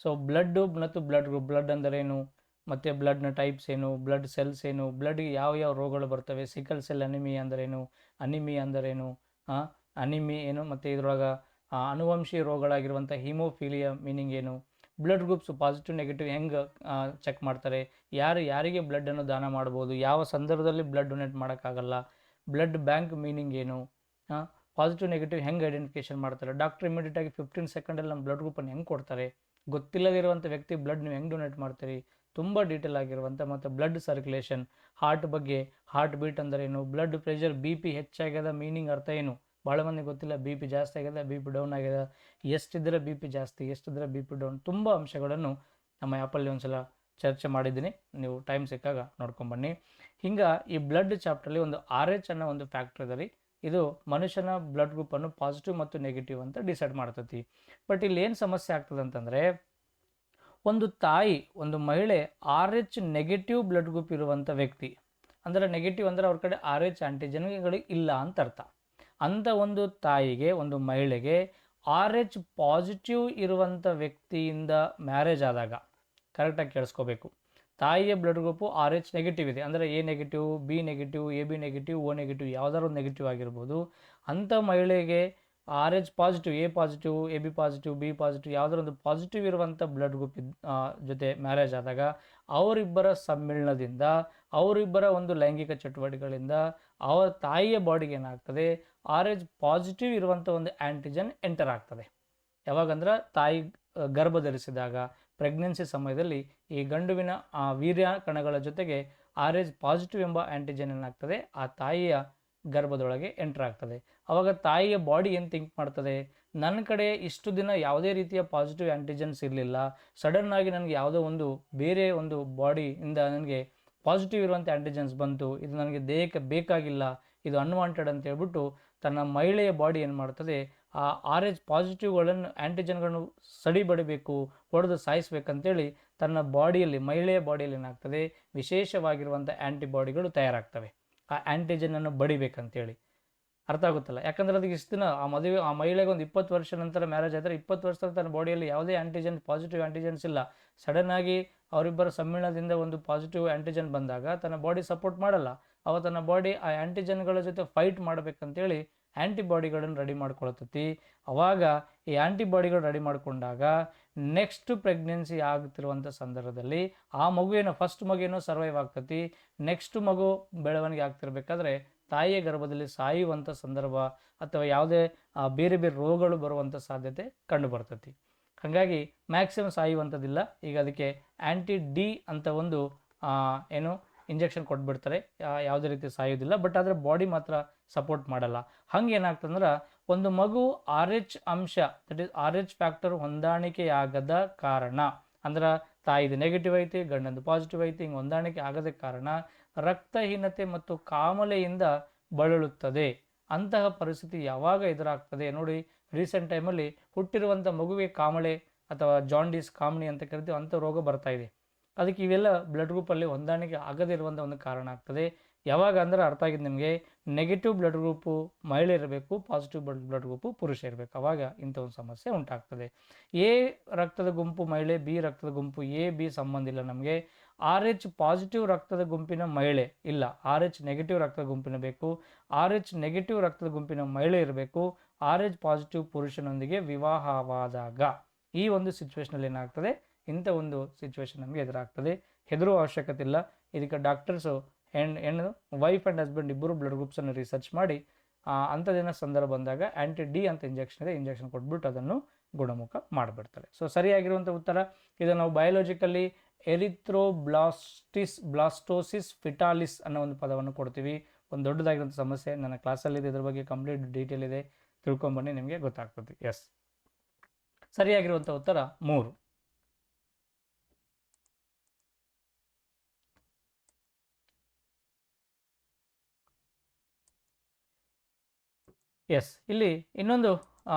A: ಸೊ ಬ್ಲಡ್ಡು ಮತ್ತು ಬ್ಲಡ್ ಗ್ರೂಪ್, ಬ್ಲಡ್ ಅಂದರೇನು, ಮತ್ತು ಬ್ಲಡ್ನ ಟೈಪ್ಸ್ ಏನು, ಬ್ಲಡ್ ಸೆಲ್ಸ್ ಏನು, ಬ್ಲಡ್ಗೆ ಯಾವ ರೋಗಗಳು ಬರ್ತವೆ, ಸಿಕಲ್ ಸೆಲ್ ಅನಿಮಿ ಅಂದರೇನು, ಅನಿಮಿ ಅಂದರೇನು, ಅನಿಮಿ ಏನು, ಮತ್ತು ಇದರೊಳಗೆ ಅನುವಂಶಿ ರೋಗಗಳಾಗಿರುವಂಥ ಹಿಮೋಫೀಲಿಯಾ ಮೀನಿಂಗ್ ಏನು, ಬ್ಲಡ್ ಗ್ರೂಪ್ಸ್ ಪಾಸಿಟಿವ್ ನೆಗೆಟಿವ್ ಹೆಂಗೆ ಚೆಕ್ ಮಾಡ್ತಾರೆ, ಯಾರಿಗೆ ಬ್ಲಡ್ಡನ್ನು ದಾನ ಮಾಡ್ಬೋದು, ಯಾವ ಸಂದರ್ಭದಲ್ಲಿ ಬ್ಲಡ್ ಡೊನೇಟ್ ಮಾಡೋಕ್ಕಾಗಲ್ಲ, ಬ್ಲಡ್ ಬ್ಯಾಂಕ್ ಮೀನಿಂಗ್ ಏನು, ಪಾಸಿಟಿವ್ ನೆಗೆಟಿವ್ ಹೆಂಗೆ ಐಡೆಂಟಿಫಿಕೇಷನ್ ಮಾಡ್ತಾರೆ, ಡಾಕ್ಟರ್ ಇಮಿಡಿಯೇಟಾಗಿ 15 ಸೆಕೆಂಡಲ್ಲಿ ನಮ್ಮ ಬ್ಲಡ್ ಗ್ರೂಪನ್ನು ಹೆಂಗೆ ಕೊಡ್ತಾರೆ, ಗೊತ್ತಿಲ್ಲದಿರುವಂಥ ವ್ಯಕ್ತಿ ಬ್ಲಡ್ ನೀವು ಹೆಂಗೆ ಡೊನೇಟ್ ಮಾಡ್ತೀರಿ, ತುಂಬ ಡೀಟೇಲ್ ಆಗಿರುವಂಥ. ಮತ್ತು ಬ್ಲಡ್ ಸರ್ಕ್ಯುಲೇಷನ್, ಹಾರ್ಟ್ ಬಗ್ಗೆ, ಹಾರ್ಟ್ ಬೀಟ್ ಅಂದರೇನು, ಬ್ಲಡ್ ಪ್ರೆಷರ್, BP ಹೆಚ್ಚಾಗ್ಯದ ಮೀನಿಂಗ್ ಅರ್ಥ ಏನು, ಭಾಳ ಮಂದಿ ಗೊತ್ತಿಲ್ಲ. BP ಜಾಸ್ತಿ ಆಗಿದೆ, BP ಡೌನ್ ಆಗಿದೆ, ಎಷ್ಟಿದ್ರೆ BP ಜಾಸ್ತಿ, ಎಷ್ಟಿದ್ರೆ BP ಡೌನ್, ತುಂಬ ಅಂಶಗಳನ್ನು ನಮ್ಮ ಆ್ಯಪಲ್ಲಿ ಒಂದ್ಸಲ ಚರ್ಚೆ ಮಾಡಿದ್ದೀನಿ, ನೀವು ಟೈಮ್ ಸಿಕ್ಕಾಗ ನೋಡ್ಕೊಂಬನ್ನಿ. ಹಿಂಗೆ ಈ ಬ್ಲಡ್ ಚಾಪ್ಟ್ರಲ್ಲಿ ಒಂದು RH ಅನ್ನೋ ಒಂದು ಫ್ಯಾಕ್ಟ್ರಿದಲ್ಲಿ ಇದು ಮನುಷ್ಯನ ಬ್ಲಡ್ ಗ್ರೂಪನ್ನು ಪಾಸಿಟಿವ್ ಮತ್ತು ನೆಗೆಟಿವ್ ಅಂತ ಡಿಸೈಡ್ ಮಾಡ್ತೈತಿ. ಬಟ್ ಇಲ್ಲಿ ಏನು ಸಮಸ್ಯೆ ಆಗ್ತದೆ ಅಂತಂದರೆ, ಒಂದು ತಾಯಿ, ಒಂದು ಮಹಿಳೆ RH ನೆಗೆಟಿವ್ ಬ್ಲಡ್ ಗ್ರೂಪ್ ಇರುವಂಥ ವ್ಯಕ್ತಿ, ಅಂದರೆ ನೆಗೆಟಿವ್ ಅಂದರೆ ಅವ್ರ ಕಡೆ RH ಆ್ಯಂಟಿಜನ್ಗಳು ಇಲ್ಲ ಅಂತ ಅರ್ಥ. ಅಂಥ ಒಂದು ತಾಯಿಗೆ, ಒಂದು ಮಹಿಳೆಗೆ RH ಪಾಸಿಟಿವ್ ಇರುವಂಥ ವ್ಯಕ್ತಿಯಿಂದ ಮ್ಯಾರೇಜ್ ಆದಾಗ, ಕರೆಕ್ಟಾಗಿ ಕೇಳಿಸ್ಕೋಬೇಕು, ತಾಯಿಯ ಬ್ಲಡ್ ಗ್ರೂಪು RH ನೆಗೆಟಿವ್ ಇದೆ ಅಂದರೆ A negative, B negative, AB negative, O negative, ಯಾವುದಾದ್ರು ಒಂದು ನೆಗೆಟಿವ್ ಆಗಿರ್ಬೋದು. ಅಂಥ ಮಹಿಳೆಗೆ RH positive, A positive, AB positive, B positive, ಯಾವುದಾದ್ರು ಒಂದು ಪಾಸಿಟಿವ್ ಇರುವಂಥ ಬ್ಲಡ್ ಗ್ರೂಪ್ ಜೊತೆ ಮ್ಯಾರೇಜ್ ಆದಾಗ ಅವರಿಬ್ಬರ ಸಮ್ಮಿಳನದಿಂದ, ಅವರಿಬ್ಬರ ಒಂದು ಲೈಂಗಿಕ ಚಟುವಟಿಕೆಗಳಿಂದ ಅವರ ತಾಯಿಯ ಬಾಡಿಗೆ ಏನಾಗ್ತದೆ, RH ಪಾಸಿಟಿವ್ ಇರುವಂಥ ಒಂದು ಆ್ಯಂಟಿಜನ್ ಎಂಟರ್ ಆಗ್ತದೆ. ಯಾವಾಗಂದ್ರೆ ತಾಯಿ ಗರ್ಭ ಧರಿಸಿದಾಗ, ಪ್ರೆಗ್ನೆನ್ಸಿ ಸಮಯದಲ್ಲಿ ಈ ಗಂಡುವಿನ ವೀರ್ಯ ಕಣಗಳ ಜೊತೆಗೆ RH ಪಾಸಿಟಿವ್ ಎಂಬ ಆ್ಯಂಟಿಜನ್ ಏನಾಗ್ತದೆ ಆ ತಾಯಿಯ ಗರ್ಭದೊಳಗೆ ಎಂಟರ್ ಆಗ್ತದೆ. ಆವಾಗ ತಾಯಿಯ ಬಾಡಿ ಏನು ಥಿಂಕ್ ಮಾಡ್ತದೆ, ನನ್ನ ಕಡೆ ಇಷ್ಟು ದಿನ ಯಾವುದೇ ರೀತಿಯ ಪಾಸಿಟಿವ್ ಆ್ಯಂಟಿಜನ್ಸ್ ಇರಲಿಲ್ಲ, ಸಡನ್ನಾಗಿ ನನಗೆ ಯಾವುದೋ ಒಂದು ಬೇರೆ ಒಂದು ಬಾಡಿಯಿಂದ ನನಗೆ ಪಾಸಿಟಿವ್ ಇರುವಂಥ ಆ್ಯಂಟಿಜನ್ಸ್ ಬಂತು, ಇದು ನನಗೆ ದೇಹಕ್ಕೆ ಬೇಕಾಗಿಲ್ಲ, ಇದು ಅನ್ವಾಂಟೆಡ್ ಅಂತ ಹೇಳ್ಬಿಟ್ಟು ತನ್ನ ಮಹಿಳೆಯ ಬಾಡಿ ಏನು ಮಾಡ್ತದೆ, ಆ RH ಪಾಸಿಟಿವ್ಗಳನ್ನು ಆ್ಯಂಟಿಜನ್ಗಳನ್ನು ಸಡಿಬಡಿಬೇಕು, ಹೊಡೆದು ಸಾಯಿಸ್ಬೇಕಂತೇಳಿ ತನ್ನ ಬಾಡಿಯಲ್ಲಿ, ಮಹಿಳೆಯ ಬಾಡಿಯಲ್ಲಿ ಏನಾಗ್ತದೆ, ವಿಶೇಷವಾಗಿರುವಂಥ ಆ್ಯಂಟಿಬಾಡಿಗಳು ತಯಾರಾಗ್ತವೆ ಆ ಆ್ಯಂಟಿಜನನ್ನು ಬಡಿಬೇಕಂತೇಳಿ. ಅರ್ಥ ಆಗುತ್ತಲ್ಲ? ಯಾಕಂದರೆ ಅದಕ್ಕೆ ಇಷ್ಟು ದಿನ ಆ ಮಹಿಳೆಗೆ ಒಂದು 20 ವರ್ಷ ನಂತರ ಮ್ಯಾರೇಜ್ ಆದರೆ 20 ವರ್ಷದ ತನ್ನ ಬಾಡಿಯಲ್ಲಿ ಯಾವುದೇ ಆ್ಯಂಟಿಜನ್, ಪಾಸಿಟಿವ್ ಆ್ಯಂಟಿಜನ್ಸ್ ಇಲ್ಲ. ಸಡನ್ನಾಗಿ ಅವರಿಬ್ಬರ ಸಮ್ಮಿಳನದಿಂದ ಒಂದು ಪಾಸಿಟಿವ್ ಆ್ಯಂಟಿಜನ್ ಬಂದಾಗ ತನ್ನ ಬಾಡಿ ಸಪೋರ್ಟ್ ಮಾಡಲ್ಲ. ಅವ ತನ್ನ ಬಾಡಿ ಆ ಆ್ಯಂಟಿಜನ್ಗಳ ಜೊತೆ ಫೈಟ್ ಮಾಡಬೇಕಂತೇಳಿ ಆ್ಯಂಟಿಬಾಡಿಗಳನ್ನು ರೆಡಿ ಮಾಡ್ಕೊಳತೈತಿ. ಅವಾಗ ಈ ಆ್ಯಂಟಿಬಾಡಿಗಳು ರೆಡಿ ಮಾಡಿಕೊಂಡಾಗ ನೆಕ್ಸ್ಟ್ ಪ್ರೆಗ್ನೆನ್ಸಿ ಆಗ್ತಿರುವಂಥ ಸಂದರ್ಭದಲ್ಲಿ ಆ ಮಗುವೇನೋ, ಫಸ್ಟ್ ಮಗುವೇನೋ ಸರ್ವೈವ್ ಆಗ್ತೈತಿ, ನೆಕ್ಸ್ಟ್ ಮಗು ಬೆಳವಣಿಗೆ ಆಗ್ತಿರ್ಬೇಕಾದ್ರೆ ತಾಯಿಯ ಗರ್ಭದಲ್ಲಿ ಸಾಯುವಂಥ ಸಂದರ್ಭ ಅಥವಾ ಯಾವುದೇ ಬೇರೆ ಬೇರೆ ರೋಗಗಳು ಬರುವಂಥ ಸಾಧ್ಯತೆ ಕಂಡು ಬರ್ತೈತಿ. ಹಾಗಾಗಿ ಮ್ಯಾಕ್ಸಿಮಮ್ ಸಾಯುವಂಥದ್ದಿಲ್ಲ. ಈಗ ಅದಕ್ಕೆ ಆ್ಯಂಟಿ-D ಅಂತ ಒಂದು ಏನು ಇಂಜೆಕ್ಷನ್ ಕೊಟ್ಬಿಡ್ತಾರೆ, ಯಾವುದೇ ರೀತಿ ಸಾಯೋದಿಲ್ಲ, ಬಟ್ ಆದರೆ ಬಾಡಿ ಮಾತ್ರ ಸಪೋರ್ಟ್ ಮಾಡಲ್ಲ. ಹಂಗೆ ಏನಾಗ್ತಂದ್ರೆ ಒಂದು ಮಗು RH ಅಂಶ, ದಟ್ ಈಸ್ RH ಫ್ಯಾಕ್ಟರ್ ಹೊಂದಾಣಿಕೆಯಾಗದ ಕಾರಣ, ಅಂದ್ರೆ ತಾಯಿದು ನೆಗೆಟಿವ್ ಐತಿ, ಗಂಡಂದು ಪಾಸಿಟಿವ್ ಐತಿ, ಹಿಂಗೆ ಹೊಂದಾಣಿಕೆ ಆಗದ ಕಾರಣ ರಕ್ತಹೀನತೆ ಮತ್ತು ಕಾಮಲೆಯಿಂದ ಬಳಲುತ್ತದೆ. ಅಂತಹ ಪರಿಸ್ಥಿತಿ ಯಾವಾಗ ಎದುರಾಗ್ತದೆ ನೋಡಿ, ರೀಸೆಂಟ್ ಟೈಮಲ್ಲಿ ಹುಟ್ಟಿರುವಂಥ ಮಗುವಿಗೆ ಕಾಮಲೆ ಅಥವಾ ಜಾಂಡೀಸ್, ಕಾಮಣಿ ಅಂತ ಕರಿತೀವಿ, ಅಂಥ ರೋಗ ಬರ್ತಾ ಇದೆ. ಅದಕ್ಕೆ ಇವೆಲ್ಲ ಬ್ಲಡ್ ಗ್ರೂಪಲ್ಲಿ ಹೊಂದಾಣಿಕೆ ಆಗದೇ ಇರುವಂಥ ಒಂದು ಕಾರಣ ಆಗ್ತದೆ. ಯಾವಾಗ ಅಂದರೆ ಅರ್ಥ ಆಗಿದೆ ನಿಮಗೆ, ನೆಗೆಟಿವ್ ಬ್ಲಡ್ ಗ್ರೂಪು ಮಹಿಳೆ ಇರಬೇಕು, ಪಾಸಿಟಿವ್ ಬ್ಲಡ್ ಗ್ರೂಪು ಪುರುಷ ಇರಬೇಕು, ಆವಾಗ ಇಂಥ ಒಂದು ಸಮಸ್ಯೆ ಉಂಟಾಗ್ತದೆ. ಎ ರಕ್ತದ ಗುಂಪು ಮಹಿಳೆ, ಬಿ ರಕ್ತದ ಗುಂಪು AB ಸಂಬಂಧ ಇಲ್ಲ ನಮಗೆ. RH ಪಾಸಿಟಿವ್ ರಕ್ತದ ಗುಂಪಿನ ಮಹಿಳೆ ಇಲ್ಲ, RH ನೆಗೆಟಿವ್ ರಕ್ತದ ಗುಂಪಿನ ಬೇಕು. RH ನೆಗೆಟಿವ್ ರಕ್ತದ ಗುಂಪಿನ ಮಹಿಳೆ ಇರಬೇಕು. RH ಪಾಸಿಟಿವ್ ಪುರುಷನೊಂದಿಗೆ ವಿವಾಹವಾದಾಗ ಈ ಒಂದು ಸಿಚುವೇಷನಲ್ಲಿ ಏನಾಗ್ತದೆ, ಇಂಥ ಒಂದು ಸಿಚುವೇಶನ್ ನಮಗೆ ಎದುರಾಗ್ತದೆ. ಹೆದರುವ ಅವಶ್ಯಕತೆ ಇಲ್ಲ. ಇದಕ್ಕೆ ಡಾಕ್ಟರ್ಸು ಹೆಣ್ಣು ವೈಫ್ ಆ್ಯಂಡ್ ಹಸ್ಬೆಂಡ್ ಇಬ್ಬರು ಬ್ಲಡ್ ಗ್ರೂಪ್ಸನ್ನು ರಿಸರ್ಚ್ ಮಾಡಿ ಅಂಥದ್ದೇನೋ ಸಂದರ್ಭ ಬಂದಾಗ ಆ್ಯಂಟಿ-D ಅಂತ ಇಂಜೆಕ್ಷನ್ ಇದೆ, ಇಂಜೆಕ್ಷನ್ ಕೊಟ್ಬಿಟ್ಟು ಅದನ್ನು ಗುಣಮುಖ ಮಾಡಿಬಿಡ್ತಾರೆ. ಸೊ ಸರಿಯಾಗಿರುವಂಥ ಉತ್ತರ ಇದು. ನಾವು ಬಯಾಲಜಿಕಲ್ಲಿ ಬ್ಲಾಸ್ಟೋಸಿಸ್ ಫಿಟಾಲಿಸ್ ಅನ್ನೋ ಒಂದು ಪದವನ್ನು ಕೊಡ್ತೀವಿ. ಒಂದು ದೊಡ್ಡದಾಗಿರುವಂಥ ಸಮಸ್ಯೆ ನನ್ನ ಕ್ಲಾಸಲ್ಲಿದೆ, ಇದ್ರ ಬಗ್ಗೆ ಕಂಪ್ಲೀಟ್ ಡೀಟೇಲ್ ಇದೆ, ತಿಳ್ಕೊಂಬನ್ನಿ, ನಿಮಗೆ ಗೊತ್ತಾಗ್ತದೆ. ಎಸ್, ಸರಿಯಾಗಿರುವಂಥ ಉತ್ತರ 3. ಎಸ್, ಇಲ್ಲಿ ಇನ್ನೊಂದು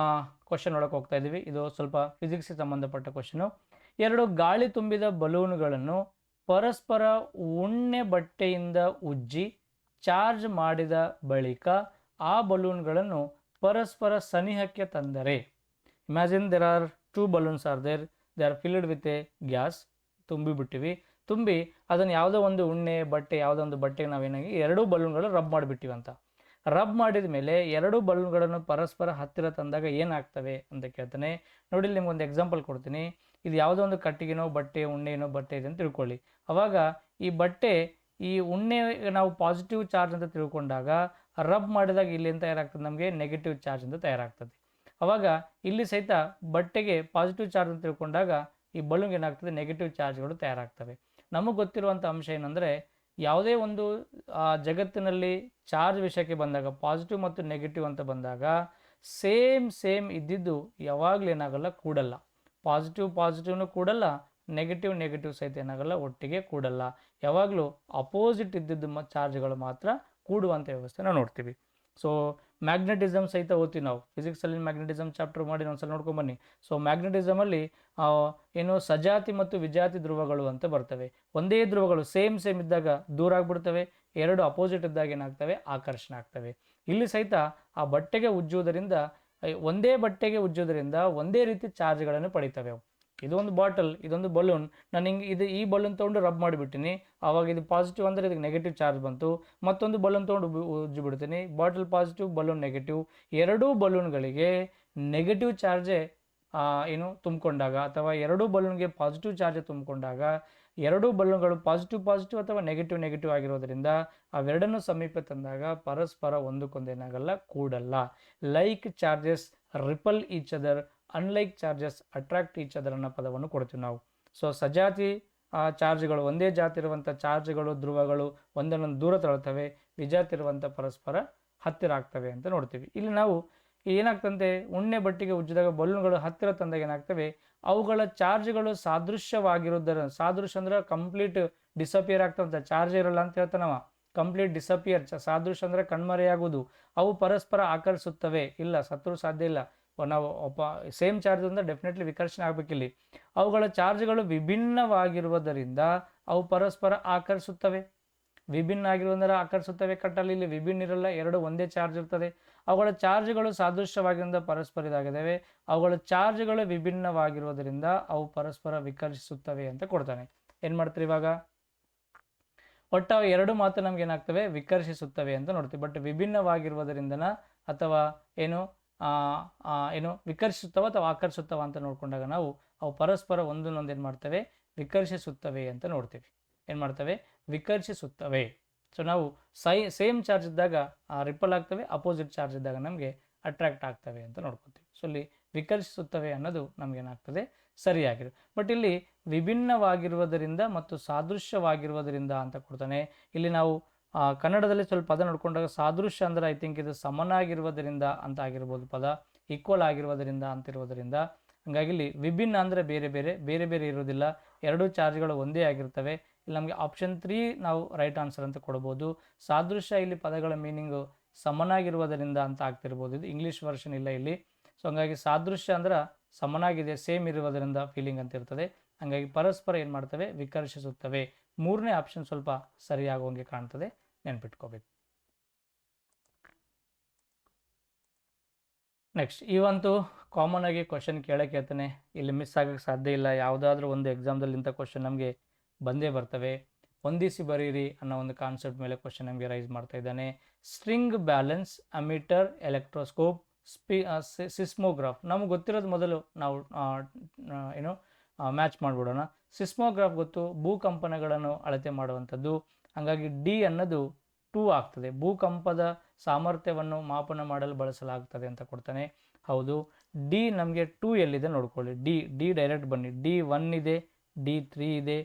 A: ಕ್ವಶನ್ ನೋಡಕ್ಕೆ ಹೋಗ್ತಾ ಇದ್ದೀವಿ. ಇದು ಸ್ವಲ್ಪ ಫಿಸಿಕ್ಸ್ಗೆ ಸಂಬಂಧಪಟ್ಟ ಕ್ವಶನು. 2 ಗಾಳಿ ತುಂಬಿದ ಬಲೂನ್ಗಳನ್ನು ಪರಸ್ಪರ ಉಣ್ಣೆ ಬಟ್ಟೆಯಿಂದ ಉಜ್ಜಿ ಚಾರ್ಜ್ ಮಾಡಿದ ಬಳಿಕ ಆ ಬಲೂನ್ಗಳನ್ನು ಪರಸ್ಪರ ಸನಿಹಕ್ಕೆ ತಂದರೆ, imagine there are 2 balloons are there, they are filled with a gas, ತುಂಬಿ ಅದನ್ನು ಯಾವುದೋ ಒಂದು ಉಣ್ಣೆ ಬಟ್ಟೆ, ಯಾವುದೋ ಒಂದು ಬಟ್ಟೆಗೆ ನಾವೇನಾಗಿ 2 ಬಲೂನ್ಗಳು ರಬ್ ಮಾಡಿಬಿಟ್ಟಿವಂತ. ರಬ್ ಮಾಡಿದ ಮೇಲೆ 2 ಬಲೂನ್ಗಳನ್ನು ಪರಸ್ಪರ ಹತ್ತಿರ ತಂದಾಗ ಏನಾಗ್ತವೆ ಅಂತ ಕೇಳ್ತಾನೆ. ನೋಡಿ, ನಿಮ್ಗೆ ಒಂದು ಎಕ್ಸಾಂಪಲ್ ಕೊಡ್ತೀನಿ. ಇದು ಯಾವುದೋ ಒಂದು ಕಟ್ಟಿಗೆನೋ ಬಟ್ಟೆ, ಉಣ್ಣೆನೋ ಬಟ್ಟೆ ಇದೆ ಅಂತ ತಿಳ್ಕೊಳ್ಳಿ. ಅವಾಗ ಈ ಬಟ್ಟೆ, ಈ ಉಣ್ಣೆ ನಾವು ಪಾಸಿಟಿವ್ ಚಾರ್ಜ್ ಅಂತ ತಿಳ್ಕೊಂಡಾಗ ರಬ್ ಮಾಡಿದಾಗ ಇಲ್ಲಿ ಏನು ತಯಾರಾಗ್ತದೆ, ನಮಗೆ ನೆಗೆಟಿವ್ ಚಾರ್ಜ್ ಅಂತ ತಯಾರಾಗ್ತದೆ. ಅವಾಗ ಇಲ್ಲಿ ಸಹಿತ ಬಟ್ಟೆಗೆ ಪಾಸಿಟಿವ್ ಚಾರ್ಜ್ ಅಂತ ತಿಳ್ಕೊಂಡಾಗ ಈ ಬಲೂನ್ಗೆ ಏನಾಗ್ತದೆ, ನೆಗೆಟಿವ್ ಚಾರ್ಜ್ಗಳು ತಯಾರಾಗ್ತವೆ. ನಮಗೆ ಗೊತ್ತಿರುವಂಥ ಅಂಶ ಏನಂದರೆ, ಯಾವುದೇ ಒಂದು ಜಗತ್ತಿನಲ್ಲಿ ಚಾರ್ಜ್ ವಿಷಯಕ್ಕೆ ಬಂದಾಗ, ಪಾಸಿಟಿವ್ ಮತ್ತು ನೆಗೆಟಿವ್ ಅಂತ ಬಂದಾಗ ಸೇಮ್ ಇದ್ದಿದ್ದು ಯಾವಾಗಲೂ ಏನಾಗಲ್ಲ, ಕೂಡಲ್ಲ. ಪಾಸಿಟಿವ್ನು ಕೂಡಲ್ಲ, ನೆಗೆಟಿವ್ ಸಹಿತ ಏನಾಗಲ್ಲ, ಒಟ್ಟಿಗೆ ಕೂಡಲ್ಲ. ಯಾವಾಗಲೂ ಅಪೋಸಿಟ್ ಇದ್ದಿದ್ದು ಚಾರ್ಜ್ಗಳು ಮಾತ್ರ ಕೂಡುವಂಥ ವ್ಯವಸ್ಥೆನ ನೋಡ್ತೀವಿ. ಸೊ ಮ್ಯಾಗ್ನೆಟಿಸಮ್ ಸಹಿತ ಓದ್ತೀವಿ ನಾವು ಫಿಸಿಕ್ಸಲ್ಲಿ. ಮ್ಯಾಗ್ನೆಟಿಸಮ್ ಚಾಪ್ಟರ್ ಮಾಡಿ ಒಂದ್ಸಲ ನೋಡ್ಕೊಂಬನ್ನಿ. ಸೊ ಮ್ಯಾಗ್ನೆಟಿಸಮಲ್ಲಿ ಏನು ಸಜಾತಿ ಮತ್ತು ವಿಜಾತಿ ಧ್ರುವಗಳು ಅಂತ ಬರ್ತವೆ. ಒಂದೇ ಧ್ರುವಗಳು ಸೇಮ್ ಇದ್ದಾಗ ದೂರ ಆಗ್ಬಿಡ್ತವೆ, 2 ಅಪೋಸಿಟ್ ಇದ್ದಾಗ ಏನಾಗ್ತವೆ, ಆಕರ್ಷಣೆ ಆಗ್ತವೆ. ಇಲ್ಲಿ ಸಹಿತ ಆ ಬಟ್ಟೆಗೆ ಉಜ್ಜುವುದರಿಂದ, ಒಂದೇ ಬಟ್ಟೆಗೆ ಉಜ್ಜೋದ್ರಿಂದ ಒಂದೇ ರೀತಿ ಚಾರ್ಜ್ಗಳನ್ನು ಪಡಿತವೆ ಅವು. ಇದೊಂದು ಬಾಟಲ್, ಇದೊಂದು ಬಲೂನ್, ನಾನು ಹಿಂಗೆ ಈ ಬಲೂನ್ ತೊಗೊಂಡು ರಬ್ ಮಾಡಿಬಿಟ್ಟಿನಿ, ಆವಾಗ ಇದು ಪಾಸಿಟಿವ್ ಅಂದರೆ ಇದಕ್ಕೆ ನೆಗೆಟಿವ್ ಚಾರ್ಜ್ ಬಂತು. ಮತ್ತೊಂದು ಬಲೂನ್ ತೊಗೊಂಡು ಉಜ್ಜಿ ಬಿಡ್ತೀನಿ, ಬಾಟಲ್ ಪಾಸಿಟಿವ್, ಬಲೂನ್ ನೆಗೆಟಿವ್. 2 ಬಲೂನ್ಗಳಿಗೆ ನೆಗೆಟಿವ್ ಚಾರ್ಜೇ ಏನು ತುಂಬಿಕೊಂಡಾಗ, ಅಥವಾ 2 ಬಲೂನ್ಗೆ ಪಾಸಿಟಿವ್ ಚಾರ್ಜ್ ತುಂಬಿಕೊಂಡಾಗ, 2 ಬಲೂನ್ಗಳು ಪಾಸಿಟಿವ್ ಅಥವಾ ನೆಗೆಟಿವ್ ಆಗಿರೋದ್ರಿಂದ ಅವೆರಡನ್ನು ಸಮೀಪ ತಂದಾಗ ಪರಸ್ಪರ ಒಂದಕ್ಕೊಂದು ಏನಾಗಲ್ಲ, ಕೂಡಲ್ಲ. Like charges repel each other, unlike charges attract each other ಅನ್ನೋ ಪದವನ್ನು ಕೊಡ್ತೀವಿ ನಾವು. ಸೊ ಸಜಾತಿ ಚಾರ್ಜ್ಗಳು, ಒಂದೇ ಜಾತಿ ಇರುವಂಥ ಚಾರ್ಜ್ಗಳು, ಧ್ರುವಗಳು ಒಂದನ್ನೊಂದು ದೂರ ತಳ್ತವೆ, ವಿಜಾತಿ ಇರುವಂಥ ಪರಸ್ಪರ ಹತ್ತಿರ ಆಗ್ತವೆ ಅಂತ ನೋಡ್ತೀವಿ. ಇಲ್ಲಿ ನಾವು ಏನಾಗ್ತಂತೆ, ಉಣ್ಣೆ ಬಟ್ಟಿಗೆ ಉಜ್ಜಿದಾಗ ಬಲೂನ್ಗಳು ಹತ್ತಿರ ತಂದಾಗ ಏನಾಗ್ತವೆ, ಅವುಗಳ ಚಾರ್ಜ್ಗಳು ಸಾದೃಶ್ಯವಾಗಿರುವುದರ, ಸಾದೃಶ್ಯ ಅಂದ್ರೆ ಕಂಪ್ಲೀಟ್ ಡಿಸಪಿಯರ್ ಆಗ್ತಂತೆ, ಚಾರ್ಜ್ ಇರಲ್ಲ ಅಂತ ಹೇಳ್ತಾನವ. ಕಂಪ್ಲೀಟ್ ಡಿಸಪಿಯರ್, ಸಾದೃಶ್ಯ ಅಂದ್ರೆ ಕಣ್ಮರೆಯಾಗುವುದು. ಅವು ಪರಸ್ಪರ ಆಕರ್ಷಿಸುತ್ತವೆ, ಇಲ್ಲ ಸತ್ರು ಸಾಧ್ಯ ಇಲ್ಲ. ನಾವು ಸೇಮ್ ಚಾರ್ಜ್ ಅಂದ್ರೆ ಡೆಫಿನೆಟ್ಲಿ ವಿಕರ್ಷಣೆ ಆಗ್ಬೇಕಿಲ್ಲಿ. ಅವುಗಳ ಚಾರ್ಜ್ಗಳು ವಿಭಿನ್ನವಾಗಿರುವುದರಿಂದ ಅವು ಪರಸ್ಪರ ಆಕರ್ಷಿಸುತ್ತವೆ. ವಿಭಿನ್ನ ಆಗಿರುವುದರ ಆಕರ್ಷಿಸುತ್ತವೆ, ಕಟ್ಟಲ್ಲಿ ಇಲ್ಲಿ ವಿಭಿನ್ನ ಇರಲ್ಲ, ಎರಡು ಒಂದೇ ಚಾರ್ಜ್ ಇರ್ತದೆ. ಅವುಗಳ ಚಾರ್ಜ್ಗಳು ಸಾದೃಶ್ಯವಾಗಿರುವುದರಿಂದ ಪರಸ್ಪರ ಇದಾಗಿದ್ದಾವೆ, ಅವುಗಳ ಚಾರ್ಜ್ಗಳು ವಿಭಿನ್ನವಾಗಿರುವುದರಿಂದ ಅವು ಪರಸ್ಪರ ವಿಕರ್ಷಿಸುತ್ತವೆ ಅಂತ ಕೊಡ್ತಾನೆ. ಏನ್ ಮಾಡ್ತಾರೆ ಇವಾಗ, ಒಟ್ಟು ಎರಡು ಮಾತು ನಮ್ಗೆ ಏನಾಗ್ತವೆ, ವಿಕರ್ಷಿಸುತ್ತವೆ ಅಂತ ನೋಡ್ತೀವಿ. ಬಟ್ ವಿಭಿನ್ನವಾಗಿರುವುದರಿಂದನ ಅಥವಾ ಏನು ಏನು ವಿಕರ್ಷಿಸುತ್ತವ ಅಥವಾ ಆಕರ್ಷಿಸುತ್ತವ ಅಂತ ನೋಡ್ಕೊಂಡಾಗ ನಾವು ಅವು ಪರಸ್ಪರ ಒಂದನ್ನೊಂದು ಏನು ಮಾಡ್ತವೆ, ವಿಕರ್ಷಿಸುತ್ತವೆ ಅಂತ ನೋಡ್ತೀವಿ. ಏನು ಮಾಡ್ತವೆ, ವಿಕರ್ಷಿಸುತ್ತವೆ. ಸೊ ನಾವು ಸೇಮ್ ಚಾರ್ಜ್ ಇದ್ದಾಗ ರಿಪಲ್ ಆಗ್ತವೆ, ಅಪೋಸಿಟ್ ಚಾರ್ಜ್ ಇದ್ದಾಗ ನಮಗೆ ಅಟ್ರಾಕ್ಟ್ ಆಗ್ತವೆ ಅಂತ ನೋಡ್ಕೊತೀವಿ. ಸೊ ಇಲ್ಲಿ ವಿಕರ್ಷಿಸುತ್ತವೆ ಅನ್ನೋದು ನಮಗೇನಾಗ್ತದೆ, ಸರಿಯಾಗಿದೆ. ಬಟ್ ಇಲ್ಲಿ ವಿಭಿನ್ನವಾಗಿರುವುದರಿಂದ ಮತ್ತು ಸಾದೃಶ್ಯವಾಗಿರುವುದರಿಂದ ಅಂತ ಕೊಡ್ತಾನೆ. ಇಲ್ಲಿ ನಾವು ಕನ್ನಡದಲ್ಲಿ ಸ್ವಲ್ಪ ಪದ ನೋಡ್ಕೊಂಡಾಗ ಸಾದೃಶ್ಯ ಅಂದ್ರೆ ಐ ಥಿಂಕ್ ಇದು ಸಮನಾಗಿರುವುದರಿಂದ ಅಂತ ಆಗಿರ್ಬೋದು, ಪದ ಈಕ್ವಲ್ ಆಗಿರುವುದರಿಂದ ಅಂತಿರುವುದರಿಂದ. ಹಂಗಾಗಿ ಇಲ್ಲಿ ವಿಭಿನ್ನ ಅಂದರೆ ಬೇರೆ ಬೇರೆ ಬೇರೆ ಬೇರೆ ಇರೋದಿಲ್ಲ, ಎರಡೂ ಚಾರ್ಜ್ಗಳು ಒಂದೇ ಆಗಿರ್ತವೆ. ಇಲ್ಲಿ ನಮಗೆ ಆಪ್ಷನ್ 3 ನಾವು ರೈಟ್ ಆನ್ಸರ್ ಅಂತ ಕೊಡ್ಬೋದು. ಸಾದೃಶ್ಯ ಇಲ್ಲಿ ಪದಗಳ ಮೀನಿಂಗು ಸಮನಾಗಿರುವುದರಿಂದ ಅಂತ ಆಗ್ತಿರ್ಬೋದು, ಇದು ಇಂಗ್ಲೀಷ್ ವರ್ಷನ್ ಇಲ್ಲ ಇಲ್ಲಿ. ಸೊ ಹಂಗಾಗಿ ಸಾದೃಶ್ಯ ಅಂದ್ರೆ ಸಮನಾಗಿದೆ, ಸೇಮ್ ಇರುವುದರಿಂದ ಫೀಲಿಂಗ್ ಅಂತ ಇರ್ತದೆ. ಹಂಗಾಗಿ ಪರಸ್ಪರ ಏನು ಮಾಡ್ತವೆ, ವಿಕರ್ಷಿಸುತ್ತವೆ. 3ನೇ ಆಪ್ಷನ್ ಸ್ವಲ್ಪ ಸರಿಯಾಗುವಂಗೆ ಕಾಣ್ತದೆ, ನೆನ್ಪಿಟ್ಕೋಬೇಕು. ನೆಕ್ಸ್ಟ್, ಇವಂತೂ ಕಾಮನ್ ಆಗಿ ಕ್ವಶನ್ ಕೇಳಕ್ಕೆ ಹೇಳ್ತಾನೆ, ಇಲ್ಲಿ ಮಿಸ್ ಆಗಕ್ಕೆ ಸಾಧ್ಯ ಇಲ್ಲ. ಯಾವುದಾದ್ರೂ ಒಂದು ಎಕ್ಸಾಮ್ದಲ್ಲಿ ಇಂಥ ಕ್ವಶನ್ ನಮಗೆ ಬಂದೇ ಬರ್ತವೆ. ಹೊಂದಿಸಿ ಬರೀರಿ ಅನ್ನೋ ಒಂದು ಕಾನ್ಸೆಪ್ಟ್ ಮೇಲೆ ಕ್ವಶನ್ ನಮಗೆ ರೈಸ್ ಮಾಡ್ತಾ ಇದ್ದಾನೆ. String balance, ammeter, electroscope, seismograph. ನಮ್ಗೆ ಗೊತ್ತಿರೋದು ಮೊದಲು ನಾವು ಏನು ಮ್ಯಾಚ್ ಮಾಡಿಬಿಡೋಣ. ಸಿಸ್ಮೋಗ್ರಾಫ್ ಗೊತ್ತು, ಭೂಕಂಪನಗಳನ್ನು ಅಳತೆ ಮಾಡುವಂಥದ್ದು. ಹಾಗಾಗಿ ಡಿ ಅನ್ನೋದು 2 ಆಗ್ತದೆ. ಭೂಕಂಪದ ಸಾಮರ್ಥ್ಯವನ್ನು ಮಾಪನ ಮಾಡಲು ಬಳಸಲಾಗ್ತದೆ ಅಂತ ಕೊಡ್ತಾನೆ. ಹೌದು, ಡಿ ನಮಗೆ 2 ಎಲ್ಲಿದೆ ನೋಡ್ಕೊಳ್ಳಿ. ಡಿ ಡೈರೆಕ್ಟ್ ಬನ್ನಿ. D1 ಇದೆ, D3 ಇದೆ,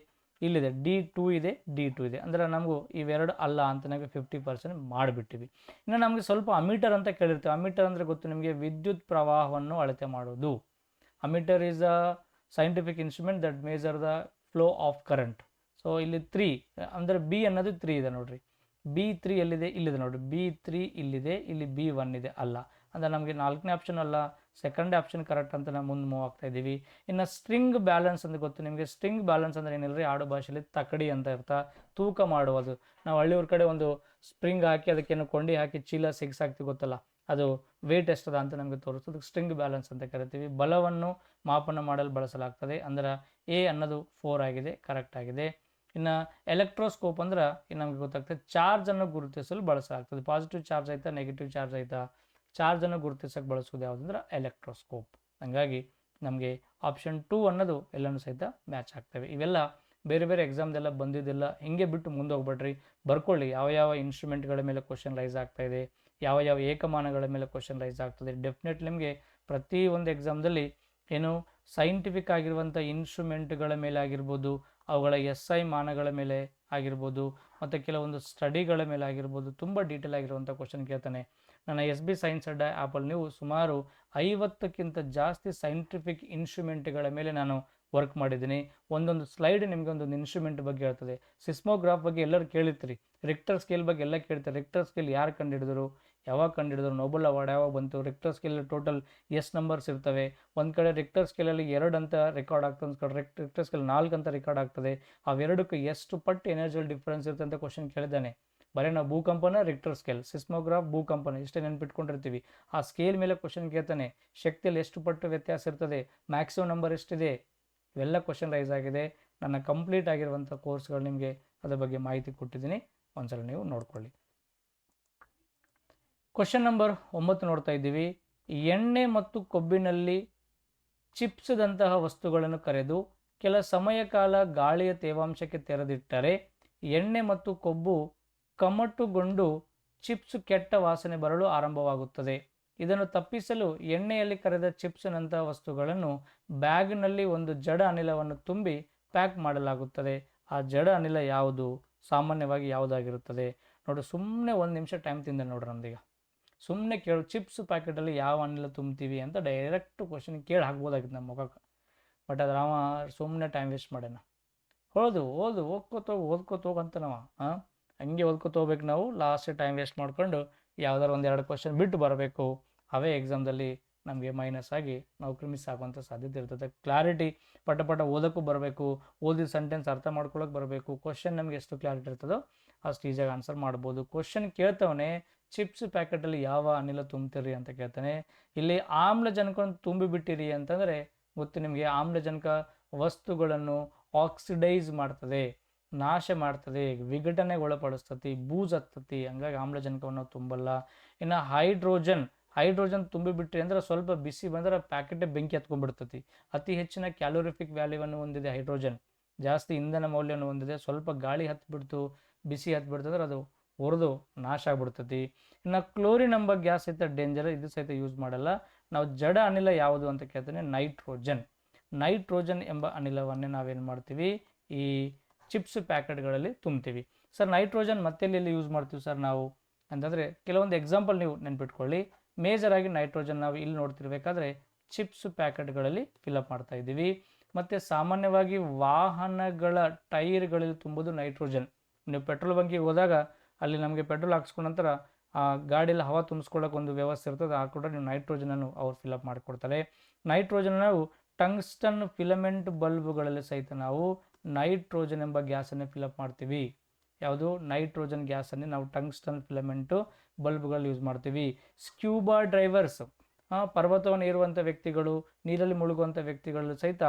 A: ಇಲ್ಲಿದೆ D2 ಇದೆ, D2 ಇದೆ. ಅಂದರೆ ನಮಗೂ ಇವೆರಡು ಅಲ್ಲ ಅಂತ ನಮಗೆ 50% ಮಾಡಿಬಿಟ್ಟಿವಿ. ಇನ್ನು ನಮಗೆ ಸ್ವಲ್ಪ ಅಮೀಟರ್ ಅಂತ ಕೇಳಿರ್ತೀವಿ. ಅಮೀಟರ್ ಅಂದರೆ ಗೊತ್ತು ನಿಮಗೆ, ವಿದ್ಯುತ್ ಪ್ರವಾಹವನ್ನು ಅಳತೆ ಮಾಡೋದು. Ammeter is a scientific instrument that major the flow of current. So ಇಲ್ಲಿ 3 ಅಂದರೆ ಬಿ ಅನ್ನೋದು 3 ಇದೆ ನೋಡ್ರಿ. B3 ಎಲ್ಲಿದೆ, ಇಲ್ಲಿದೆ ನೋಡ್ರಿ. B3 ಇಲ್ಲಿದೆ, ಇಲ್ಲಿ B1 ಇದೆ. ಅಲ್ಲ ಅಂದರೆ ನಮಗೆ 4ನೇ ಆಪ್ಷನ್ ಅಲ್ಲ, ಸೆಕೆಂಡ್ ಆಪ್ಷನ್ ಕರೆಕ್ಟ್ ಅಂತ ನಾವು ಮುಂದೆ ಮೂವ್ ಆಗ್ತಾ ಇದ್ದೀವಿ. ಇನ್ನು ಸ್ಟ್ರಿಂಗ್ ಬ್ಯಾಲೆನ್ಸ್ ಅಂತ ಗೊತ್ತು ನಿಮಗೆ. ಸ್ಟ್ರಿಂಗ್ ಬ್ಯಾಲೆನ್ಸ್ ಅಂದರೆ ಏನಿಲ್ಲರಿ, ಆಡು ಭಾಷೆಯಲ್ಲಿ ತಕಡಿ ಅಂತ ಇರ್ತಾ, ತೂಕ ಮಾಡುವುದು. ನಾವು ಹಳ್ಳಿಯವ್ರ ಕಡೆ ಒಂದು ಸ್ಪ್ರಿಂಗ್ ಹಾಕಿ ಅದಕ್ಕೇನು ಕೊಂಡಿ ಹಾಕಿ ಚೀಲ ಸಿಗ್ಸಾಕ್ತಿವಿ ಗೊತ್ತಲ್ಲ, ಅದು ವೇಟ್ ಎಷ್ಟದ ಅಂತ ನಮಗೆ ತೋರಿಸೋದು ಸ್ಟ್ರಿಂಗ್ ಬ್ಯಾಲೆನ್ಸ್ ಅಂತ ಕರಿತೀವಿ. ಬಲವನ್ನು ಮಾಪನ ಮಾಡಲು ಬಳಸಲಾಗ್ತದೆ. ಅಂದ್ರೆ ಎ ಅನ್ನೋದು 4 ಆಗಿದೆ, ಕರೆಕ್ಟ್ ಆಗಿದೆ. ಇನ್ನು ಎಲೆಕ್ಟ್ರೋಸ್ಕೋಪ್ ಅಂದ್ರೆ ನಮಗೆ ಗೊತ್ತಾಗ್ತದೆ, ಚಾರ್ಜನ್ನು ಗುರುತಿಸಲು ಬಳಸಲಾಗ್ತದೆ. ಪಾಸಿಟಿವ್ ಚಾರ್ಜ್ ಆಯ್ತಾ, ನೆಗೆಟಿವ್ ಚಾರ್ಜ್ ಆಯ್ತಾ, ಚಾರ್ಜನ್ನು ಗುರುತಿಸಕ್ಕೆ ಬಳಸೋದು ಯಾವುದಂದ್ರೆ ಎಲೆಕ್ಟ್ರೋಸ್ಕೋಪ್. ಹಾಗಾಗಿ ನಮಗೆ ಆಪ್ಷನ್ 2 ಅನ್ನೋದು ಎಲ್ಲನೂ ಸಹಿತ ಮ್ಯಾಚ್ ಆಗ್ತವೆ. ಇವೆಲ್ಲ ಬೇರೆ ಬೇರೆ ಎಕ್ಸಾಮ್ದೆಲ್ಲ ಬಂದಿದ್ದೆಲ್ಲ ಹಿಂಗೆ ಬಿಟ್ಟು ಮುಂದೆ ಹೋಗ್ಬೇಡ್ರಿ, ಬರ್ಕೊಳ್ಳಿ ಯಾವ ಯಾವ ಇನ್ಸ್ಟ್ರೂಮೆಂಟ್ಗಳ ಮೇಲೆ ಕ್ವಶನ್ ರೈಸ್ ಆಗ್ತಾ ಇದೆ, ಯಾವ ಯಾವ ಏಕಮಾನಗಳ ಮೇಲೆ ಕ್ವಶನ್ ರೈಸ್ ಆಗ್ತದೆ. ಡೆಫಿನೆಟ್ಲಿ ನಿಮಗೆ ಪ್ರತಿ ಒಂದು ಎಕ್ಸಾಮ್ದಲ್ಲಿ ಏನು ಸೈಂಟಿಫಿಕ್ ಆಗಿರುವಂಥ ಇನ್ಸ್ಟ್ರೂಮೆಂಟ್ಗಳ ಮೇಲೆ ಆಗಿರ್ಬೋದು, ಅವುಗಳ SI ಮಾನಗಳ ಮೇಲೆ ಆಗಿರ್ಬೋದು, ಮತ್ತು ಕೆಲವೊಂದು ಸ್ಟಡಿಗಳ ಮೇಲೆ ಆಗಿರ್ಬೋದು, ತುಂಬ ಡೀಟೇಲ್ ಆಗಿರುವಂಥ ಕ್ವಶನ್ ಕೇಳ್ತಾನೆ. ನನ್ನ SB ಸೈನ್ಸ್ ಅಡ್ಡ ಆ್ಯಪಲ್ಲಿ ನೀವು ಸುಮಾರು 50ಕ್ಕಿಂತ ಜಾಸ್ತಿ ಸೈಂಟಿಫಿಕ್ ಇನ್ಸ್ಟ್ರೂಮೆಂಟ್ಗಳ ಮೇಲೆ ನಾನು ವರ್ಕ್ ಮಾಡಿದ್ದೀನಿ. ಒಂದೊಂದು ಸ್ಲೈಡ್ ನಿಮಗೆ ಒಂದೊಂದು ಇನ್ಸ್ಟ್ರೂಮೆಂಟ್ ಬಗ್ಗೆ ಹೇಳ್ತದೆ. ಸಿಸ್ಮೋಗ್ರಾಫ್ ಬಗ್ಗೆ ಎಲ್ಲರೂ ಕೇಳಿರ್ತೀರಿ, ರಿಕ್ಟರ್ ಸ್ಕೇಲ್ ಬಗ್ಗೆ ಎಲ್ಲ ಕೇಳ್ತಾರೆ. ರಿಕ್ಟರ್ ಸ್ಕೇಲ್ ಯಾರು ಕಂಡುಹಿಡಿದ್ರು, ಯಾವಾಗ ಕಂಡುಹಿಡಿದ್ರು, ನೋಬೆಲ್ ಅವಾರ್ಡ್ ಯಾವಾಗ ಬಂತು, ರಿಕ್ಟರ್ ಸ್ಕೇಲ್ ಟೋಟಲ್ ಎಷ್ಟು ನಂಬರ್ಸ್ ಇರ್ತವೆ. ಒಂದು ಕಡೆ ರಿಕ್ಟರ್ ಸ್ಕೇಲಲ್ಲಿ 2 ಅಂತ ರೆಕಾರ್ಡ್ ಆಗ್ತದೆ, ಒಂದು ಕಡೆ ರಿಕ್ಟರ್ ಸ್ಕೇಲ್ 4 ಅಂತ ರೆಕಾರ್ಡ್ ಆಗ್ತದೆ. ಅವೆರಡಕ್ಕೂ ಎಷ್ಟು ಪಟ್ಟು ಎನರ್ಜಿಯಲ್ ಡಿಫ್ರೆನ್ಸ್ ಇರುತ್ತೆ ಅಂತ ಕ್ವಶನ್ ಕೇಳಿದ್ದಾನೆ. ಬರೀ ನಾವು ಭೂಕಂಪನ, ರಿಕ್ಟರ್ ಸ್ಕೇಲ್, ಸಿಸ್ಮೋಗ್ರಾಫ್, ಭೂಕಂಪನ ಇಷ್ಟೇ ನೆನ್ಪಿಟ್ಕೊಂಡಿರ್ತೀವಿ. ಆ ಸ್ಕೇಲ್ ಮೇಲೆ ಕ್ವಶನ್ ಕೇಳ್ತಾನೆ, ಶಕ್ತಿಯಲ್ಲಿ ಎಷ್ಟು ಪಟ್ಟು ವ್ಯತ್ಯಾಸ ಇರ್ತದೆ, ಮ್ಯಾಕ್ಸಿಮಮ್ ನಂಬರ್ ಎಷ್ಟಿದೆ, ಇವೆಲ್ಲ ಕ್ವಶನ್ ರೈಸ್ ಆಗಿದೆ. ನನ್ನ ಕಂಪ್ಲೀಟ್ ಆಗಿರುವಂಥ ಕೋರ್ಸ್ಗಳು ನಿಮಗೆ ಅದರ ಬಗ್ಗೆ ಮಾಹಿತಿ ಕೊಟ್ಟಿದ್ದೀನಿ, ಒಂದ್ಸಲ ನೀವು ನೋಡ್ಕೊಳ್ಳಿ. ಕ್ವಶನ್ ನಂಬರ್ 9 ನೋಡ್ತಾ ಇದ್ದೀವಿ. ಎಣ್ಣೆ ಮತ್ತು ಕೊಬ್ಬಿನಲ್ಲಿ ಚಿಪ್ಸ್ದಂತಹ ವಸ್ತುಗಳನ್ನು ಕರೆದು ಕೆಲ ಸಮಯ ಕಾಲ ಗಾಳಿಯ ತೇವಾಂಶಕ್ಕೆ ತೆರೆದಿಟ್ಟರೆ ಎಣ್ಣೆ ಮತ್ತು ಕೊಬ್ಬು ಕಮಟುಗೊಂಡು ಚಿಪ್ಸ್ ಕೆಟ್ಟ ವಾಸನೆ ಬರಲು ಆರಂಭವಾಗುತ್ತದೆ. ಇದನ್ನು ತಪ್ಪಿಸಲು ಎಣ್ಣೆಯಲ್ಲಿ ಕರೆದ ಚಿಪ್ಸ್ನಂತಹ ವಸ್ತುಗಳನ್ನು ಬ್ಯಾಗ್ನಲ್ಲಿ ಒಂದು ಜಡ ಅನಿಲವನ್ನು ತುಂಬಿ ಪ್ಯಾಕ್ ಮಾಡಲಾಗುತ್ತದೆ. ಆ ಜಡ ಅನಿಲ ಯಾವುದು, ಸಾಮಾನ್ಯವಾಗಿ ಯಾವುದಾಗಿರುತ್ತದೆ? ನೋಡಿ, ಸುಮ್ಮನೆ 1 ನಿಮಿಷ ಟೈಮ್ ತಿಂದ ನೋಡ್ರಿ ನಮ್ದೀಗ. ಸುಮ್ಮನೆ ಕೇಳು ಚಿಪ್ಸ್ ಪ್ಯಾಕೆಟಲ್ಲಿ ಯಾವ ಅನಿಲ ತುಂಬ್ತೀವಿ ಅಂತ ಡೈರೆಕ್ಟ್ ಕ್ವಶನ್ ಕೇಳಿ ಹಾಕ್ಬೋದಾಗಿತ್ತು ನಮ್ಮ ಮುಖಕ್ಕೆ. ಬಟ್ ಅದ್ರ ಅವ ಸುಮ್ಮನೆ ಟೈಮ್ ವೇಸ್ಟ್ ಮಾಡ್ಯಾನ. ಓದು ಓದ್ಕೋತ ಹೋಗಂತ ನಾವು ಹಂಗೆ ಓದ್ಕೋತ ಹೋಗ್ಬೇಕು. ನಾವು ಲಾಸ್ಟ್ ಟೈಮ್ ವೇಸ್ಟ್ ಮಾಡ್ಕೊಂಡು ಯಾವ್ದಾರು ಒಂದೆರಡು ಕ್ವಶನ್ ಬಿಟ್ಟು ಬರಬೇಕು. ಅವೇ ಎಕ್ಸಾಮ್ದಲ್ಲಿ ನಮಗೆ ಮೈನಸ್ ಆಗಿ ನಾವು ಮಿಸ್ ಆಗುವಂಥ ಸಾಧ್ಯತೆ ಇರ್ತದೆ. ಕ್ಲಾರಿಟಿ ಪಟ ಓದೋಕ್ಕೂ ಬರಬೇಕು, ಓದಿದ ಸೆಂಟೆನ್ಸ್ ಅರ್ಥ ಮಾಡ್ಕೊಳ್ಳೋಕೆ ಬರಬೇಕು. ಕ್ವಶನ್ ನಮಗೆ ಎಷ್ಟು ಕ್ಲಾರಿಟಿ ಇರ್ತದೋ ಅಷ್ಟು ಈಸಿಯಾಗಿ ಆನ್ಸರ್ ಮಾಡ್ಬೋದು. ಕ್ವಶನ್ ಕೇಳ್ತವನೇ ಚಿಪ್ಸ್ ಪ್ಯಾಕೆಟಲ್ಲಿ ಯಾವ ಅನಿಲ ತುಂಬ್ತೀರಿ ಅಂತ ಕೇಳ್ತಾನೆ. ಇಲ್ಲಿ ಆಮ್ಲಜನಕವನ್ನು ತುಂಬಿಬಿಟ್ಟಿರಿ ಅಂತಂದರೆ ಗೊತ್ತು ನಿಮಗೆ, ಆಮ್ಲಜನಕ ವಸ್ತುಗಳನ್ನು ಆಕ್ಸಿಡೈಸ್ ಮಾಡ್ತದೆ, ನಾಶ ಮಾಡ್ತದೆ, ವಿಘಟನೆಗೆ ಒಳಪಡಿಸ್ತತಿ, ಬೂಜ್ ಹತ್ತತಿ. ಹಂಗಾಗಿ ಆಮ್ಲಜನಕವನ್ನು ತುಂಬಲ್ಲ. ಇನ್ನು ಹೈಡ್ರೋಜನ್ ತುಂಬಿಬಿಟ್ರಿ ಅಂದ್ರೆ ಸ್ವಲ್ಪ ಬಿಸಿ ಬಂದ್ರೆ ಪ್ಯಾಕೆಟೇ ಬೆಂಕಿ ಹತ್ಕೊಂಡ್ಬಿಡ್ತತಿ. ಅತಿ ಹೆಚ್ಚಿನ ಕ್ಯಾಲೋರಿಫಿಕ್ ವ್ಯಾಲ್ಯೂವನ್ನು ಹೊಂದಿದೆ ಹೈಡ್ರೋಜನ್, ಜಾಸ್ತಿ ಇಂಧನ ಮೌಲ್ಯವನ್ನು ಹೊಂದಿದೆ. ಸ್ವಲ್ಪ ಗಾಳಿ ಹತ್ಬಿಡ್ತು, ಬಿಸಿ ಹತ್ಬಿಡ್ತಂದ್ರೆ ಅದು ಹೊರದು ನಾಶ ಆಗ್ಬಿಡ್ತತಿ. ಇನ್ನು ಕ್ಲೋರಿನ್ ಎಂಬ ಗ್ಯಾಸ್ ಸಹಿತ ಡೇಂಜರ್, ಇದು ಸಹಿತ ಯೂಸ್ ಮಾಡಲ್ಲ. ನಾವು ಜಡ ಅನಿಲ ಯಾವುದು ಅಂತ ಕೇಳ್ತಾನೆ, ನೈಟ್ರೋಜನ್ ಎಂಬ ಅನಿಲವನ್ನೇ ನಾವೇನು ಮಾಡ್ತೀವಿ, ಈ ಚಿಪ್ಸ್ ಪ್ಯಾಕೆಟ್ಗಳಲ್ಲಿ ತುಂಬ್ತೀವಿ. ಸರ್ ನೈಟ್ರೋಜನ್ ಮತ್ತೆಲ್ಲಿ ಯೂಸ್ ಮಾಡ್ತೀವಿ ಸರ್ ನಾವು ಅಂತಂದರೆ, ಕೆಲವೊಂದು ಎಕ್ಸಾಂಪಲ್ ನೀವು ನೆನ್ಪಿಟ್ಕೊಳ್ಳಿ. ಮೇಜರ್ ಆಗಿ ನೈಟ್ರೋಜನ್ ನಾವು ಇಲ್ಲಿ ನೋಡ್ತಿರ್ಬೇಕಾದ್ರೆ ಚಿಪ್ಸ್ ಪ್ಯಾಕೆಟ್ಗಳಲ್ಲಿ ಫಿಲಪ್ ಮಾಡ್ತಾ ಇದ್ದೀವಿ. ಮತ್ತು ಸಾಮಾನ್ಯವಾಗಿ ವಾಹನಗಳ ಟೈರ್ಗಳಲ್ಲಿ ತುಂಬೋದು ನೈಟ್ರೋಜನ್. ನೀವು ಪೆಟ್ರೋಲ್ ಬಂಕಿಗೆ ಹೋದಾಗ ಅಲ್ಲಿ ನಮಗೆ ಪೆಟ್ರೋಲ್ ಹಾಕ್ಸ್ಕೊಂಡ ನಂತರ ಆ ಗಾಡಿಯಲ್ಲಿ ಹವಾ ತುಂಬಿಸ್ಕೊಳ್ಳೋಕೆ ಒಂದು ವ್ಯವಸ್ಥೆ ಇರ್ತದೆ, ಆ ಕೂಡ ನೀವು ನೈಟ್ರೋಜನನ್ನು ಅವ್ರು ಫಿಲಪ್ ಮಾಡಿಕೊಡ್ತಾರೆ. ನೈಟ್ರೋಜನ್ ನಾವು ಟಂಗ್ಸ್ಟನ್ ಫಿಲಮೆಂಟ್ ಬಲ್ಬ್ಗಳಲ್ಲಿ ಸಹಿತ ನಾವು ನೈಟ್ರೋಜನ್ ಎಂಬ ಗ್ಯಾಸನ್ನು ಫಿಲಪ್ ಮಾಡ್ತೀವಿ. ಯಾವುದು ನೈಟ್ರೋಜನ್ ಗ್ಯಾಸನ್ನು ನಾವು ಟಂಗ್ಸ್ಟನ್ ಫಿಲಮೆಂಟು ಬಲ್ಬ್ಗಳಲ್ಲಿ ಯೂಸ್ ಮಾಡ್ತೀವಿ. ಸ್ಕ್ಯೂಬಾ ಡ್ರೈವರ್ಸ್, ಪರ್ವತವನ್ನು ಏರುವಂಥ ವ್ಯಕ್ತಿಗಳು, ನೀರಲ್ಲಿ ಮುಳುಗುವಂಥ ವ್ಯಕ್ತಿಗಳು ಸಹಿತ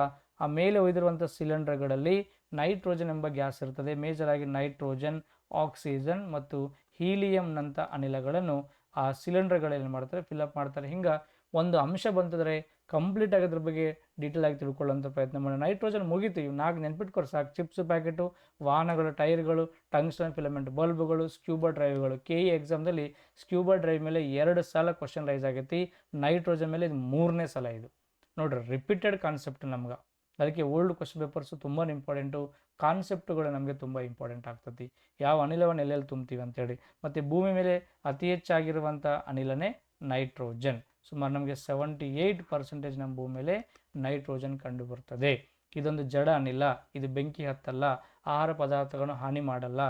A: ಆ ಮೇಲೆ ಒಯ್ದಿರುವಂಥ ಸಿಲಿಂಡರ್ಗಳಲ್ಲಿ ನೈಟ್ರೋಜನ್ ಎಂಬ ಗ್ಯಾಸ್ ಇರ್ತದೆ. ಮೇಜರ್ ಆಗಿ ನೈಟ್ರೋಜನ್, ಆಕ್ಸಿಜನ್ ಮತ್ತು ಹೀಲಿಯಂನಂಥ ಅನಿಲಗಳನ್ನು ಆ ಸಿಲಿಂಡರ್ಗಳಲ್ಲಿ ಮಾಡ್ತಾರೆ, ಫಿಲಪ್ ಮಾಡ್ತಾರೆ. ಹಿಂಗೆ ಒಂದು ಅಂಶ ಬಂತಂದರೆ ಕಂಪ್ಲೀಟ್ ಆಗೋದ್ರ ಬಗ್ಗೆ ಡೀಟೇಲ್ ಆಗಿ ತಿಳ್ಕೊಳ್ಳೋಂಥ ಪ್ರಯತ್ನ ಮಾಡಿ. ನೈಟ್ರೋಜನ್ ಮುಗೀತು, ಇವು 4 ನೆನ್ಪಿಟ್ಕೊರು ಸಾಕು. ಚಿಪ್ಸ್ ಪ್ಯಾಕೆಟು, ವಾಹನಗಳ ಟೈರ್ಗಳು, ಟಂಗ್ಸ್ಟನ್ ಫಿಲಮೆಂಟ್ ಬಲ್ಬ್ಗಳು, ಸ್ಕ್ಯೂಬಾ ಡ್ರೈವ್ಗಳು. KE ಎಕ್ಸಾಮ್ದಲ್ಲಿ ಸ್ಕ್ಯೂಬಾ ಡ್ರೈವ್ ಮೇಲೆ 2 ಸಲ ಕ್ವಶನ್ ರೈಸ್ ಆಗೈತಿ, ನೈಟ್ರೋಜನ್ ಮೇಲೆ ಇದು 3ನೇ ಸಲ. ಇದು ನೋಡ್ರಿ ರಿಪೀಟೆಡ್ ಕಾನ್ಸೆಪ್ಟ್ ನಮ್ಗೆ. ಅದಕ್ಕೆ ಓಲ್ಡ್ ಕ್ವಶನ್ ಪೇಪರ್ಸು ತುಂಬ ಇಂಪಾರ್ಟೆಂಟು, ಕಾನ್ಸೆಪ್ಟ್ಗಳು ನಮಗೆ ತುಂಬ ಇಂಪಾರ್ಟೆಂಟ್ ಆಗ್ತದೆ. ಯಾವ ಅನಿಲವನ್ನು ಎಲ್ಲೆಲ್ಲಿ ತುಂಬ್ತೀವಿ ಅಂತೇಳಿ. ಮತ್ತು ಭೂಮಿ ಮೇಲೆ ಅತಿ ಹೆಚ್ಚಾಗಿರುವಂಥ ಅನಿಲನೇ ನೈಟ್ರೋಜನ್. ಸುಮಾರು ನಮಗೆ 78% ನಮ್ಮ ಭೂಮಿ ಮೇಲೆ ನೈಟ್ರೋಜನ್ ಕಂಡು ಬರ್ತದೆ. ಇದೊಂದು ಜಡ ಅನಿಲ, ಇದು ಬೆಂಕಿ ಹತ್ತಲ್ಲ, ಆಹಾರ ಪದಾರ್ಥಗಳನ್ನು ಹಾನಿ ಮಾಡಲ್ಲ,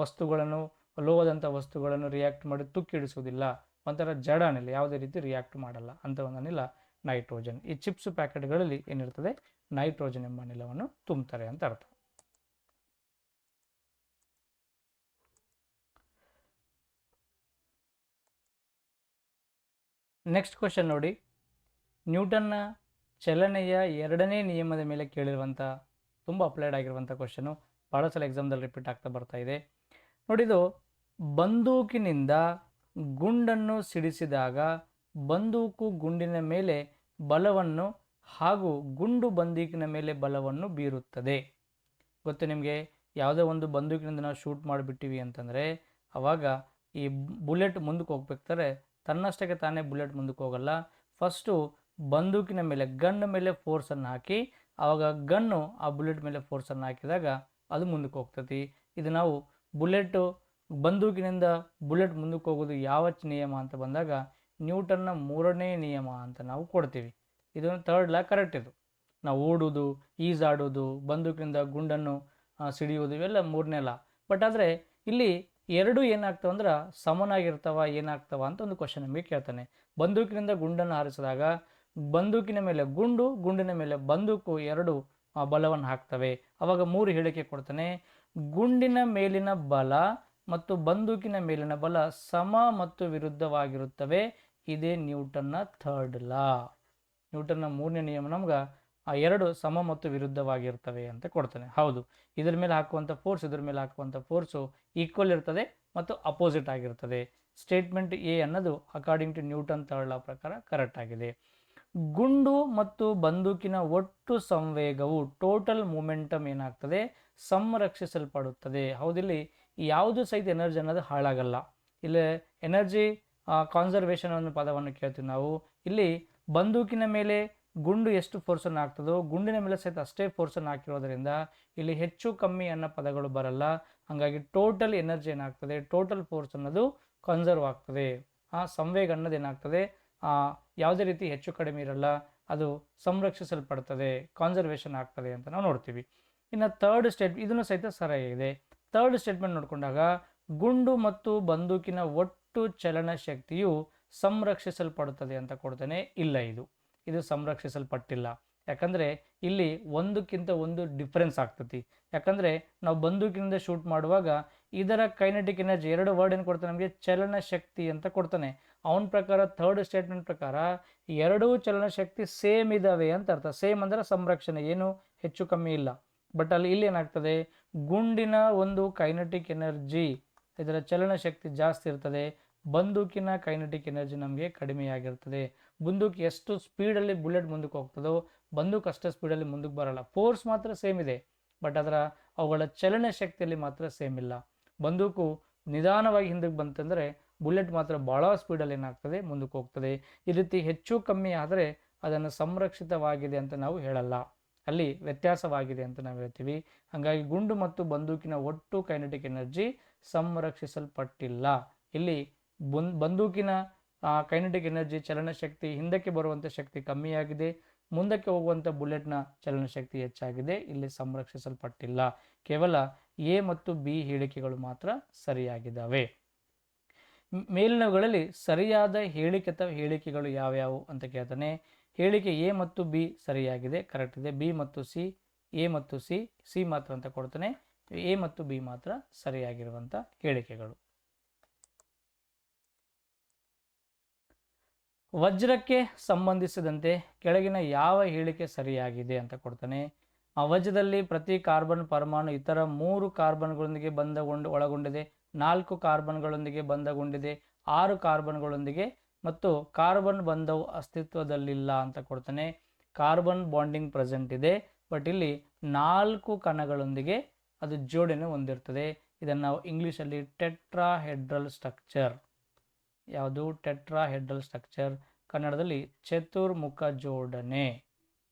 A: ವಸ್ತುಗಳನ್ನು ಲೋಹದಂಥ ವಸ್ತುಗಳನ್ನು ರಿಯಾಕ್ಟ್ ಮಾಡಿ ತುಕ್ಕಿಡಿಸೋದಿಲ್ಲ. ಒಂಥರ ಜಡ ಅನಿಲ, ಯಾವುದೇ ರೀತಿ ರಿಯಾಕ್ಟ್ ಮಾಡಲ್ಲ ಅಂತ ಒಂದು ಅನಿಲ ನೈಟ್ರೋಜನ್. ಈ ಚಿಪ್ಸ್ ಪ್ಯಾಕೆಟ್ಗಳಲ್ಲಿ ಏನಿರ್ತದೆ, ನೈಟ್ರೋಜನ್ ಎಂಬ ಅನಿಲವನ್ನು ತುಂಬ್ತಾರೆ ಅಂತ ಅರ್ಥ. ನೆಕ್ಸ್ಟ್ ಕ್ವಶನ್ ನೋಡಿ, ನ್ಯೂಟನ್ನ ಚಲನೆಯ 2ನೇ ನಿಯಮದ ಮೇಲೆ ಕೇಳಿರುವಂಥ ತುಂಬ ಅಪ್ಲೈಡ್ ಆಗಿರುವಂಥ ಕ್ವಶನು, ಭಾಳ ಸಲ ಎಕ್ಸಾಮ್ದಲ್ಲಿ ರಿಪೀಟ್ ಆಗ್ತಾ ಬರ್ತಾ ಇದೆ. ನೋಡಿದು, ಬಂದೂಕಿನಿಂದ ಗುಂಡನ್ನು ಸಿಡಿಸಿದಾಗ ಬಂದೂಕು ಗುಂಡಿನ ಮೇಲೆ ಬಲವನ್ನು ಹಾಗೂ ಗುಂಡು ಬಂದೂಕಿನ ಮೇಲೆ ಬಲವನ್ನು ಬೀರುತ್ತದೆ. ಗೊತ್ತು ನಿಮಗೆ, ಯಾವುದೋ ಒಂದು ಬಂದೂಕಿನಿಂದ ನಾವು ಶೂಟ್ ಮಾಡಿಬಿಟ್ಟಿವಿ ಅಂತಂದರೆ ಆವಾಗ ಈ ಬುಲೆಟ್ ಮುಂದಕ್ಕೆ ಹೋಗ್ಬೇಕಾದ್ರೆ ತನ್ನಷ್ಟಕ್ಕೆ ತಾನೇ ಬುಲೆಟ್ ಮುಂದಕ್ಕೆ ಹೋಗಲ್ಲ. ಫಸ್ಟು ಬಂದೂಕಿನ ಮೇಲೆ, ಗನ್ ಮೇಲೆ ಫೋರ್ಸನ್ನು ಹಾಕಿ ಆವಾಗ ಗನ್ನು ಆ ಬುಲೆಟ್ ಮೇಲೆ ಫೋರ್ಸನ್ನು ಹಾಕಿದಾಗ ಅದು ಮುಂದಕ್ಕೆ ಹೋಗ್ತತಿ. ಇದು ನಾವು ಬಂದೂಕಿನಿಂದ ಬುಲೆಟ್ ಮುಂದಕ್ಕೆ ಹೋಗೋದು ಯಾವ ನಿಯಮ ಅಂತ ಬಂದಾಗ ನ್ಯೂಟನ್ನ 3ನೇ ನಿಯಮ ಅಂತ ನಾವು ಕೊಡ್ತೀವಿ. ಇದು 3rd ಲಾ ಕರೆಕ್ಟ್. ಇದು ನಾವು ಓಡೋದು, ಈಜಾಡೋದು, ಬಂದೂಕಿನಿಂದ ಗುಂಡನ್ನು ಸಿಡಿಯೋದು ಇವೆಲ್ಲ 3ನೇ ಲಾ. ಬಟ್ ಆದರೆ ಇಲ್ಲಿ 2 ಏನಾಗ್ತವೆ ಅಂದ್ರೆ ಸಮನಾಗಿರ್ತಾವ ಏನಾಗ್ತವ ಅಂತ ಒಂದು ಕ್ವಶನ್ ನಮಗೆ ಕೇಳ್ತಾನೆ. ಬಂದೂಕಿನಿಂದ ಗುಂಡನ್ನು ಹಾರಿಸಿದಾಗ ಬಂದೂಕಿನ ಮೇಲೆ ಗುಂಡು, ಗುಂಡಿನ ಮೇಲೆ ಬಂದೂಕು 2 ಬಲವನ್ನು ಹಾಕ್ತವೆ. ಆವಾಗ 3 ಹೇಳಿಕೆ ಕೊಡ್ತಾನೆ. ಗುಂಡಿನ ಮೇಲಿನ ಬಲ ಮತ್ತು ಬಂದೂಕಿನ ಮೇಲಿನ ಬಲ ಸಮ ಮತ್ತು ವಿರುದ್ಧವಾಗಿರುತ್ತವೆ. ಇದೇ ನ್ಯೂಟನ್ನ 3rd ಲಾ. ನ್ಯೂಟನ್ನ 3ನೇ ನಿಯಮ ನಮ್ಗೆ ಆ 2 ಸಮ ಮತ್ತು ವಿರುದ್ಧವಾಗಿರ್ತವೆ ಅಂತ ಕೊಡ್ತಾನೆ. ಹೌದು, ಇದ್ರ ಮೇಲೆ ಹಾಕುವಂಥ ಫೋರ್ಸ್ ಇದ್ರ ಮೇಲೆ ಹಾಕುವಂಥ ಫೋರ್ಸು ಈಕ್ವಲ್ ಇರ್ತದೆ ಮತ್ತು ಅಪೋಸಿಟ್ ಆಗಿರ್ತದೆ. ಸ್ಟೇಟ್ಮೆಂಟ್ ಎ ಅನ್ನೋದು ಅಕಾರ್ಡಿಂಗ್ ಟು ನ್ಯೂಟನ್ 3rd ಲಾ ಪ್ರಕಾರ ಕರೆಕ್ಟ್ ಆಗಿದೆ. ಗುಂಡು ಮತ್ತು ಬಂದೂಕಿನ ಒಟ್ಟು ಸಂವೇಗವು ಟೋಟಲ್ ಮೂಮೆಂಟಮ್ ಏನಾಗ್ತದೆ, ಸಂರಕ್ಷಿಸಲ್ಪಡುತ್ತದೆ. ಹೌದಿಲ್ಲಿ ಯಾವುದು ಸಹಿತ ಎನರ್ಜಿ ಅನ್ನೋದು ಹಾಳಾಗಲ್ಲ. ಇಲ್ಲಿ ಎನರ್ಜಿ ಕಾನ್ಸರ್ವೇಷನ್ ಅನ್ನೋ ಪದವನ್ನು ಕೇಳ್ತೀವಿ ನಾವು. ಇಲ್ಲಿ ಬಂದೂಕಿನ ಮೇಲೆ ಗುಂಡು ಎಷ್ಟು ಫೋರ್ಸನ್ನು ಹಾಕ್ತದೋ ಗುಂಡಿನ ಮೇಲೆ ಸಹಿತ ಅಷ್ಟೇ ಫೋರ್ಸನ್ನು ಹಾಕಿರೋದ್ರಿಂದ ಇಲ್ಲಿ ಹೆಚ್ಚು ಕಮ್ಮಿ ಅನ್ನೋ ಪದಗಳು ಬರಲ್ಲ. ಹಾಗಾಗಿ ಟೋಟಲ್ ಎನರ್ಜಿ ಏನಾಗ್ತದೆ, ಟೋಟಲ್ ಫೋರ್ಸ್ ಅನ್ನೋದು ಕನ್ಸರ್ವ್ ಆಗ್ತದೆ. ಆ ಸಂವೇಗ ಅನ್ನೋದು ಏನಾಗ್ತದೆ ಯಾವುದೇ ರೀತಿ ಹೆಚ್ಚು ಕಡಿಮೆ ಇರಲ್ಲ, ಅದು ಸಂರಕ್ಷಿಸಲ್ಪಡ್ತದೆ, ಕಾನ್ಸರ್ವೇಷನ್ ಆಗ್ತದೆ ಅಂತ ನಾವು ನೋಡ್ತೀವಿ. ಇನ್ನು ಥರ್ಡ್ ಇದನ್ನು ಸಹಿತ ಸರಿಯಾಗಿದೆ. ಥರ್ಡ್ ಸ್ಟೇಟ್ಮೆಂಟ್ ನೋಡ್ಕೊಂಡಾಗ ಗುಂಡು ಮತ್ತು ಬಂದೂಕಿನ ಒಟ್ಟು ಚಲನ ಶಕ್ತಿಯು ಸಂರಕ್ಷಿಸಲ್ಪಡುತ್ತದೆ ಅಂತ ಕೊಡ್ತಾನೆ. ಇಲ್ಲ, ಇದು ಸಂರಕ್ಷಿಸಲ್ಪಟ್ಟಿಲ್ಲ. ಯಾಕಂದರೆ ಇಲ್ಲಿ ಒಂದಕ್ಕಿಂತ ಒಂದು ಡಿಫ್ರೆನ್ಸ್ ಆಗ್ತತಿ. ಯಾಕಂದರೆ ನಾವು ಬಂದೂಕಿನಿಂದ ಶೂಟ್ ಮಾಡುವಾಗ ಇದರ ಕೈನೆಟಿಕ್ ಎನರ್ಜಿ, ಎರಡು ವರ್ಡ್ ಏನು ಕೊಡ್ತಾನೆ ನಮಗೆ, ಚಲನ ಶಕ್ತಿ ಅಂತ ಕೊಡ್ತಾನೆ. ಅವನ ಪ್ರಕಾರ ಥರ್ಡ್ ಸ್ಟೇಟ್ಮೆಂಟ್ ಪ್ರಕಾರ ಎರಡೂ ಚಲನ ಶಕ್ತಿ ಸೇಮ್ ಇದ್ದಾವೆ ಅಂತ ಅರ್ಥ. ಸೇಮ್ ಅಂದರೆ ಸಂರಕ್ಷಣೆ, ಏನು ಹೆಚ್ಚು ಕಮ್ಮಿ ಇಲ್ಲ. ಬಟ್ ಇಲ್ಲಿ ಏನಾಗ್ತದೆ, ಗುಂಡಿನ ಒಂದು ಕೈನೆಟಿಕ್ ಎನರ್ಜಿ, ಇದರ ಚಲನ ಶಕ್ತಿ ಜಾಸ್ತಿ ಇರ್ತದೆ, ಬಂದೂಕಿನ ಕೈನೆಟಿಕ್ ಎನರ್ಜಿ ನಮಗೆ ಕಡಿಮೆಯಾಗಿರ್ತದೆ. ಬಂದೂಕು ಎಷ್ಟು ಸ್ಪೀಡಲ್ಲಿ ಬುಲೆಟ್ ಮುಂದಕ್ಕೆ ಹೋಗ್ತದೋ ಬಂದೂಕು ಅಷ್ಟೇ ಸ್ಪೀಡಲ್ಲಿ ಮುಂದಕ್ಕೆ ಬರಲ್ಲ. ಫೋರ್ಸ್ ಮಾತ್ರ ಸೇಮ್ ಇದೆ, ಬಟ್ ಅವುಗಳ ಚಲನ ಶಕ್ತಿಯಲ್ಲಿ ಮಾತ್ರ ಸೇಮ್ ಇಲ್ಲ. ಬಂದೂಕು ನಿಧಾನವಾಗಿ ಹಿಂದಕ್ಕೆ ಬಂತಂದರೆ ಬುಲೆಟ್ ಮಾತ್ರ ಭಾಳ ಸ್ಪೀಡಲ್ಲಿ ಏನಾಗ್ತದೆ, ಮುಂದಕ್ಕೆ ಹೋಗ್ತದೆ. ಈ ರೀತಿ ಹೆಚ್ಚು ಕಮ್ಮಿ ಆದರೆ ಅದನ್ನು ಸಂರಕ್ಷಿತವಾಗಿದೆ ಅಂತ ನಾವು ಹೇಳಲ್ಲ, ಅಲ್ಲಿ ವ್ಯತ್ಯಾಸವಾಗಿದೆ ಅಂತ ನಾವು ಹೇಳ್ತೀವಿ. ಹಾಗಾಗಿ ಗುಂಡು ಮತ್ತು ಬಂದೂಕಿನ ಒಟ್ಟು ಕೈನೆಟಿಕ್ ಎನರ್ಜಿ ಸಂರಕ್ಷಿಸಲ್ಪಟ್ಟಿಲ್ಲ. ಇಲ್ಲಿ ಬಂದೂಕಿನ ಕೈನೆಟಿಕ್ ಎನರ್ಜಿ, ಚಲನ ಶಕ್ತಿ, ಹಿಂದಕ್ಕೆ ಬರುವಂಥ ಶಕ್ತಿ ಕಮ್ಮಿಯಾಗಿದೆ, ಮುಂದಕ್ಕೆ ಹೋಗುವಂಥ ಬುಲೆಟ್ನ ಚಲನ ಶಕ್ತಿ ಹೆಚ್ಚಾಗಿದೆ. ಇಲ್ಲಿ ಸಂರಕ್ಷಿಸಲ್ಪಟ್ಟಿಲ್ಲ. ಕೇವಲ ಎ ಮತ್ತು ಬಿ ಹೇಳಿಕೆಗಳು ಮಾತ್ರ ಸರಿಯಾಗಿದ್ದಾವೆ. ಮೇಲಿನವುಗಳಲ್ಲಿ ಸರಿಯಾದ ಹೇಳಿಕೆ ಅಥವಾ ಹೇಳಿಕೆಗಳು ಯಾವ್ಯಾವು ಅಂತ ಕೇಳ್ತಾನೆ. ಹೇಳಿಕೆ ಎ ಮತ್ತು ಬಿ ಸರಿಯಾಗಿದೆ, ಕರೆಕ್ಟ್ ಇದೆ. ಬಿ ಮತ್ತು ಸಿ, ಎ ಮತ್ತು ಸಿ ಮಾತ್ರ ಅಂತ ಕೊಡ್ತಾನೆ. ಎ ಮತ್ತು ಬಿ ಮಾತ್ರ ಸರಿಯಾಗಿರುವಂಥ ಹೇಳಿಕೆಗಳು. ವಜ್ರಕ್ಕೆ ಸಂಬಂಧಿಸಿದಂತೆ ಕೆಳಗಿನ ಯಾವ ಹೇಳಿಕೆ ಸರಿಯಾಗಿದೆ ಅಂತ ಕೊಡ್ತಾನೆ. ಆ ವಜ್ರದಲ್ಲಿ ಪ್ರತಿ ಕಾರ್ಬನ್ ಪರಮಾಣು ಇತರ 3 ಕಾರ್ಬನ್ಗಳೊಂದಿಗೆ ಒಳಗೊಂಡಿದೆ, 4 ಕಾರ್ಬನ್ಗಳೊಂದಿಗೆ ಬಂಧಗೊಂಡಿದೆ, 6 ಕಾರ್ಬನ್ಗಳೊಂದಿಗೆ ಮತ್ತು ಕಾರ್ಬನ್ ಬಂಧವು ಅಸ್ತಿತ್ವದಲ್ಲಿಲ್ಲ ಅಂತ ಕೊಡ್ತಾನೆ. ಕಾರ್ಬನ್ ಬಾಂಡಿಂಗ್ ಪ್ರೆಸೆಂಟ್ ಇದೆ, ಬಟ್ ಇಲ್ಲಿ 4 ಕಣಗಳೊಂದಿಗೆ ಅದು ಜೋಡಣೆ ಹೊಂದಿರ್ತದೆ. ಇದನ್ನು ನಾವು ಇಂಗ್ಲೀಷಲ್ಲಿ ಟೆಟ್ರಾಹೆಡ್ರಲ್ ಸ್ಟ್ರಕ್ಚರ್, ಯಾವುದು ಟೆಟ್ರಾಹೆಡ್ರಲ್ ಸ್ಟ್ರಕ್ಚರ್, ಕನ್ನಡದಲ್ಲಿ ಚತುರ್ಮುಖ ಜೋಡಣೆ.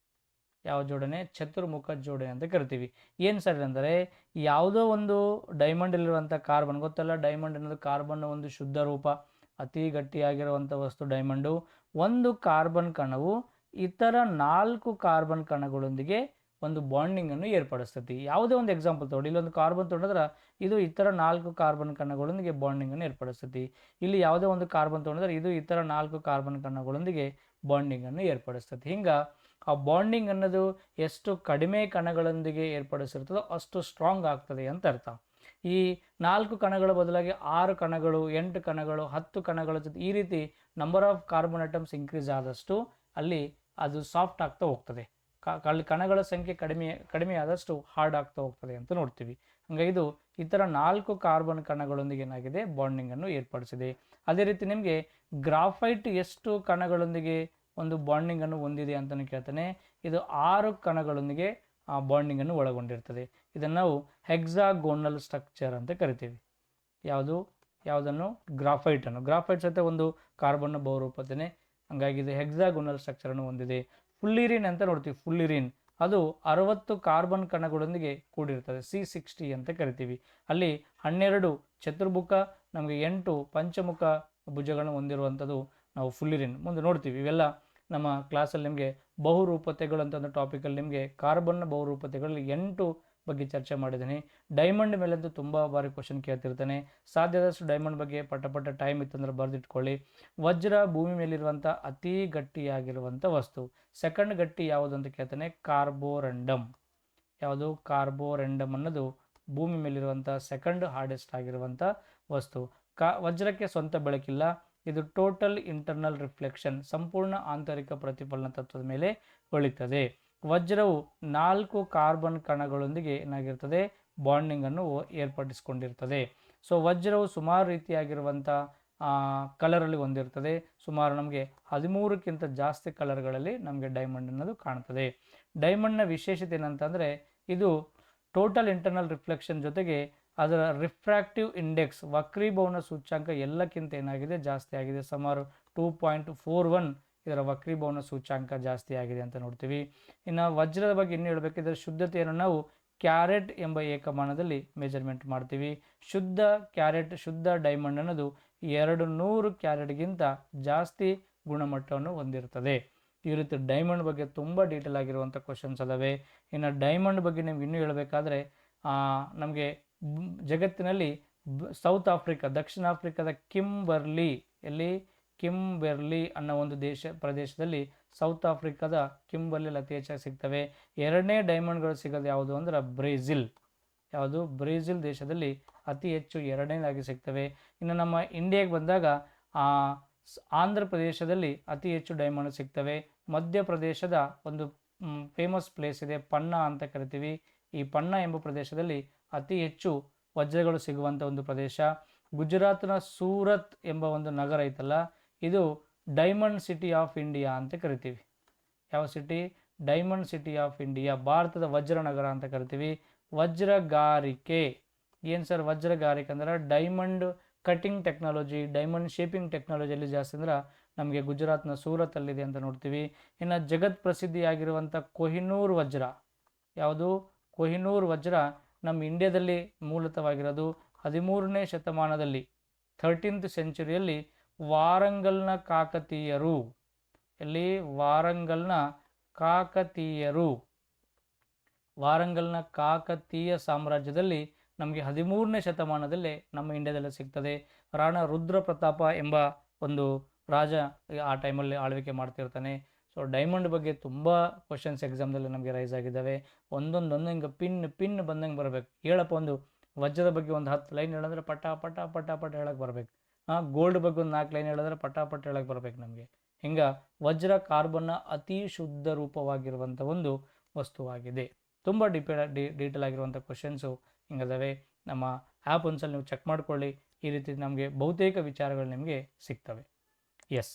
A: ಯಾವ ಜೋಡಣೆ? ಚತುರ್ಮುಖ ಜೋಡಣೆ ಅಂತ ಕರಿತೀವಿ. ಏನು ಸರ್ ಅಂದರೆ, ಯಾವುದೋ ಒಂದು ಡೈಮಂಡಲ್ಲಿರುವಂಥ ಕಾರ್ಬನ್, ಗೊತ್ತಲ್ಲ ಡೈಮಂಡ್ ಅನ್ನೋದು ಕಾರ್ಬನ್ನ ಒಂದು ಶುದ್ಧ ರೂಪ, ಅತಿ ಗಟ್ಟಿಯಾಗಿರುವಂಥ ವಸ್ತು ಡೈಮಂಡು. ಒಂದು ಕಾರ್ಬನ್ ಕಣವು ಇತರ 4 ಕಾರ್ಬನ್ ಕಣಗಳೊಂದಿಗೆ ಒಂದು ಬಾಂಡಿಂಗನ್ನು ಏರ್ಪಡಿಸ್ತೈತಿ. ಯಾವುದೇ ಒಂದು ಎಕ್ಸಾಂಪಲ್ ತೊಗೊಳ್ಳಿ, ಇಲ್ಲೊಂದು ಕಾರ್ಬನ್ ತೊಗೊಂಡ್ರೆ ಇದು ಇತರ 4 ಕಾರ್ಬನ್ ಕಣಗಳೊಂದಿಗೆ ಬಾಂಡಿಂಗನ್ನು ಏರ್ಪಡಿಸ್ತೈತಿ. ಇಲ್ಲಿ ಯಾವುದೇ ಒಂದು ಕಾರ್ಬನ್ ತೊಗೊಂಡ್ರೆ ಇದು ಇತರ 4 ಕಾರ್ಬನ್ ಕಣಗಳೊಂದಿಗೆ ಬಾಂಡಿಂಗನ್ನು ಏರ್ಪಡಿಸ್ತೈತಿ. ಹಿಂಗೆ ಆ ಬಾಂಡಿಂಗ್ ಅನ್ನೋದು ಎಷ್ಟು ಕಡಿಮೆ ಕಣಗಳೊಂದಿಗೆ ಏರ್ಪಡಿಸಿರ್ತದೋ ಅಷ್ಟು ಸ್ಟ್ರಾಂಗ್ ಆಗ್ತದೆ ಅಂತ ಅರ್ಥ. ಈ 4 ಕಣಗಳ ಬದಲಾಗಿ 6 ಕಣಗಳು, 8 ಕಣಗಳು, 10 ಕಣಗಳ ಜೊತೆ ಈ ರೀತಿ number of carbon atoms increase ಆದಷ್ಟು ಅಲ್ಲಿ ಅದು ಸಾಫ್ಟ್ ಆಗ್ತಾ ಹೋಗ್ತದೆ. ಕಣಗಳ ಸಂಖ್ಯೆ ಕಡಿಮೆ ಆದಷ್ಟು ಹಾರ್ಡ್ ಆಗ್ತಾ ಹೋಗ್ತದೆ ಅಂತ ನೋಡ್ತೀವಿ. ಹಂಗಾಗಿ ಇದು ಇತರ 4 ಕಾರ್ಬನ್ ಕಣಗಳೊಂದಿಗೆ ಏನಾಗಿದೆ, ಬಾಂಡಿಂಗನ್ನು ಏರ್ಪಡಿಸಿದೆ. ಅದೇ ರೀತಿ ನಿಮಗೆ ಗ್ರಾಫೈಟ್ ಎಷ್ಟು ಕಣಗಳೊಂದಿಗೆ ಒಂದು ಬಾಂಡಿಂಗನ್ನು ಹೊಂದಿದೆ ಅಂತಲೂ ಕೇಳ್ತಾನೆ. ಇದು 6 ಕಣಗಳೊಂದಿಗೆ ಆ ಬಾಂಡಿಂಗನ್ನು ಒಳಗೊಂಡಿರ್ತದೆ. ಇದನ್ನು ನಾವು ಹೆಕ್ಸಾಗೋನಲ್ ಸ್ಟ್ರಕ್ಚರ್ ಅಂತ ಕರಿತೀವಿ. ಯಾವುದನ್ನು? ಗ್ರಾಫೈಟನ್ನು. ಗ್ರಾಫೈಟ್ ಸಹಿತ ಒಂದು ಕಾರ್ಬನ್ನ ಬಹುರೂಪತೆಯೇ. ಹಂಗಾಗಿ ಇದು ಹೆಕ್ಸಾಗೋನಲ್ ಸ್ಟ್ರಕ್ಚರನ್ನು ಹೊಂದಿದೆ. ಫುಲ್ಲಿರಿನ್ ಅಂತ ನೋಡ್ತೀವಿ. ಫುಲ್ಲಿರಿನ್ ಅದು 60 ಕಾರ್ಬನ್ ಕಣಗಳೊಂದಿಗೆ ಕೂಡಿರ್ತದೆ, C60 ಅಂತ ಕರಿತೀವಿ. ಅಲ್ಲಿ 12 ಚತುರ್ಮುಖ, ನಮಗೆ 8 ಪಂಚಮುಖ ಭುಜಗಳನ್ನು ಹೊಂದಿರುವಂಥದ್ದು ನಾವು ಫುಲ್ಲಿರಿನ್ ಮುಂದೆ ನೋಡ್ತೀವಿ. ಇವೆಲ್ಲ ನಮ್ಮ ಕ್ಲಾಸಲ್ಲಿ ನಿಮಗೆ ಬಹುರೂಪತೆಗಳು ಅಂತ ಒಂದು ಟಾಪಿಕಲ್ಲಿ ನಿಮಗೆ ಕಾರ್ಬನ್ನ ಬಹುರೂಪತೆಗಳಲ್ಲಿ 8 ಬಗ್ಗೆ ಚರ್ಚೆ ಮಾಡಿದ್ದೀನಿ. ಡೈಮಂಡ್ ಮೇಲಂತೂ ತುಂಬ ಬಾರಿ ಕ್ವಶನ್ ಕೇಳ್ತಿರ್ತಾನೆ. ಸಾಧ್ಯದಷ್ಟು ಡೈಮಂಡ್ ಬಗ್ಗೆ ಪಟ ಟೈಮ್ ಇತ್ತಂದ್ರೆ ಬರೆದಿಟ್ಕೊಳ್ಳಿ. ವಜ್ರ ಭೂಮಿ ಮೇಲಿರುವಂಥ ಅತಿ ಗಟ್ಟಿಯಾಗಿರುವಂಥ ವಸ್ತು. ಸೆಕೆಂಡ್ ಗಟ್ಟಿ ಯಾವುದು ಅಂತ ಕೇಳ್ತಾನೆ, ಕಾರ್ಬೋರಂಡಮ್. ಯಾವುದು? ಕಾರ್ಬೋರಂಡಮ್ ಅನ್ನೋದು ಭೂಮಿ ಮೇಲಿರುವಂಥ ಸೆಕೆಂಡ್ ಹಾರ್ಡೆಸ್ಟ್ ಆಗಿರುವಂಥ ವಸ್ತು. ವಜ್ರಕ್ಕೆ ಸ್ವಂತ ಬೆಳಕಿಲ್ಲ. ಇದು ಟೋಟಲ್ ಇಂಟರ್ನಲ್ ರಿಫ್ಲೆಕ್ಷನ್, ಸಂಪೂರ್ಣ ಆಂತರಿಕ ಪ್ರತಿಫಲನ ತತ್ವದ ಮೇಲೆ ಹೊಳಿತದೆ. ವಜ್ರವು 4 ಕಾರ್ಬನ್ ಕಣಗಳೊಂದಿಗೆ ಏನಾಗಿರ್ತದೆ, ಬಾಂಡಿಂಗನ್ನು ಏರ್ಪಡಿಸಿಕೊಂಡಿರ್ತದೆ. ಸೊ ವಜ್ರವು ಸುಮಾರು ರೀತಿಯಾಗಿರುವಂಥ ಕಲರಲ್ಲಿ ಹೊಂದಿರ್ತದೆ. ಸುಮಾರು ನಮಗೆ 13ಕ್ಕಿಂತ ಜಾಸ್ತಿ ಕಲರ್ಗಳಲ್ಲಿ ನಮಗೆ ಡೈಮಂಡ್ ಅನ್ನೋದು ಕಾಣ್ತದೆ. ಡೈಮಂಡ್ನ ವಿಶೇಷತೆ ಏನಂತಂದರೆ, ಇದು ಟೋಟಲ್ ಇಂಟರ್ನಲ್ ರಿಫ್ಲೆಕ್ಷನ್ ಜೊತೆಗೆ ಅದರ ರಿಫ್ರಾಕ್ಟಿವ್ ಇಂಡೆಕ್ಸ್, ವಕ್ರೀಭವನ ಸೂಚ್ಯಾಂಕ ಎಲ್ಲಕ್ಕಿಂತ ಏನಾಗಿದೆ, ಜಾಸ್ತಿ ಆಗಿದೆ. ಸುಮಾರು 2.41 ಇದರ ವಕ್ರೀಭವನ ಸೂಚ್ಯಾಂಕ ಜಾಸ್ತಿ ಆಗಿದೆ ಅಂತ ನೋಡ್ತೀವಿ. ಇನ್ನು ವಜ್ರದ ಬಗ್ಗೆ ಇನ್ನೂ ಹೇಳಬೇಕಿದ್ರೆ ಶುದ್ಧತೆಯನ್ನು ನಾವು ಕ್ಯಾರೆಟ್ ಎಂಬ ಏಕಮಾನದಲ್ಲಿ ಮೆಜರ್ಮೆಂಟ್ ಮಾಡ್ತೀವಿ. ಶುದ್ಧ ಕ್ಯಾರೆಟ್, ಶುದ್ಧ ಡೈಮಂಡ್ ಅನ್ನೋದು 200 ಕ್ಯಾರೆಟ್ಗಿಂತ ಜಾಸ್ತಿ ಗುಣಮಟ್ಟವನ್ನು ಹೊಂದಿರ್ತದೆ. ಈ ರೀತಿ ಡೈಮಂಡ್ ಬಗ್ಗೆ ತುಂಬ ಡೀಟೇಲ್ ಆಗಿರುವಂಥ ಕ್ವಶನ್ಸ್ ಅದಾವೆ. ಇನ್ನು ಡೈಮಂಡ್ ಬಗ್ಗೆ ನಿಮ್ಗೆ ಇನ್ನೂ ಹೇಳಬೇಕಾದ್ರೆ ನಮಗೆ ಜಗತ್ತಿನಲ್ಲಿ ಸೌತ್ ಆಫ್ರಿಕಾ, ದಕ್ಷಿಣ ಆಫ್ರಿಕಾದ ಕಿಂಬೆರ್ಲಿ ಅನ್ನೋ ಒಂದು ಪ್ರದೇಶದಲ್ಲಿ ಸೌತ್ ಆಫ್ರಿಕಾದ ಕಿಂಬರ್ಲಿ ಅತಿ ಹೆಚ್ಚಾಗಿ ಸಿಗ್ತವೆ. ಎರಡನೇ ಡೈಮಂಡ್ಗಳು ಸಿಗೋದು ಯಾವುದು ಅಂದ್ರೆ ಬ್ರೆಜಿಲ್ ದೇಶದಲ್ಲಿ ಅತಿ ಹೆಚ್ಚು ಎರಡನೇದಾಗಿ ಸಿಗ್ತವೆ. ಇನ್ನು ನಮ್ಮ ಇಂಡಿಯಾಗೆ ಬಂದಾಗ ಆಂಧ್ರ ಪ್ರದೇಶದಲ್ಲಿ ಅತಿ ಹೆಚ್ಚು ಡೈಮಂಡ್ ಸಿಗ್ತವೆ. ಮಧ್ಯಪ್ರದೇಶದ ಒಂದು ಫೇಮಸ್ ಪ್ಲೇಸ್ ಇದೆ, ಪನ್ನಾ ಅಂತ ಕರಿತೀವಿ. ಈ ಪನ್ನಾ ಎಂಬ ಪ್ರದೇಶದಲ್ಲಿ ಅತಿ ಹೆಚ್ಚು ವಜ್ರಗಳು ಸಿಗುವಂಥ ಒಂದು ಪ್ರದೇಶ. ಗುಜರಾತ್ನ ಸೂರತ್ ಎಂಬ ಒಂದು ನಗರ ಐತಲ್ಲ, ಇದು ಡೈಮಂಡ್ ಸಿಟಿ ಆಫ್ ಇಂಡಿಯಾ ಅಂತ ಕರಿತೀವಿ. ಯಾವ city? Diamond city of India, ಭಾರತದ ವಜ್ರ ನಗರ ಅಂತ ಕರಿತೀವಿ. ವಜ್ರಗಾರಿಕೆ ಏನು ಸರ್? ವಜ್ರಗಾರಿಕೆ ಅಂದ್ರೆ diamond cutting technology, diamond shaping ಟೆಕ್ನಾಲಜಿಯಲ್ಲಿ ಜಾಸ್ತಿ ಅಂದ್ರೆ ನಮಗೆ ಗುಜರಾತ್ನ ಸೂರತಲ್ಲಿದೆ ಅಂತ ನೋಡ್ತೀವಿ. ಇನ್ನು ಜಗತ್ ಪ್ರಸಿದ್ಧಿಯಾಗಿರುವಂಥ ಕೊಹಿನೂರ್ ವಜ್ರ, ಯಾವುದು? ಕೊಹಿನೂರ್ ವಜ್ರ ನಮ್ಮ ಇಂಡಿಯಾದಲ್ಲಿ ಮೂಲತವಾಗಿರೋದು. 13ನೇ ಶತಮಾನದಲ್ಲಿ 13th ಸೆಂಚುರಿಯಲ್ಲಿ ವಾರಂಗಲ್ನ ಕಾಕತೀಯ ಸಾಮ್ರಾಜ್ಯದಲ್ಲಿ ನಮಗೆ 13ನೇ ಶತಮಾನದಲ್ಲೇ ನಮ್ಮ ಇಂಡಿಯಾದಲ್ಲಿ ಸಿಗ್ತದೆ. ರಾಣಾ ರುದ್ರ ಪ್ರತಾಪ ಎಂಬ ಒಂದು ರಾಜ ಆ ಟೈಮಲ್ಲಿ ಆಳ್ವಿಕೆ ಮಾಡ್ತಿರ್ತಾನೆ. ಸೊ ಡೈಮಂಡ್ ಬಗ್ಗೆ ತುಂಬ ಕ್ವಶನ್ಸ್ ಎಕ್ಸಾಮ್ದಲ್ಲಿ ನಮಗೆ ರೈಸ್ ಆಗಿದ್ದಾವೆ. ಒಂದೊಂದು ಹಿಂಗೆ ಪಿನ್ ಬಂದಂಗೆ ಬರಬೇಕು. ಹೇಳಪ್ಪ, ಒಂದು ವಜ್ರದ ಬಗ್ಗೆ ಒಂದು 10 ಲೈನ್ ಹೇಳಿದ್ರೆ ಪಟ ಪಟ ಪಟ ಪಟ ಹೇಳಕ್ಕೆ ಬರಬೇಕು. ಗೋಲ್ಡ್ ಬಗ್ಗೆ ಒಂದು 4 ಲೈನ್ ಹೇಳಿದ್ರೆ ಪಟ ಪಟ ಹೇಳಕ್ಕೆ ಬರಬೇಕು ನಮಗೆ. ಹಿಂಗೆ ವಜ್ರ ಕಾರ್ಬನ್ನ ಅತಿ ಶುದ್ಧ ರೂಪವಾಗಿರುವಂಥ ಒಂದು ವಸ್ತುವಾಗಿದೆ. ತುಂಬ ಡೀಟೇಲ್ ಆಗಿರುವಂಥ ಕ್ವಶನ್ಸು ಹಿಂಗದಾವೆ. ನಮ್ಮ ಆ್ಯಪ್ ಒಂದ್ಸಲ ನೀವು ಚೆಕ್ ಮಾಡ್ಕೊಳ್ಳಿ. ಈ ರೀತಿ ನಮಗೆ ಬಹುತೇಕ ವಿಚಾರಗಳು ನಿಮಗೆ ಸಿಗ್ತವೆ. ಎಸ್.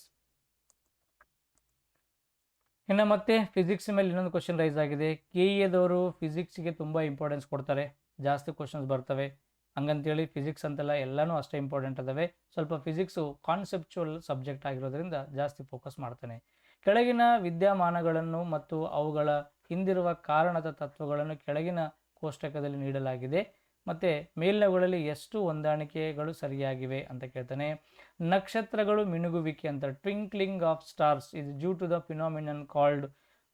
A: ಇನ್ನು ಮತ್ತೆ ಫಿಸಿಕ್ಸ್ ಮೇಲೆ ಇನ್ನೊಂದು ಕ್ವಶನ್ ರೈಸ್ ಆಗಿದೆ. KEAದವರು ಫಿಸಿಕ್ಸ್ಗೆ ತುಂಬ ಇಂಪಾರ್ಟೆನ್ಸ್ ಕೊಡ್ತಾರೆ, ಜಾಸ್ತಿ ಕ್ವಶನ್ಸ್ ಬರ್ತವೆ. ಹಂಗಂತೇಳಿ ಫಿಸಿಕ್ಸ್ ಅಂತೆಲ್ಲ ಎಲ್ಲನೂ ಅಷ್ಟೇ ಇಂಪಾರ್ಟೆಂಟ್ ಅದಾವೆ. ಸ್ವಲ್ಪ ಫಿಸಿಕ್ಸು ಕಾನ್ಸೆಪ್ಚುವಲ್ ಸಬ್ಜೆಕ್ಟ್ ಆಗಿರೋದ್ರಿಂದ ಜಾಸ್ತಿ ಫೋಕಸ್ ಮಾಡ್ತಾನೆ. ಕೆಳಗಿನ ವಿದ್ಯಮಾನಗಳನ್ನು ಮತ್ತು ಅವುಗಳ ಹಿಂದಿರುವ ಕಾರಣದ ತತ್ವಗಳನ್ನು ಕೆಳಗಿನ ಕೋಷ್ಟಕದಲ್ಲಿ ನೀಡಲಾಗಿದೆ. ಮತ್ತು ಮೇಲಿನವುಗಳಲ್ಲಿ ಎಷ್ಟು ಹೊಂದಾಣಿಕೆಗಳು ಸರಿಯಾಗಿವೆ ಅಂತ ಕೇಳ್ತಾನೆ. ನಕ್ಷತ್ರಗಳು ಮಿನುಗುವಿಕೆ ಅಂತ, twinkling of stars is due to the phenomenon called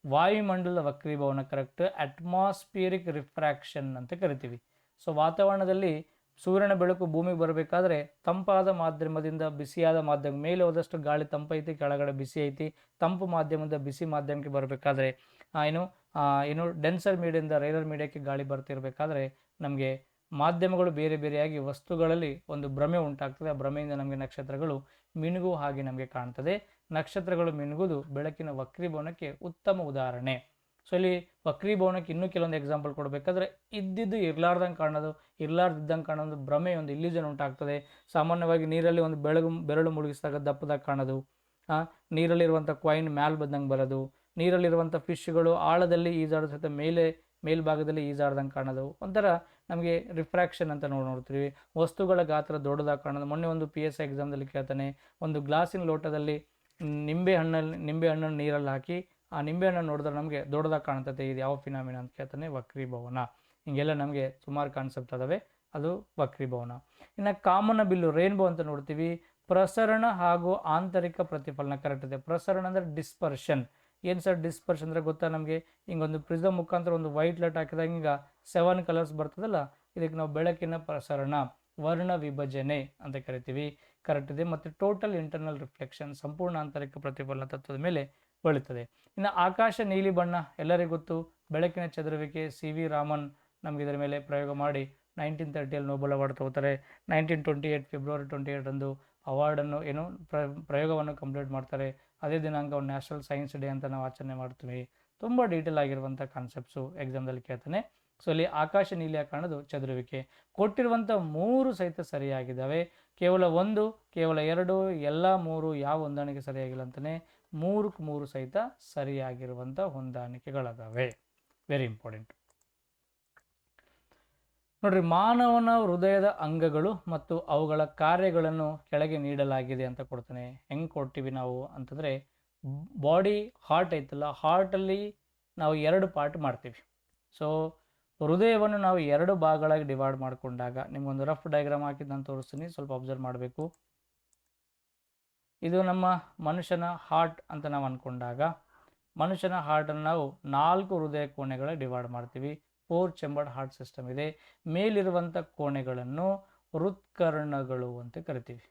A: ವಾಯುಮಂಡಲದ ವಕ್ರೀಭವನ, ಕರೆಕ್ಟ್. ಅಟ್ಮಾಸ್ಫಿಯರಿಕ್ ರಿಫ್ರಾಕ್ಷನ್ ಅಂತ ಕರಿತೀವಿ. ಸೊ ವಾತಾವರಣದಲ್ಲಿ ಸೂರ್ಯನ ಬೆಳಕು ಭೂಮಿಗೆ ಬರಬೇಕಾದ್ರೆ ತಂಪಾದ ಮಾಧ್ಯಮದಿಂದ ಬಿಸಿಯಾದ ಮಾಧ್ಯಮ, ಮೇಲೆ ಹೋದಷ್ಟು ಗಾಳಿ ತಂಪೈತಿ, ಕೆಳಗಡೆ ಬಿಸಿ ಐತಿ. ತಂಪು ಮಾಧ್ಯಮದಿಂದ ಬಿಸಿ ಮಾಧ್ಯಮಕ್ಕೆ ಬರಬೇಕಾದ್ರೆ ಏನು ಡೆನ್ಸರ್ ಮೀಡಿಯಿಂದ ರೈಲರ್ ಮೀಡಿಯಾಕ್ಕೆ ಗಾಳಿ ಬರ್ತಿರ್ಬೇಕಾದ್ರೆ ನಮಗೆ ಮಾಧ್ಯಮಗಳು ಬೇರೆ ಬೇರೆಯಾಗಿ ವಸ್ತುಗಳಲ್ಲಿ ಒಂದು ಭ್ರಮೆ ಉಂಟಾಗ್ತದೆ. ಆ ಭ್ರಮೆಯಿಂದ ನಮಗೆ ನಕ್ಷತ್ರಗಳು ಮಿನುಗುವ ಹಾಗೆ ನಮಗೆ ಕಾಣ್ತದೆ. ನಕ್ಷತ್ರಗಳು ಮಿನುಗುವುದು ಬೆಳಕಿನ ವಕ್ರೀಭವನಕ್ಕೆ ಉತ್ತಮ ಉದಾಹರಣೆ. ಸೊ ಇಲ್ಲಿ ವಕ್ರೀಭವನಕ್ಕೆ ಇನ್ನೂ ಕೆಲವೊಂದು ಎಕ್ಸಾಂಪಲ್ ಕೊಡಬೇಕಾದ್ರೆ ಇದ್ದಿದ್ದು ಇರ್ಲಾರ್ದಂಗೆ ಕಾಣೋದು, ಇರ್ಲಾರ್ದಿದ್ದಂಗೆ ಕಾಣೋದು, ಭ್ರಮೆ, ಒಂದು ಇಲ್ಯೂಷನ್ ಉಂಟಾಗ್ತದೆ. ಸಾಮಾನ್ಯವಾಗಿ ನೀರಲ್ಲಿ ಒಂದು ಬೆರಳು ಮುಳುಗಿಸಿದಾಗ ದಪ್ಪದಾಗ ಕಾಣೋದು, ನೀರಲ್ಲಿರುವಂಥ ಕಾಯಿನ್ ಮ್ಯಾಲ್ ಬಂದಂಗೆ ಬರೋದು, ನೀರಲ್ಲಿರುವಂಥ ಫಿಶ್ಗಳು ಆಳದಲ್ಲಿ ಈಜಾಡೋ ಸಹಿತ ಮೇಲ್ಭಾಗದಲ್ಲಿ ಈಜಾಡ್ದಂಗೆ ಕಾಣೋದು, ಒಂಥರ ನಮಗೆ ರಿಫ್ರಾಕ್ಷನ್ ಅಂತ ನೋಡ್ತೀವಿ. ವಸ್ತುಗಳ ಗಾತ್ರ ದೊಡ್ಡದಾಗಿ ಕಾಣೋದು. ಮೊನ್ನೆ ಒಂದು PSI ಎಕ್ಸಾಮ್ದಲ್ಲಿ ಕೇಳ್ತಾನೆ, ಒಂದು ಗ್ಲಾಸಿನ ಲೋಟದಲ್ಲಿ ನಿಂಬೆ ಹಣ್ಣನ್ನು ನೀರಲ್ಲಿ ಹಾಕಿ ಆ ನಿಂಬೆಹಣ್ಣನ್ನು ನೋಡಿದ್ರೆ ನಮಗೆ ದೊಡ್ಡದಾಗಿ ಕಾಣ್ತದೆ, ಇದು ಯಾವ ಫಿನಾಮಿನ ಅಂತ ಕೇಳ್ತಾನೆ? ವಕ್ರೀಭವನ. ಹಿಂಗೆಲ್ಲ ನಮಗೆ ಸುಮಾರು ಕಾನ್ಸೆಪ್ಟ್ ಅದಾವೆ, ಅದು ವಕ್ರೀಭವನ. ಇನ್ನು ಕಾಮನ ಬಿಲ್ಲು, ರೇನ್ಬೋ ಅಂತ ನೋಡ್ತೀವಿ. ಪ್ರಸರಣ ಹಾಗೂ ಆಂತರಿಕ ಪ್ರತಿಫಲನ, ಕರೆಕ್ಟ್ ಇದೆ. ಪ್ರಸರಣ ಅಂದರೆ ಡಿಸ್ಪರ್ಷನ್. ಏನು ಸರ್ ಡಿಸ್ಪರ್ಷನ್ ಅಂದರೆ ಗೊತ್ತಾ ನಮಗೆ? ಹಿಂಗೊಂದು ಪ್ರಿಸಮ್ ಮುಖಾಂತರ ಒಂದು ವೈಟ್ ಲೈಟ್ ಹಾಕಿದಾಗ ಈಗ 7 ಕಲರ್ಸ್ ಬರ್ತದಲ್ಲ, ಇದಕ್ಕೆ ನಾವು ಬೆಳಕಿನ ಪ್ರಸರಣ, ವರ್ಣ ವಿಭಜನೆ ಅಂತ ಕರಿತೀವಿ, ಕರೆಕ್ಟ್ ಇದೆ. ಮತ್ತು ಟೋಟಲ್ ಇಂಟರ್ನಲ್ ರಿಫ್ಲೆಕ್ಷನ್, ಸಂಪೂರ್ಣ ಆಂತರಿಕ ಪ್ರತಿಫಲನ ತತ್ವದ ಮೇಲೆ ಬೀಳುತ್ತದೆ. ಇನ್ನು ಆಕಾಶ ನೀಲಿ ಬಣ್ಣ ಎಲ್ಲರಿಗೂ ಗೊತ್ತು, ಬೆಳಕಿನ ಚದುರುವಿಕೆ. CV ರಾಮನ್ ನಮಗೆ ಇದರ ಮೇಲೆ ಪ್ರಯೋಗ ಮಾಡಿ 1930ಯಲ್ಲಿ ನೋಬೆಲ್ ಅವಾರ್ಡ್ ತಗೋತಾರೆ. 1928 ಫೆಬ್ರವರಿ 28 ಅವಾರ್ಡನ್ನು ಪ್ರಯೋಗವನ್ನು ಕಂಪ್ಲೀಟ್ ಮಾಡ್ತಾರೆ. ಅದೇ ದಿನಾಂಕವನ್ನು ನ್ಯಾಷನಲ್ ಸೈನ್ಸ್ ಡೇ ಅಂತ ನಾವು ಆಚರಣೆ ಮಾಡ್ತೀವಿ. ತುಂಬ ಡೀಟೇಲ್ ಆಗಿರುವಂಥ ಕಾನ್ಸೆಪ್ಟ್ಸು ಎಕ್ಸಾಮ್ದಲ್ಲಿ ಕೇಳ್ತಾನೆ. ಸೊ ಇಲ್ಲಿ ಆಕಾಶ ನೀಲಿಯ ಕಾರಣದು ಚದುರುವಿಕೆ. ಕೊಟ್ಟಿರುವಂಥ 3 ಸಹಿತ ಸರಿಯಾಗಿದ್ದಾವೆ, ಕೇವಲ 1, ಕೇವಲ 2, ಎಲ್ಲ 3 ಯಾವ ಹೊಂದಾಣಿಕೆ ಸರಿಯಾಗಿಲ್ಲ ಅಂತಾನೆ. 3ಕ್ಕೆ 3 ಸಹಿತ ಸರಿಯಾಗಿರುವಂಥ ಹೊಂದಾಣಿಕೆಗಳದಾವೆ. ವೆರಿ ಇಂಪಾರ್ಟೆಂಟ್ ನೋಡ್ರಿ. ಮಾನವನ ಹೃದಯದ ಅಂಗಗಳು ಮತ್ತು ಅವುಗಳ ಕಾರ್ಯಗಳನ್ನು ಕೆಳಗೆ ನೀಡಲಾಗಿದೆ ಅಂತ ಕೊಡ್ತಾನೆ. ಹೆಂಗೆ ಕೊಡ್ತೀವಿ ನಾವು ಅಂತಂದರೆ, ಬಾಡಿ ಹಾರ್ಟ್ ಐತಲ್ಲ, ಹಾರ್ಟಲ್ಲಿ ನಾವು 2 ಪಾರ್ಟ್ ಮಾಡ್ತೀವಿ. ಸೊ ಹೃದಯವನ್ನು ನಾವು 2 ಭಾಗಗಳಾಗಿ ಡಿವೈಡ್ ಮಾಡಿಕೊಂಡಾಗ, ನಿಮಗೊಂದು ರಫ್ ಡಯಾಗ್ರಾಮ್ ಹಾಕಿ ನಾನು ತೋರಿಸ್ತೀನಿ, ಸ್ವಲ್ಪ ಅಬ್ಸರ್ವ್ ಮಾಡಬೇಕು. ಇದು ನಮ್ಮ ಮನುಷ್ಯನ ಹಾರ್ಟ್ ಅಂತ ನಾವು ಅಂದ್ಕೊಂಡಾಗ, ಮನುಷ್ಯನ ಹಾರ್ಟನ್ನು ನಾವು 4 ಹೃದಯ ಕೋಣೆಗಳಾಗಿ ಡಿವೈಡ್ ಮಾಡ್ತೀವಿ. 4 ಚೆಂಬರ್ಡ್ ಹಾರ್ಟ್ ಸಿಸ್ಟಮ್ ಇದೆ. ಮೇಲಿರುವಂಥ ಕೋಣೆಗಳನ್ನು ಹೃತ್ಕರ್ಣಗಳು ಅಂತ ಕರಿತೀವಿ.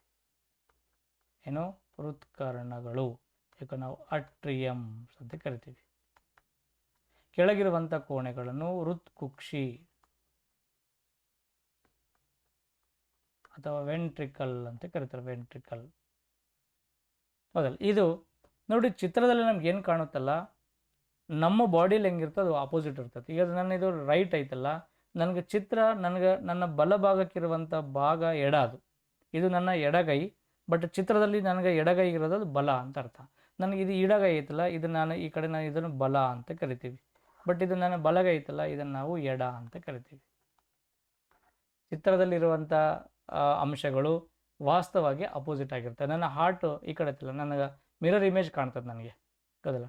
A: ಏನು? ಹೃತ್ಕರ್ಣಗಳು. ಇದಕ್ಕೆ ನಾವು ಅಟ್ರಿಯಮ್ಸ್ ಅಂತ ಕರಿತೀವಿ. ಕೆಳಗಿರುವಂಥ ಕೋಣೆಗಳನ್ನು ಹೃತ್ಕುಕ್ಷಿ ಅಥವಾ ವೆಂಟ್ರಿಕಲ್ ಅಂತ ಕರೀತಾರೆ. ವೆಂಟ್ರಿಕಲ್. ಹೌದಲ್ಲ? ಇದು ನೋಡಿ, ಚಿತ್ರದಲ್ಲಿ ನಮ್ಗೆ ಏನು ಕಾಣುತ್ತಲ್ಲ, ನಮ್ಮ ಬಾಡಿಯಲ್ಲಿ ಹೆಂಗಿರ್ತದೆ ಅದು ಆಪೋಸಿಟ್ ಇರ್ತದೆ. ಈಗ ನನ್ನ ಇದು ರೈಟ್ ಐತಲ್ಲ, ನನಗೆ ಚಿತ್ರ ನನ್ನ ಬಲಭಾಗಕ್ಕಿರುವಂಥ ಭಾಗ ಎಡ, ಇದು ನನ್ನ ಎಡಗೈ. ಬಟ್ ಚಿತ್ರದಲ್ಲಿ ನನಗೆ ಎಡಗೈ ಇರೋದು ಅದು ಬಲ ಅಂತ ಅರ್ಥ. ನನಗೆ ಇದು ಎಡಗೈ ಐತಲ್ಲ, ಇದು ನಾನು ಈ ಕಡೆ ನಾನು ಇದನ್ನು ಬಲ ಅಂತ ಕರಿತೀವಿ. ಬಟ್ ಇದು ನನ್ನ ಬಲಗೈ ಐತಲ್ಲ, ಇದನ್ನು ನಾವು ಎಡ ಅಂತ ಕರಿತೀವಿ. ಚಿತ್ರದಲ್ಲಿರುವಂಥ ಅಂಶಗಳು ವಾಸ್ತವವಾಗಿ ಅಪೋಸಿಟ್ ಆಗಿರ್ತದೆ. ನನ್ನ ಹಾರ್ಟು ಈ ಕಡೆ ಐತಲ್ಲ, ನನಗೆ ಮಿರರ್ ಇಮೇಜ್ ಕಾಣ್ತದೆ ನನಗೆ, ಹೌದಲ್ಲ?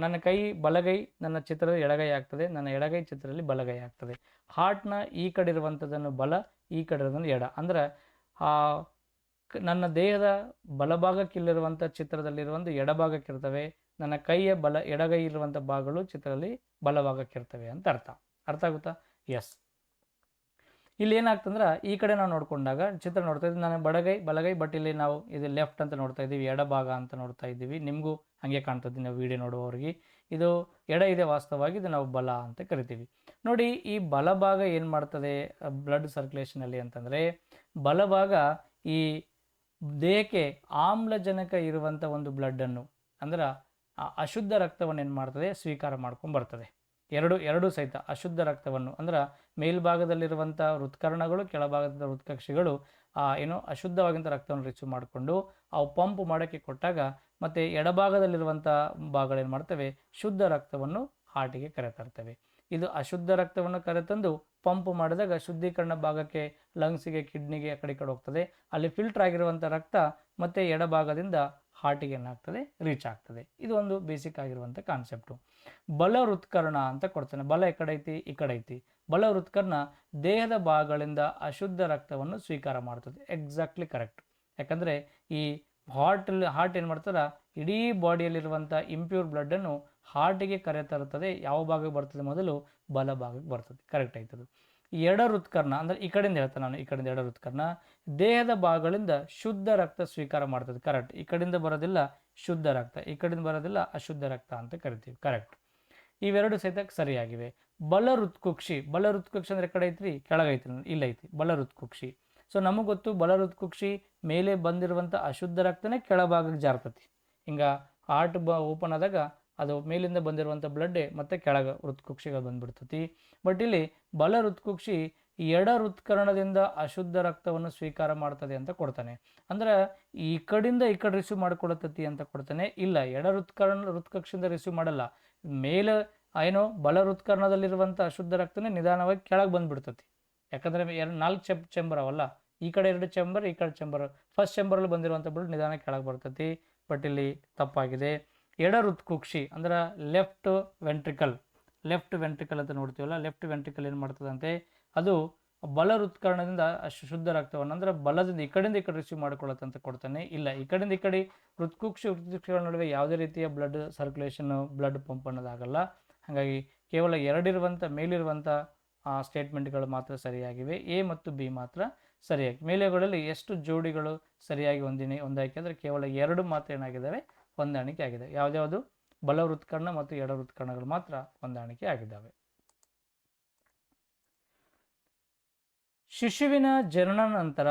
A: ನನ್ನ ಕೈ ಬಲಗೈ ನನ್ನ ಚಿತ್ರದಲ್ಲಿ ಎಡಗೈ ಆಗ್ತದೆ, ನನ್ನ ಎಡಗೈ ಚಿತ್ರದಲ್ಲಿ ಬಲಗೈ ಆಗ್ತದೆ. ಹಾರ್ಟ್ನ ಈ ಕಡೆ ಇರುವಂಥದ್ದನ್ನು ಬಲ, ಈ ಕಡೆ ಇರೋದನ್ನು ಎಡ. ಅಂದರೆ ನನ್ನ ದೇಹದ ಬಲಭಾಗಕ್ಕಿಲ್ಲಿರುವಂಥ ಚಿತ್ರದಲ್ಲಿರುವಂಥ ಎಡಭಾಗಕ್ಕಿರ್ತವೆ, ನನ್ನ ಕೈಯ ಎಡಗೈ ಇರುವಂಥ ಭಾಗಗಳು ಚಿತ್ರದಲ್ಲಿ ಬಲಭಾಗಕ್ಕಿರ್ತವೆ ಅಂತ ಅರ್ಥ ಆಗುತ್ತಾ? ಎಸ್. ಇಲ್ಲಿ ಏನಾಗ್ತಂದ್ರೆ, ಈ ಕಡೆ ನಾವು ನೋಡ್ಕೊಂಡಾಗ ಚಿತ್ರ ನೋಡ್ತಾ ಇದ್ದೀವಿ, ನಾನು ಬಲಗೈ, ಬಟ್ ಇಲ್ಲಿ ನಾವು ಇದು ಲೆಫ್ಟ್ ಅಂತ ನೋಡ್ತಾ ಇದ್ದೀವಿ, ಎಡಭಾಗ ಅಂತ ನೋಡ್ತಾ ಇದ್ದೀವಿ. ನಿಮಗೂ ಹಾಗೆ ಕಾಣ್ತದೆ ನಾವು ವಿಡಿಯೋ ನೋಡುವವರಿಗೆ. ಇದು ಎಡ ಇದೆ, ವಾಸ್ತವವಾಗಿ ಇದು ನಾವು ಬಲ ಅಂತ ಕರಿತೀವಿ. ನೋಡಿ, ಈ ಬಲಭಾಗ ಏನು ಮಾಡ್ತದೆ ಬ್ಲಡ್ ಸರ್ಕ್ಯುಲೇಷನಲ್ಲಿ ಅಂತಂದರೆ, ಬಲಭಾಗ ಈ ದೇಹಕ್ಕೆ ಆಮ್ಲಜನಕ ಇರುವಂಥ ಒಂದು ಬ್ಲಡ್ಡನ್ನು, ಅಂದ್ರೆ ಅಶುದ್ಧ ರಕ್ತವನ್ನು ಏನು ಮಾಡ್ತದೆ, ಸ್ವೀಕಾರ ಮಾಡ್ಕೊಂಡು ಬರ್ತದೆ. ಎರಡು ಸಹಿತ ಅಶುದ್ಧ ರಕ್ತವನ್ನು, ಅಂದ್ರೆ ಮೇಲ್ಭಾಗದಲ್ಲಿರುವಂಥ ಹೃತ್ಕರ್ಣಗಳು, ಕೆಳಭಾಗದ ಹೃತ್ಕಕ್ಷಿಗಳು ಅಶುದ್ಧವಾಗಿಂಥ ರಕ್ತವನ್ನು ರಿಸೀವ್ ಮಾಡಿಕೊಂಡು ಅವು ಪಂಪ್ ಮಾಡೋಕ್ಕೆ ಕೊಟ್ಟಾಗ, ಮತ್ತು ಎಡಭಾಗದಲ್ಲಿರುವಂಥ ಭಾಗಗಳೇನು ಮಾಡ್ತವೆ, ಶುದ್ಧ ರಕ್ತವನ್ನು ಹಾರ್ಟಿಗೆ ಕರೆತರ್ತವೆ. ಇದು ಅಶುದ್ಧ ರಕ್ತವನ್ನು ಕರೆತಂದು ಪಂಪ್ ಮಾಡಿದಾಗ ಶುದ್ಧೀಕರಣ ಭಾಗಕ್ಕೆ, ಲಂಗ್ಸಿಗೆ, ಕಿಡ್ನಿಗೆ ಆ ಕಡೆ ಹೋಗ್ತದೆ. ಅಲ್ಲಿ ಫಿಲ್ಟರ್ ಆಗಿರುವಂಥ ರಕ್ತ ಮತ್ತು ಎಡಭಾಗದಿಂದ ಹಾರ್ಟಿಗೆ ಏನಾಗ್ತದೆ, ರೀಚ್ ಆಗ್ತದೆ. ಇದು ಒಂದು ಬೇಸಿಕ್ ಆಗಿರುವಂಥ ಕಾನ್ಸೆಪ್ಟು. ಬಲ ಹೃತ್ಕರ್ಣ ಅಂತ ಕೊಡ್ತಾನೆ. ಬಲ ಈ ಕಡೆ ಐತಿ, ಈ ಕಡೆ ಐತಿ. ಬಲ ಹೃತ್ಕರ್ಣ ದೇಹದ ಭಾಗಗಳಿಂದ ಅಶುದ್ಧ ರಕ್ತವನ್ನು ಸ್ವೀಕಾರ ಮಾಡ್ತದೆ. Exactly correct. ಯಾಕಂದರೆ ಈ ಹಾರ್ಟ್ ಏನು ಮಾಡ್ತಾರೆ, ಇಡೀ ಬಾಡಿಯಲ್ಲಿರುವಂಥ ಇಂಪ್ಯೂರ್ ಬ್ಲಡ್ಡನ್ನು ಹಾರ್ಟಿಗೆ ಕರೆತರುತ್ತದೆ. ಯಾವ ಭಾಗಕ್ಕೆ ಬರ್ತದೆ, ಮೊದಲು ಬಲ ಭಾಗಕ್ಕೆ ಬರ್ತದೆ. ಕರೆಕ್ಟ್ ಆಯ್ತದೆ. ಎಡ ಹೃತ್ಕರ್ಣ ಅಂದರೆ ಈ ಕಡೆಯಿಂದ ಹೇಳ್ತಾನೆ ನಾನು, ಈ ಕಡೆಯಿಂದ ಎಡ ಹೃತ್ಕರ್ಣ ದೇಹದ ಭಾಗಗಳಿಂದ ಶುದ್ಧ ರಕ್ತ ಸ್ವೀಕಾರ ಮಾಡ್ತದೆ. ಕರೆಕ್ಟ್. ಈ ಕಡೆಯಿಂದ ಬರೋದಿಲ್ಲ ಶುದ್ಧ ರಕ್ತ, ಈ ಕಡೆಯಿಂದ ಬರೋದಿಲ್ಲ ಅಶುದ್ಧ ರಕ್ತ ಅಂತ ಕರಿತೀವಿ. ಕರೆಕ್ಟ್. ಇವೆರಡು ಸಹಿತ ಸರಿಯಾಗಿವೆ. ಬಲ ಹೃತ್ಕುಕ್ಷಿ ಅಂದರೆ ಕಡೆ ಐತ್ರಿ, ಕೆಳಗೈತಿ, ಇಲ್ಲ ಐತಿ ಬಲ ಹೃತ್ಕುಕ್ಷಿ. ಸೊ ನಮಗೆ ಗೊತ್ತು, ಬಲ ಹೃತ್ಕುಕ್ಷಿ ಮೇಲೆ ಬಂದಿರುವಂಥ ಅಶುದ್ಧ ರಕ್ತನೇ ಕೆಳಭಾಗಕ್ಕೆ ಜಾರ್ತತಿ. ಹಿಂಗೆ ಹಾರ್ಟ್ ಓಪನ್ ಆದಾಗ ಅದು ಮೇಲಿಂದ ಬಂದಿರುವಂಥ ಬ್ಲಡ್ಡೇ ಮತ್ತೆ ಕೆಳಗೆ ಹೃತ್ಕುಕ್ಷಿಗೆ ಬಂದ್ಬಿಡ್ತತಿ. ಬಟ್ ಇಲ್ಲಿ ಬಲ ಹೃತ್ಕುಕ್ಷಿ ಎಡ ಹೃತ್ಕರ್ಣದಿಂದ ಅಶುದ್ಧ ರಕ್ತವನ್ನು ಸ್ವೀಕಾರ ಮಾಡ್ತದೆ ಅಂತ ಕೊಡ್ತಾನೆ. ಅಂದ್ರೆ ಈ ಕಡೆಯಿಂದ ಈ ಕಡೆ ರಿಸೀವ್ ಮಾಡಿಕೊಡತತಿ ಅಂತ ಕೊಡ್ತಾನೆ. ಇಲ್ಲ, ಎಡ ಹೃತ್ಕಕ್ಷಿಯಿಂದ ರಿಸೀವ್ ಮಾಡಲ್ಲ. ಮೇಲೆ ಬಲ ಹೃತ್ಕರ್ಣದಲ್ಲಿರುವಂಥ ಅಶುದ್ಧ ರಕ್ತನೇ ನಿಧಾನವಾಗಿ ಕೆಳಗೆ ಬಂದ್ಬಿಡ್ತತಿ. ಯಾಕಂದರೆ 4 ಚೆಂಬರ್ ಅವಲ್ಲ, ಈ ಕಡೆ 2 ಚೆಂಬರ್, ಈ ಕಡೆ ಚೆಂಬರ್. ಫಸ್ಟ್ ಚೆಂಬರಲ್ಲಿ ಬಂದಿರುವಂಥ ಬ್ಲಡ್ ನಿಧಾನ ಕೆಳಗೆ ಬರ್ತತಿ. ಬಟ್ ಇಲ್ಲಿ ತಪ್ಪಾಗಿದೆ. ಎಡ ಹೃತ್ಕುಕ್ಷಿ ಅಂದ್ರೆ ಲೆಫ್ಟ್ ವೆಂಟ್ರಿಕಲ್ ಅಂತ ನೋಡ್ತೀವಲ್ಲ, ಲೆಫ್ಟ್ ವೆಂಟ್ರಿಕಲ್ ಏನು ಮಾಡ್ತದಂತೆ, ಅದು ಬಲ ಹೃತ್ಕರ್ಣದಿಂದ ಶುದ್ಧ ರಕ್ತವನ್ನು ಅಂದ್ರೆ ಬಲದಿಂದ ಈ ಕಡೆಯಿಂದ ಈ ಕಡೆ ರಿಸೀವ್ ಮಾಡಿಕೊಳ್ಳುತ್ತಂತ ಕೊಡ್ತಾನೆ. ಇಲ್ಲ, ಈ ಕಡೆಯಿಂದ ಈ ಕಡೆ ಹೃತ್ಕುಕ್ಷಿಗಳ ನಡುವೆ ಯಾವುದೇ ರೀತಿಯ ಬ್ಲಡ್ ಸರ್ಕ್ಯುಲೇಷನ್, ಬ್ಲಡ್ ಪಂಪ್ ಅನ್ನೋದಾಗಲ್ಲ. ಹಾಗಾಗಿ ಕೇವಲ ಮೇಲಿರುವಂಥ ಸ್ಟೇಟ್ಮೆಂಟ್ಗಳು ಮಾತ್ರ ಸರಿಯಾಗಿವೆ. ಎ ಮತ್ತು ಬಿ ಮಾತ್ರ ಸರಿಯಾಗಿ. ಮೇಲೆಗಳಲ್ಲಿ ಎಷ್ಟು ಜೋಡಿಗಳು ಸರಿಯಾಗಿ ಹೊಂದಾಣಿಕೆ ಅಂದರೆ ಕೇವಲ 2 ಮಾತ್ರ ಏನಾಗಿದ್ದಾವೆ, ಹೊಂದಾಣಿಕೆ ಆಗಿದೆ. ಯಾವುದ್ಯಾವುದು? ಬಲ ಹೃತ್ಕರ್ಣ ಮತ್ತು ಎಡ ಹೃತ್ಕರ್ಣಗಳು ಮಾತ್ರ ಹೊಂದಾಣಿಕೆ ಆಗಿದ್ದಾವೆ. ಶಿಶುವಿನ ಜನನ ನಂತರ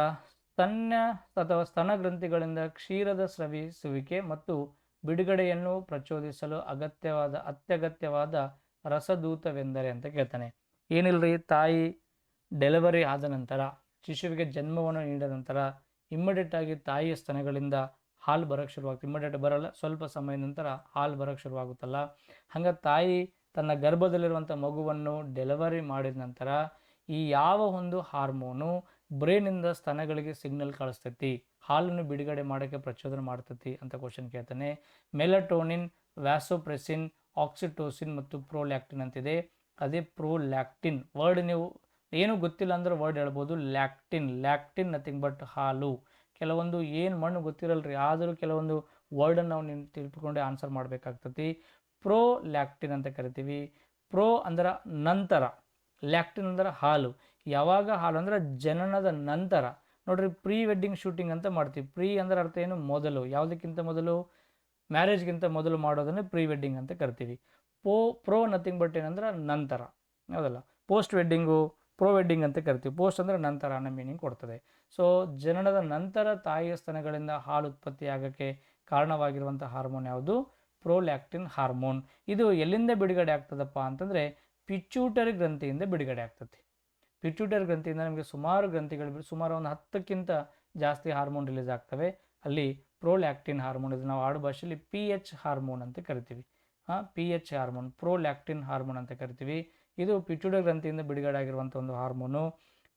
A: ಸ್ತನ ಗ್ರಂಥಿಗಳಿಂದ ಕ್ಷೀರದ ಸ್ರವಿಸುವಿಕೆ ಮತ್ತು ಬಿಡುಗಡೆಯನ್ನು ಪ್ರಚೋದಿಸಲು ಅತ್ಯಗತ್ಯವಾದ ರಸದೂತವೆಂದರೆ ಅಂತ ಕೇಳ್ತಾನೆ. ಏನಿಲ್ಲರಿ, ತಾಯಿ ಡೆಲಿವರಿ ಆದ ನಂತರ, ಶಿಶುವಿಗೆ ಜನ್ಮವನ್ನು ನೀಡಿದ ನಂತರ ಇಮ್ಮಿಡಿಯೇಟ್ ಆಗಿ ತಾಯಿಯ ಸ್ತನಗಳಿಂದ ಹಾಲು ಬರೋಕ್ಕೆ ಶುರುವಾಗುತ್ತೆ. ಇಮ್ಮಿಡಿಯೇಟ್ ಬರಲ್ಲ, ಸ್ವಲ್ಪ ಸಮಯದ ನಂತರ ಹಾಲು ಬರೋಕ್ಕೆ ಶುರುವಾಗುತ್ತಲ್ಲ. ಹಂಗೆ ತಾಯಿ ತನ್ನ ಗರ್ಭದಲ್ಲಿರುವಂಥ ಮಗುವನ್ನು ಡೆಲಿವರಿ ಮಾಡಿದ ನಂತರ ಈ ಯಾವ ಒಂದು ಹಾರ್ಮೋನು ಬ್ರೈನಿಂದ ಸ್ತನಗಳಿಗೆ ಸಿಗ್ನಲ್ ಕಳಿಸ್ತೈತಿ, ಹಾಲನ್ನು ಬಿಡುಗಡೆ ಮಾಡೋಕ್ಕೆ ಪ್ರಚೋದನೆ ಮಾಡ್ತೈತಿ ಅಂತ ಕ್ವಶನ್ ಕೇಳ್ತಾನೆ. ಮೆಲಟೋನಿನ್, ವ್ಯಾಸೋಪ್ರೆಸಿನ್, ಆಕ್ಸಿಟೋಸಿನ್ ಮತ್ತು ಪ್ರೋಲ್ಯಾಕ್ಟಿನ್ ಅಂತಿದೆ. ಅದೇ ಪ್ರೋಲ್ಯಾಕ್ಟಿನ್. ವರ್ಡ್ ನೀವು ಏನು ಗೊತ್ತಿಲ್ಲ ಅಂದ್ರೆ ವರ್ಡ್ ಹೇಳ್ಬೋದು. ಲ್ಯಾಕ್ಟಿನ್ ನಥಿಂಗ್ ಬಟ್ ಹಾಲು. ಕೆಲವೊಂದು ಏನು ಮಣ್ಣು ಗೊತ್ತಿರಲ್ರಿ, ಆದರೂ ಕೆಲವೊಂದು ವರ್ಡನ್ನು ನಾವು ನೀವು ತಿಳ್ಕೊಂಡೆ ಆನ್ಸರ್ ಮಾಡಬೇಕಾಗ್ತತಿ. ಪ್ರೋಲ್ಯಾಕ್ಟಿನ್ ಅಂತ ಕರಿತೀವಿ. ಪ್ರೋ ಅಂದ್ರೆ ನಂತರ, ಲ್ಯಾಕ್ಟಿನ್ ಅಂದ್ರೆ ಹಾಲು. ಯಾವಾಗ ಹಾಲು ಅಂದ್ರೆ ಜನನದ ನಂತರ. ನೋಡ್ರಿ, ಪ್ರೀ ವೆಡ್ಡಿಂಗ್ ಶೂಟಿಂಗ್ ಅಂತ ಮಾಡ್ತೀವಿ. ಪ್ರೀ ಅಂದ್ರೆ ಅರ್ಥ ಏನು? ಮೊದಲು. ಯಾವುದಕ್ಕಿಂತ ಮೊದಲು? ಮ್ಯಾರೇಜ್ಗಿಂತ ಮೊದಲು ಮಾಡೋದನ್ನೇ ಪ್ರೀ ವೆಡ್ಡಿಂಗ್ ಅಂತ ಕರಿತೀವಿ. ಪ್ರೋ ನಥಿಂಗ್ ಬಟ್ ಏನಂದ್ರೆ ನಂತರ, ಹೌದಲ್ಲ. ಪೋಸ್ಟ್ ವೆಡ್ಡಿಂಗು ಪ್ರೋ ವೆಡ್ಡಿಂಗ್ ಅಂತ ಕರಿತೀವಿ. ಪೋಸ್ಟ್ ಅಂದರೆ ನಂತರ ಅನ್ನೋ ಮೀನಿಂಗ್ ಕೊಡ್ತದೆ. ಸೊ ಜನನದ ನಂತರ ತಾಯಿಯ ಸ್ತನಗಳಿಂದ ಹಾಲು ಉತ್ಪತ್ತಿ ಆಗೋಕ್ಕೆ ಕಾರಣವಾಗಿರುವಂಥ ಹಾರ್ಮೋನ್ ಯಾವುದು? Prolactin hormone. ಇದು ಎಲ್ಲಿಂದ ಬಿಡುಗಡೆ ಆಗ್ತದಪ್ಪ ಅಂತಂದರೆ ಪಿಚ್ಯೂಟರಿ ಗ್ರಂಥಿಯಿಂದ ಬಿಡುಗಡೆ ಆಗ್ತದೆ. ಪಿಚ್ಯೂಟರಿ ಗ್ರಂಥಿಯಿಂದ ನಮಗೆ ಸುಮಾರು ಗ್ರಂಥಿಗಳು, ಸುಮಾರು ಒಂದು 10ಕ್ಕಿಂತ ಜಾಸ್ತಿ ಹಾರ್ಮೋನ್ ರಿಲೀಸ್ ಆಗ್ತವೆ. ಅಲ್ಲಿ ಪ್ರೋಲ್ಯಾಕ್ಟಿನ್ ಹಾರ್ಮೋನ್, ಇದು ನಾವು ಆಡು ಭಾಷೆಯಲ್ಲಿ PH ಹಾರ್ಮೋನ್ ಅಂತ ಕರಿತೀವಿ. PH ಹಾರ್ಮೋನ್, ಪ್ರೋಲ್ಯಾಕ್ಟಿನ್ ಹಾರ್ಮೋನ್ ಅಂತ ಕರಿತೀವಿ. ಇದು ಪಿಚ್ಯೂಟರಿ ಗ್ರಂಥಿಯಿಂದ ಬಿಡುಗಡೆ ಆಗಿರುವಂಥ ಒಂದು ಹಾರ್ಮೋನು.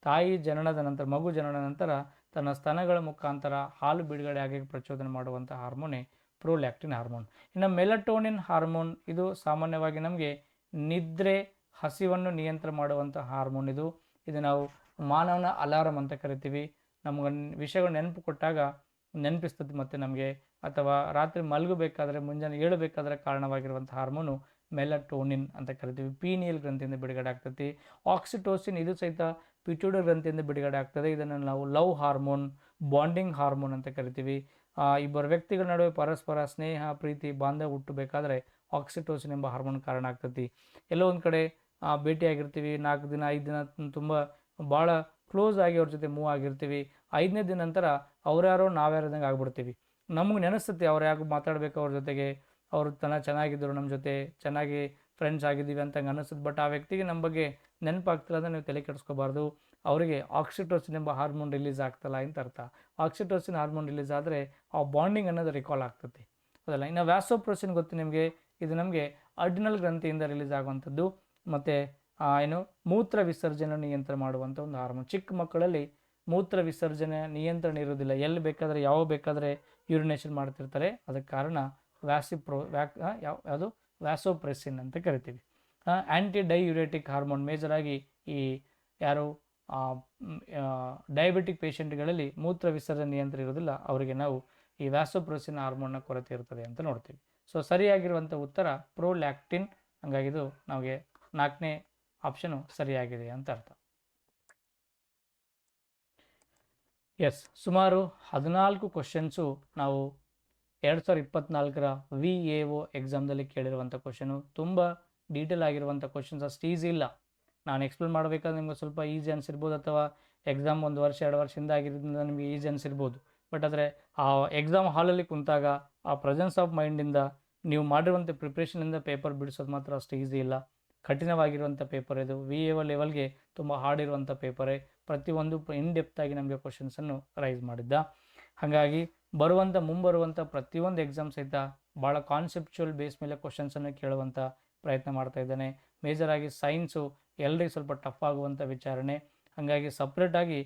A: ತಾಯಿ ಜನನದ ನಂತರ, ಮಗು ಜನನದ ನಂತರ ತನ್ನ ಸ್ತನಗಳ ಮುಖಾಂತರ ಹಾಲು ಬಿಡುಗಡೆ ಆಗಿ ಪ್ರಚೋದನೆ ಮಾಡುವಂಥ ಹಾರ್ಮೋನೇ ಪ್ರೋಲ್ಯಾಕ್ಟಿನ್ ಹಾರ್ಮೋನ್. ಇನ್ನು ಮೆಲಟೋನಿನ್ ಹಾರ್ಮೋನ್, ಇದು ಸಾಮಾನ್ಯವಾಗಿ ನಮಗೆ ನಿದ್ರೆ, ಹಸಿವನ್ನು ನಿಯಂತ್ರಣ ಮಾಡುವಂಥ ಹಾರ್ಮೋನ್. ಇದು ನಾವು ಮಾನವನ ಅಲಾರಮ್ ಅಂತ ಕರಿತೀವಿ. ನಮ್ಗೆ ವಿಷಯಗಳು ನೆನಪು ಕೊಟ್ಟಾಗ ನೆನಪಿಸ್ತದೆ ಮತ್ತು ನಮಗೆ, ಅಥವಾ ರಾತ್ರಿ ಮಲಗಬೇಕಾದ್ರೆ ಮುಂಜಾನೆ ಏಳಬೇಕಾದ್ರೆ ಕಾರಣವಾಗಿರುವಂಥ ಹಾರ್ಮೋನು ಮೆಲಟೋನಿನ್ ಅಂತ ಕರಿತೀವಿ. ಪೀನಿಯಲ್ ಗ್ರಂಥಿಯಿಂದ ಬಿಡುಗಡೆ ಆಗ್ತದೆ. ಆಕ್ಸಿಟೋಸಿನ್, ಇದು ಸಹಿತ ಪಿಟ್ಯೂಟರಿ ಗ್ರಂಥಿಯಿಂದ ಬಿಡುಗಡೆ ಆಗ್ತದೆ. ಇದನ್ನು ನಾವು ಲವ್ ಹಾರ್ಮೋನ್, ಬಾಂಡಿಂಗ್ ಹಾರ್ಮೋನ್ ಅಂತ ಕರಿತೀವಿ. ಇಬ್ಬರು ವ್ಯಕ್ತಿಗಳ ನಡುವೆ ಪರಸ್ಪರ ಸ್ನೇಹ, ಪ್ರೀತಿ, ಬಾಂಧವ್ಯ ಹುಟ್ಟಬೇಕಾದ್ರೆ ಆಕ್ಸಿಟೋಸಿನ್ ಎಂಬ ಹಾರ್ಮೋನ್ ಕಾರಣ ಆಗ್ತದೆ. ಎಲ್ಲೋ ಒಂದು ಕಡೆ ಭೇಟಿಯಾಗಿರ್ತೀವಿ, 4 ದಿನ 5 ದಿನ ತುಂಬ ಭಾಳ ಕ್ಲೋಸ್ ಆಗಿ ಅವ್ರ ಜೊತೆ ಮೂವ್ ಆಗಿರ್ತೀವಿ. 5ನೇ ದಿನ ನಂತರ ಅವ್ರ್ಯಾರೋ ನಾವ್ಯಾರದಂಗೆ ಆಗ್ಬಿಡ್ತೀವಿ. ನಮಗೆ ನೆನೆಸ್ತತಿ ಅವ್ರು ಯಾಕೆ ಮಾತಾಡಬೇಕು ಅವ್ರ ಜೊತೆಗೆ, ಅವರು ಚೆನ್ನಾಗಿದ್ದರು, ನಮ್ಮ ಜೊತೆ ಚೆನ್ನಾಗಿ ಫ್ರೆಂಡ್ಸ್ ಆಗಿದ್ದೀವಿ ಅಂತ ಅನಿಸುತ್ತೆ. ಬಟ್ ಆ ವ್ಯಕ್ತಿಗೆ ನಮ್ಮ ಬಗ್ಗೆ ನೆನಪಾಗ್ತಿಲ್ಲ ಅಂದರೆ ನೀವು ತಲೆ ಕೆಡಿಸ್ಕೋಬಾರ್ದು. ಅವರಿಗೆ ಆಕ್ಸಿಟೋಸಿನ್ ಎಂಬ ಹಾರ್ಮೋನ್ ರಿಲೀಸ್ ಆಗ್ತಲ್ಲ ಅಂತ ಅರ್ಥ. ಆಕ್ಸಿಟೋಸಿನ್ ಹಾರ್ಮೋನ್ ರಿಲೀಸ್ ಆದರೆ ಆ ಬಾಂಡಿಂಗ್ ಅನ್ನೋದು ರಿಕಾಲ್ ಆಗ್ತದೆ, ಅದಲ್ಲ. ಇನ್ನು ವ್ಯಾಸೋಪ್ರೆಸಿನ್ ಗೊತ್ತು ನಿಮಗೆ, ಇದು ನಮಗೆ ಅಡ್ರಿನಲ್ ಗ್ರಂಥಿಯಿಂದ ರಿಲೀಸ್ ಆಗುವಂಥದ್ದು. ಮತ್ತು ಮೂತ್ರ ವಿಸರ್ಜನೆ ನಿಯಂತ್ರಣ ಮಾಡುವಂಥ ಒಂದು ಹಾರ್ಮೋನ್. ಚಿಕ್ಕ ಮಕ್ಕಳಲ್ಲಿ ಮೂತ್ರ ವಿಸರ್ಜನೆ ನಿಯಂತ್ರಣ ಇರೋದಿಲ್ಲ, ಎಲ್ಲಿ ಬೇಕಾದರೆ ಯಾವ ಬೇಕಾದರೆ ಯೂರಿನೇಷನ್ ಮಾಡ್ತಿರ್ತಾರೆ. ಅದಕ್ಕೆ ಕಾರಣ ಯಾವುದು? ವ್ಯಾಸೋಪ್ರೆಸಿನ್ ಅಂತ ಕರಿತೀವಿ. ಆ್ಯಂಟಿ ಡೈಯುರೆಟಿಕ್ ಹಾರ್ಮೋನ್, ಮೇಜರಾಗಿ ಈ ಯಾರು ಡಯಾಬಿಟಿಕ್ ಪೇಷಂಟ್ಗಳಲ್ಲಿ ಮೂತ್ರ ವಿಸರ್ಜನೆ ನಿಯಂತ್ರಣ ಇರೋದಿಲ್ಲ, ಅವರಿಗೆ ನಾವು ಈ ವ್ಯಾಸೋಪ್ರೆಸಿನ್ ಹಾರ್ಮೋನ್ನ ಕೊರತೆ ಇರ್ತದೆ ಅಂತ ನೋಡ್ತೀವಿ. ಸೊ ಸರಿಯಾಗಿರುವಂಥ ಉತ್ತರ ಪ್ರೋಲ್ಯಾಕ್ಟಿನ್. ಹಂಗಾಗಿದು ನಮಗೆ 4ನೇ ಆಪ್ಷನು ಸರಿಯಾಗಿದೆ ಅಂತ ಅರ್ಥ. ಎಸ್, ಸುಮಾರು 14 ಕ್ವಶನ್ಸು ನಾವು 2024ರ VAO ಎಕ್ಸಾಮ್ದಲ್ಲಿ ಕೇಳಿರುವಂಥ ಕ್ವಶನು. ತುಂಬ ಡೀಟೇಲ್ ಆಗಿರುವಂಥ ಕ್ವಶನ್ಸ್, ಅಷ್ಟು ಈಸಿ ಇಲ್ಲ. ನಾನು ಎಕ್ಸ್ಪ್ಲೇನ್ ಮಾಡಬೇಕಾದ್ರೆ ನಿಮ್ಗೆ ಸ್ವಲ್ಪ ಈಸಿ ಅನಿಸಿರ್ಬೋದು, ಅಥವಾ ಎಕ್ಸಾಮ್ 1 ವರ್ಷ 2 ವರ್ಷದಿಂದ ಆಗಿರೋದ್ರಿಂದ ನಿಮಗೆ ಈಸಿ ಅನಿಸಿರ್ಬೋದು. ಬಟ್ ಆದರೆ ಆ ಎಕ್ಸಾಮ್ ಹಾಲಲ್ಲಿ ಕುಂತಾಗ ಆ ಪ್ರೆಸೆನ್ಸ್ ಆಫ್ ಮೈಂಡಿಂದ ನೀವು ಮಾಡಿರುವಂಥ ಪ್ರಿಪ್ರೇಷನಿಂದ ಪೇಪರ್ ಬಿಡಿಸೋದು ಮಾತ್ರ ಅಷ್ಟು ಈಸಿ ಇಲ್ಲ. ಕಠಿಣವಾಗಿರುವಂಥ ಪೇಪರ್ ಇದು. VAO ಲೆವೆಲ್ಗೆ ತುಂಬ ಹಾರ್ಡ್ ಇರುವಂಥ ಪೇಪರೇ. ಪ್ರತಿಯೊಂದು ಇನ್ಡೆಪ್ತಾಗಿ ನಮಗೆ ಕ್ವಶನ್ಸನ್ನು ರೈಸ್ ಮಾಡಿದ್ದ. ಹಾಗಾಗಿ ಮುಂಬರುವಂಥ ಪ್ರತಿಯೊಂದು ಎಕ್ಸಾಮ್ ಸಹಿತ ಭಾಳ ಕಾನ್ಸೆಪ್ಚುವಲ್ ಬೇಸ್ ಮೇಲೆ ಕ್ವಶನ್ಸನ್ನು ಕೇಳುವಂಥ ಪ್ರಯತ್ನ ಮಾಡ್ತಾ ಇದ್ದಾನೆ. ಮೇಜರಾಗಿ ಸೈನ್ಸು ಎಲ್ಲರಿಗೂ ಸ್ವಲ್ಪ ಟಫ್ ಆಗುವಂಥ ವಿಚಾರಣೆ. ಹಾಗಾಗಿ ಸಪ್ರೇಟಾಗಿ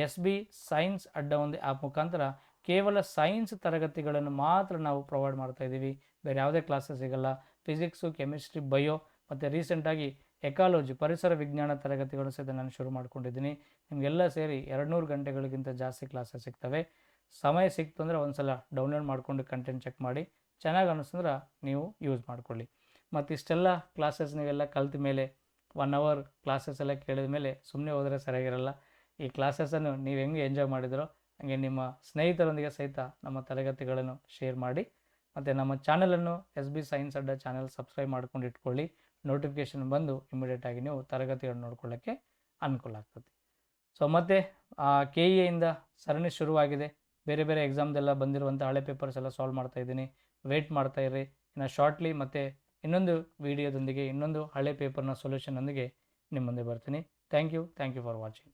A: SB ಸೈನ್ಸ್ ಅಡ್ಡ ಒಂದು ಆ್ಯಪ್ ಮುಖಾಂತರ ಕೇವಲ ಸೈನ್ಸ್ ತರಗತಿಗಳನ್ನು ಮಾತ್ರ ನಾವು ಪ್ರೊವೈಡ್ ಮಾಡ್ತಾ ಇದ್ದೀವಿ. ಬೇರೆ ಯಾವುದೇ ಕ್ಲಾಸಸ್ ಸಿಗಲ್ಲ. ಫಿಸಿಕ್ಸು, ಕೆಮಿಸ್ಟ್ರಿ, ಬಯೋ ಮತ್ತು ರೀಸೆಂಟಾಗಿ ಎಕಾಲಜಿ, ಪರಿಸರ ವಿಜ್ಞಾನ ತರಗತಿಗಳು ಸಹಿತ ನಾನು ಶುರು ಮಾಡ್ಕೊಂಡಿದ್ದೀನಿ. ನಿಮಗೆಲ್ಲ ಸೇರಿ 200 ಗಂಟೆಗಳಿಗಿಂತ ಜಾಸ್ತಿ ಕ್ಲಾಸಸ್ ಸಿಗ್ತವೆ. ಸಮಯ ಸಿಕ್ತು ಅಂದರೆ ಒಂದು ಸಲ ಡೌನ್ಲೋಡ್ ಮಾಡಿಕೊಂಡು ಕಂಟೆಂಟ್ ಚೆಕ್ ಮಾಡಿ, ಚೆನ್ನಾಗಿ ಅನ್ನಿಸ್ತಂದ್ರೆ ನೀವು ಯೂಸ್ ಮಾಡ್ಕೊಳ್ಳಿ. ಮತ್ತು ಇಷ್ಟೆಲ್ಲ ಕ್ಲಾಸಸ್ ನೀವೆಲ್ಲ ಕಲ್ತ ಮೇಲೆ 1 ಅವರ್ ಕ್ಲಾಸಸ್ ಎಲ್ಲ ಕೇಳಿದ ಮೇಲೆ ಸುಮ್ಮನೆ ಹೋದರೆ ಸರಿಯಾಗಿರಲ್ಲ. ಈ ಕ್ಲಾಸಸ್ಸನ್ನು ನೀವು ಹೆಂಗೆ ಎಂಜಾಯ್ ಮಾಡಿದರೋ ಹಾಗೆ ನಿಮ್ಮ ಸ್ನೇಹಿತರೊಂದಿಗೆ ಸಹಿತ ನಮ್ಮ ತರಗತಿಗಳನ್ನು ಶೇರ್ ಮಾಡಿ. ಮತ್ತು ನಮ್ಮ ಚಾನಲನ್ನು SB ಸೈನ್ಸ್ ಅಡ್ಡ ಚಾನಲ್ ಸಬ್ಸ್ಕ್ರೈಬ್ ಮಾಡ್ಕೊಂಡು ಇಟ್ಕೊಳ್ಳಿ. ನೋಟಿಫಿಕೇಷನ್ ಬಂದು ಇಮಿಡಿಯೇಟಾಗಿ ನೀವು ತರಗತಿಗಳನ್ನು ನೋಡ್ಕೊಳ್ಳೋಕ್ಕೆ ಅನುಕೂಲ ಆಗ್ತದೆ. ಸೊ ಮತ್ತು KEಯಿಂದ ಸರಣಿ ಶುರುವಾಗಿದೆ. ಬೇರೆ ಬೇರೆ ಎಕ್ಸಾಮ್ದೆಲ್ಲ ಬಂದಿರುವಂಥ ಹಳೆ ಪೇಪರ್ಸ್ ಎಲ್ಲ ಸಾಲ್ವ್ ಮಾಡ್ತಾಯಿದ್ದೀನಿ. ವೆಯ್ಟ್ ಮಾಡ್ತಾಯಿರಿ. ಇನ್ನು ಶಾರ್ಟ್ಲಿ ಮತ್ತು ಇನ್ನೊಂದು ವಿಡಿಯೋದೊಂದಿಗೆ, ಇನ್ನೊಂದು ಹಳೆ ಪೇಪರ್ನ ಸೊಲ್ಯೂಷನ್ನೊಂದಿಗೆ ನಿಮ್ಮ ಮುಂದೆ ಬರ್ತೀನಿ. Thank you for watching.